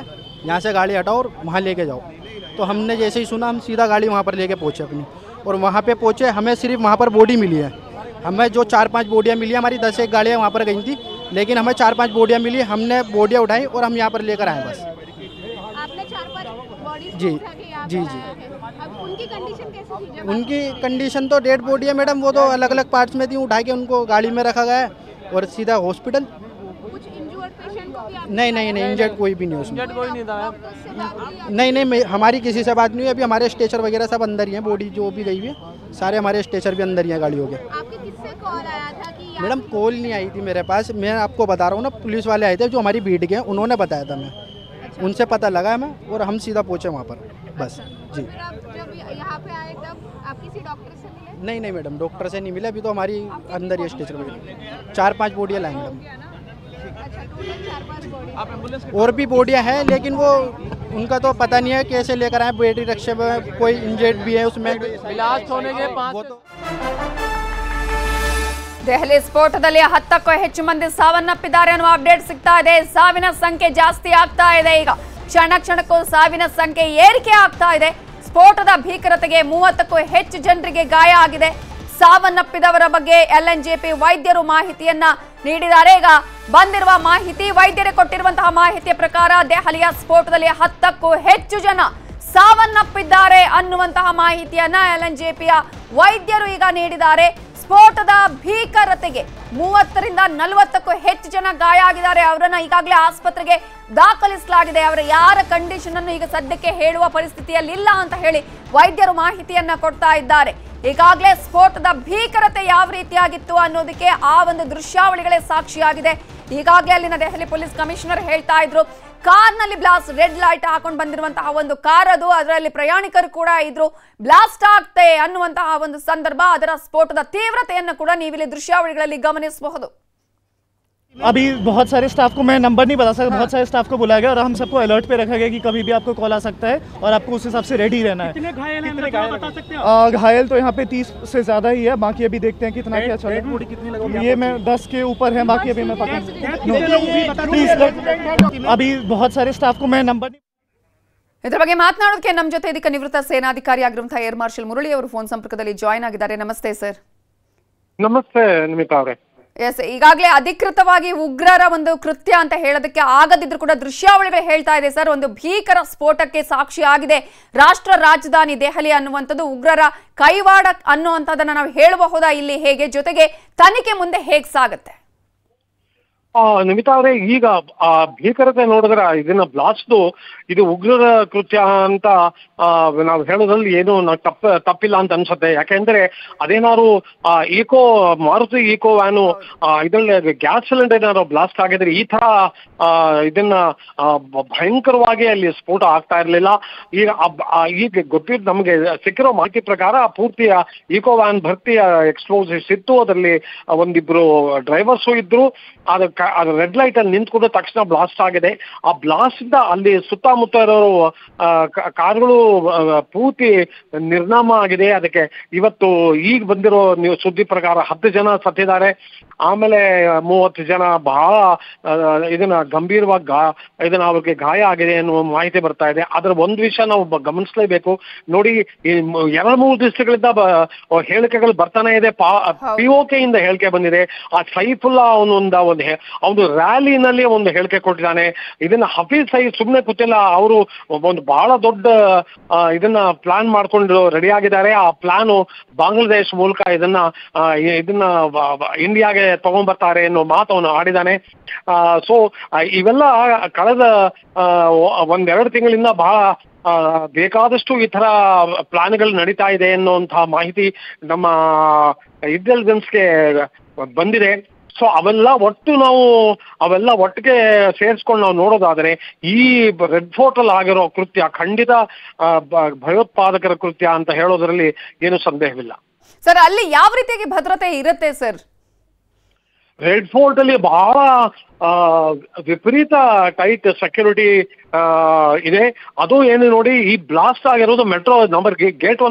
H: यहाँ से गाड़ी हटाओ और वहाँ लेके जाओ। तो हमने जैसे ही सुना हम सीधा गाड़ी वहाँ पर लेके पहुँचे अपनी, और वहाँ पे पहुँचे हमें सिर्फ वहाँ पर बॉडी मिली है। हमें जो 4-5 बोडियाँ मिली, हमारी 10-1 गाड़ियाँ वहाँ पर गई थी, लेकिन हमें 4-5 बोडियाँ मिली, हमने बोडियाँ उठाई और हम यहाँ पर लेकर आए बस।
O: आपने 4-5 बॉडी
H: जी जी जी।
O: अब उनकी कंडीशन कैसी थी?
H: उनकी कंडीशन तो डेड बॉडी है मैडम, वो तो अलग अलग पार्ट्स में थी, उठा के उनको गाड़ी में रखा गया और सीधा हॉस्पिटल। नहीं नहीं नहीं, इंजर्ड कोई भी नहीं उसमें। नहीं नहीं, हमारी किसी से बात नहीं हुई। अभी हमारे स्ट्रेचर वगैरह सब अंदर ही हैं, बॉडी जो भी गई हुई है सारे हमारे स्ट्रेचर भी अंदर ही हैं गाड़ियों के। मैडम कॉल नहीं आई थी मेरे पास, मैं आपको बता रहा हूँ ना, पुलिस वाले आए थे जो हमारी बीट के, उन्होंने बताया था, मैं उनसे पता लगा मैं, और हम सीधा पहुँचे वहाँ पर बस जी।
O: जब यहाँ पे आए तब आप किसी डॉक्टर से मिले?
H: नहीं नहीं मैडम, डॉक्टर से नहीं मिले, अभी तो हमारी अंदर ही स्ट्रेचर वगैरह 4-5 बोडियाँ लाएँ मैडम, और भी बोडियाँ हैं, लेकिन वो उनका तो पता नहीं है कैसे लेकर आए। बेटी रक्षा में कोई इंजर्ड भी है उसमें, ब्लास्ट होने के 5
A: ದೆಹಲಿ ಸ್ಫೋಟದಲ್ಲಿ 10ಕ್ಕೂ ಹೆಚ್ಚು ಮಂದಿ ಸಾವನ್ನಪ್ಪಿದ್ದಾರೆ ಅನ್ನುವ ಅಪ್ಡೇಟ್ ಸಿಗ್ತಾ ಇದೆ. ಸಾವಿನ ಸಂಖ್ಯೆ ಜಾಸ್ತಿ ಆಗ್ತಾ ಇದೆ. ಈಗ ಕ್ಷಣ ಕ್ಷಣಕ್ಕೂ ಸಾವಿನ ಸಂಖ್ಯೆ ಏರಿಕೆ ಆಗ್ತಾ ಇದೆ. ಸ್ಫೋಟದ ಭೀಕರತೆಗೆ 30ಕ್ಕೂ ಹೆಚ್ಚು ಜನರಿಗೆ ಗಾಯ ಆಗಿದೆ. ಸಾವನ್ನಪ್ಪಿದವರ ಬಗ್ಗೆ LNJP ವೈದ್ಯರು ಮಾಹಿತಿಯನ್ನ ನೀಡಿದ್ದಾರೆ. ಈಗ ಬಂದಿರುವ ಮಾಹಿತಿ, ವೈದ್ಯರೇ ಕೊಟ್ಟಿರುವಂತಹ ಮಾಹಿತಿಯ ಪ್ರಕಾರ ದೆಹಲಿಯ ಸ್ಫೋಟದಲ್ಲಿ 10ಕ್ಕೂ ಹೆಚ್ಚು ಜನ ಸಾವನ್ನಪ್ಪಿದ್ದಾರೆ ಅನ್ನುವಂತಹ ಮಾಹಿತಿಯನ್ನ LNJPಯ ವೈದ್ಯರು ಈಗ ನೀಡಿದ್ದಾರೆ. ಸ್ಫೋಟದ ಭೀಕರತೆಗೆ 30ರಿಂದ 40ಕ್ಕೂ ಹೆಚ್ಚು ಜನ ಗಾಯ ಆಗಿದ್ದಾರೆ. ಅವರನ್ನ ಈಗಾಗಲೇ ಆಸ್ಪತ್ರೆಗೆ ದಾಖಲಿಸಲಾಗಿದೆ. ಅವರ ಯಾರ ಕಂಡೀಷನ್ ಅನ್ನು ಈಗ ಸದ್ಯಕ್ಕೆ ಹೇಳುವ ಪರಿಸ್ಥಿತಿಯಲ್ಲಿ ಇಲ್ಲ ಅಂತ ಹೇಳಿ ವೈದ್ಯರು ಮಾಹಿತಿಯನ್ನ ಕೊಡ್ತಾ ಇದ್ದಾರೆ. ಈಗಾಗಲೇ ಸ್ಫೋಟದ ಭೀಕರತೆ ಯಾವ ರೀತಿಯಾಗಿತ್ತು ಅನ್ನೋದಕ್ಕೆ ಆ ಒಂದು ದೃಶ್ಯಾವಳಿಗಳೇ ಸಾಕ್ಷಿಯಾಗಿದೆ. ಈಗಾಗಲೇ ಅಲ್ಲಿನ ದೆಹಲಿ ಪೊಲೀಸ್ ಕಮಿಷನರ್ ಹೇಳ್ತಾ ಇದ್ರು, ಕಾರ್ನಲ್ಲಿ ಬ್ಲಾಸ್ಟ್, ರೆಡ್ ಲೈಟ್ ಹಾಕೊಂಡು ಬಂದಿರುವಂತಹ ಒಂದು ಕಾರ್ ಅದು, ಅದರಲ್ಲಿ ಪ್ರಯಾಣಿಕರು ಕೂಡ ಇದ್ರು, ಬ್ಲಾಸ್ಟ್ ಆಗ್ತೆ ಅನ್ನುವಂತಹ ಒಂದು ಸಂದರ್ಭ, ಅದರ ಸ್ಫೋಟದ ತೀವ್ರತೆಯನ್ನು ಕೂಡ ನೀವಿಲ್ಲಿ ದೃಶ್ಯಾವಳಿಗಳಲ್ಲಿ ಗಮನಿಸಬಹುದು.
N: अभी बहुत सारे स्टाफ को मैं नंबर नहीं बता सकता, बहुत सारे स्टाफ को बुलाया गया और हम सबको अलर्ट पे रखा गया कि कभी भी आपको कॉल आ सकता है और आपको उस हिसाब से रेडी रहना है।
G: कितने घायल हैं बता सकते हैं?
N: घायल तो यहाँ पे 30 से ज़्यादा ही है, बाकी अभी देखते हैं कितना क्या चल रहा है। ये मैं 10 के ऊपर है, बाकी अभी मैं पता अभी बहुत सारे स्टाफ को मैं नंबर नहीं.
A: ಇದರ ಬಗ್ಗೆ ಮಾತನಾಡೋದಕ್ಕೆ ನಮ್ಮ ಜೊತೆ ಇದಕ್ಕೆ ನಿವೃತ್ತ ಸೇನಾಧಿಕಾರಿ ಆಗಿರುವಂತಹ ಏರ್ ಮಾರ್ಷಲ್ ಮುರಳಿ ಅವರು ಫೋನ್ ಸಂಪರ್ಕದಲ್ಲಿ ಜಾಯಿನ್ ಆಗಿದ್ದಾರೆ. ನಮಸ್ತೆ ಸರ್.
P: ನಮಸ್ತೆ ನಿಮಿತಾ ಅವರೇ.
A: ಎಸ್, ಈಗಾಗಲೇ ಅಧಿಕೃತವಾಗಿ ಉಗ್ರರ ಒಂದು ಕೃತ್ಯ ಅಂತ ಹೇಳೋದಕ್ಕೆ ಆಗದಿದ್ರು ಕೂಡ ದೃಶ್ಯಾವಳಿಗಳು ಹೇಳ್ತಾ ಇದೆ ಸರ್, ಒಂದು ಭೀಕರ ಸ್ಫೋಟಕ್ಕೆ ಸಾಕ್ಷಿ ಆಗಿದೆ ರಾಷ್ಟ್ರ ರಾಜಧಾನಿ ದೆಹಲಿ ಅನ್ನುವಂಥದ್ದು. ಉಗ್ರರ ಕೈವಾಡ ಅನ್ನುವಂಥದ್ದನ್ನ ನಾವು ಹೇಳಬಹುದಾ ಇಲ್ಲಿ? ಹೇಗೆ, ಜೊತೆಗೆ ತನಿಖೆ ಮುಂದೆ ಹೇಗೆ ಸಾಗುತ್ತೆ?
P: ನಿಮಿತಾ ಅವರೇ, ಈಗ ಆ ಭೀಕರತೆ ನೋಡಿದ್ರೆ ಇದನ್ನ ಬ್ಲಾಸ್ಟ್ ಇದು ಉಗ್ರರ ಕೃತ್ಯ ಅಂತ ನಾವು ಹೇಳೋದ್ರಲ್ಲಿ ಏನು ತಪ್ಪಿಲ್ಲ ಅಂತ ಅನ್ಸುತ್ತೆ. ಯಾಕೆಂದ್ರೆ ಅದೇನಾದ್ರು ಮಾರುತಿ ಈಕೋ ವ್ಯಾನು ಇದ್ರಲ್ಲಿ ಗ್ಯಾಸ್ ಸಿಲಿಂಡರ್ ಏನಾದ್ರು ಬ್ಲಾಸ್ಟ್ ಆಗಿದ್ರೆ ಈ ತರ ಇದನ್ನ ಭಯಂಕರವಾಗಿ ಅಲ್ಲಿ ಸ್ಫೋಟ ಆಗ್ತಾ ಇರ್ಲಿಲ್ಲ. ಈಗ ಗೊತ್ತಿದ್ದು ನಮ್ಗೆ ಸಿಕ್ಕಿರೋ ಮಾಹಿತಿ ಪ್ರಕಾರ ಪೂರ್ತಿಯ ಈಕೋ ವ್ಯಾನ್ ಭರ್ತಿ ಎಕ್ಸ್ಪ್ಲೋಸಿವ್ಸ್ ಇತ್ತು. ಅದರಲ್ಲಿ ಒಂದಿಬ್ರು ಡ್ರೈವರ್ಸು ಇದ್ರು. ಅದು ರೆಡ್ ಲೈಟ್ ಅಲ್ಲಿ ನಿಂತ್ಕೊಂಡು ತಕ್ಷಣ ಬ್ಲಾಸ್ಟ್ ಆಗಿದೆ. ಆ ಬ್ಲಾಸ್ಟ್ ಇಂದ ಅಲ್ಲಿ ಸುತ್ತಮುತ್ತ ಇರೋರು ಕಾರ್ಗಳು ಪೂರ್ತಿ ನಿರ್ನಾಮ ಆಗಿದೆ. ಅದಕ್ಕೆ ಇವತ್ತು ಈಗ ಬಂದಿರೋ ಸುದ್ದಿ ಪ್ರಕಾರ 10 ಜನ ಸತ್ತಿದ್ದಾರೆ. ಆಮೇಲೆ 30 ಜನ ಬಹಳ ಇದನ್ನ ಗಂಭೀರವಾಗಿ ಅವ್ರಿಗೆ ಗಾಯ ಆಗಿದೆ ಅನ್ನುವ ಮಾಹಿತಿ ಬರ್ತಾ ಇದೆ. ಅದರ ಒಂದು ವಿಷಯ ನಾವು ಗಮನಿಸಲೇಬೇಕು. ನೋಡಿ, 2-3 ದಿವಸಗಳಿಂದ ಹೇಳಿಕೆಗಳು ಬರ್ತಾನೆ ಇದೆ. POK ಇಂದ ಹೇಳಿಕೆ ಬಂದಿದೆ. ಆ ಸೈಫುಲ್ಲಾ ಅವನು ರ್ಯಾಲಿನಲ್ಲಿ ಒಂದು ಹೇಳಿಕೆ ಕೊಟ್ಟಿದ್ದಾನೆ. ಇದನ್ನ ಹಫೀಜ್ ಸಯೀದ್ ಸುಮ್ಮನೆ ಕೂತಿಲ್ಲ, ಅವರು ಒಂದು ಬಹಳ ದೊಡ್ಡ ಇದನ್ನ ಪ್ಲಾನ್ ಮಾಡ್ಕೊಂಡು ರೆಡಿ ಆಗಿದ್ದಾರೆ. ಆ ಪ್ಲಾನು ಬಾಂಗ್ಲಾದೇಶ್ ಮೂಲಕ ಇದನ್ನ ಇಂಡಿಯಾಗೆ ತಗೊಂಡ್ಬರ್ತಾರೆ ಅನ್ನೋ ಮಾತು ಅವನು ಆಡಿದ್ದಾನೆ. ಸೊ ಇವೆಲ್ಲ ಕಳೆದ 1-2 ತಿಂಗಳಿಂದ ಬಹಳ ಬೇಕಾದಷ್ಟು ಈ ತರ ಪ್ಲಾನ್ಗಳು ನಡೀತಾ ಇದೆ ಅನ್ನುವಂತಹ ಮಾಹಿತಿ ನಮ್ಮ ಇಂಟೆಲಿಜೆನ್ಸ್ಗೆ ಬಂದಿದೆ. ಸೊ ಅವೆಲ್ಲ ಒಟ್ಟಿಗೆ ಸೇರಿಸ್ಕೊಂಡು ನಾವು ನೋಡೋದಾದ್ರೆ ಈ ರೆಡ್ ಫೋರ್ಟ್ ಅಲ್ಲಿ ಆಗಿರೋ ಕೃತ್ಯ ಖಂಡಿತ ಭಯೋತ್ಪಾದಕರ ಕೃತ್ಯ ಅಂತ ಹೇಳೋದ್ರಲ್ಲಿ ಏನು ಸಂದೇಹವಿಲ್ಲ.
A: ಸರ್ ಅಲ್ಲಿ ಯಾವ ರೀತಿಯಾಗಿ ಭದ್ರತೆ ಇರುತ್ತೆ ಸರ್?
P: ರೆಡ್ ಫೋರ್ಟ್ ಅಲ್ಲಿ ಬಹಳ ವಿಪರೀತ ಟೈಟ್ ಸೆಕ್ಯೂರಿಟಿ ಇದೆ. ಅದು ಏನು ನೋಡಿ, ಈ ಬ್ಲಾಸ್ಟ್ ಆಗಿರೋದು metro gate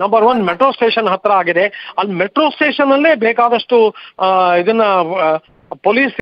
P: number 1 metro station ಹತ್ರ ಆಗಿದೆ. ಅಲ್ಲಿ ಮೆಟ್ರೋ ಸ್ಟೇಷನ್ ಅಲ್ಲೇ ಬೇಕಾದಷ್ಟು ಇದನ್ನ ಪೊಲೀಸ್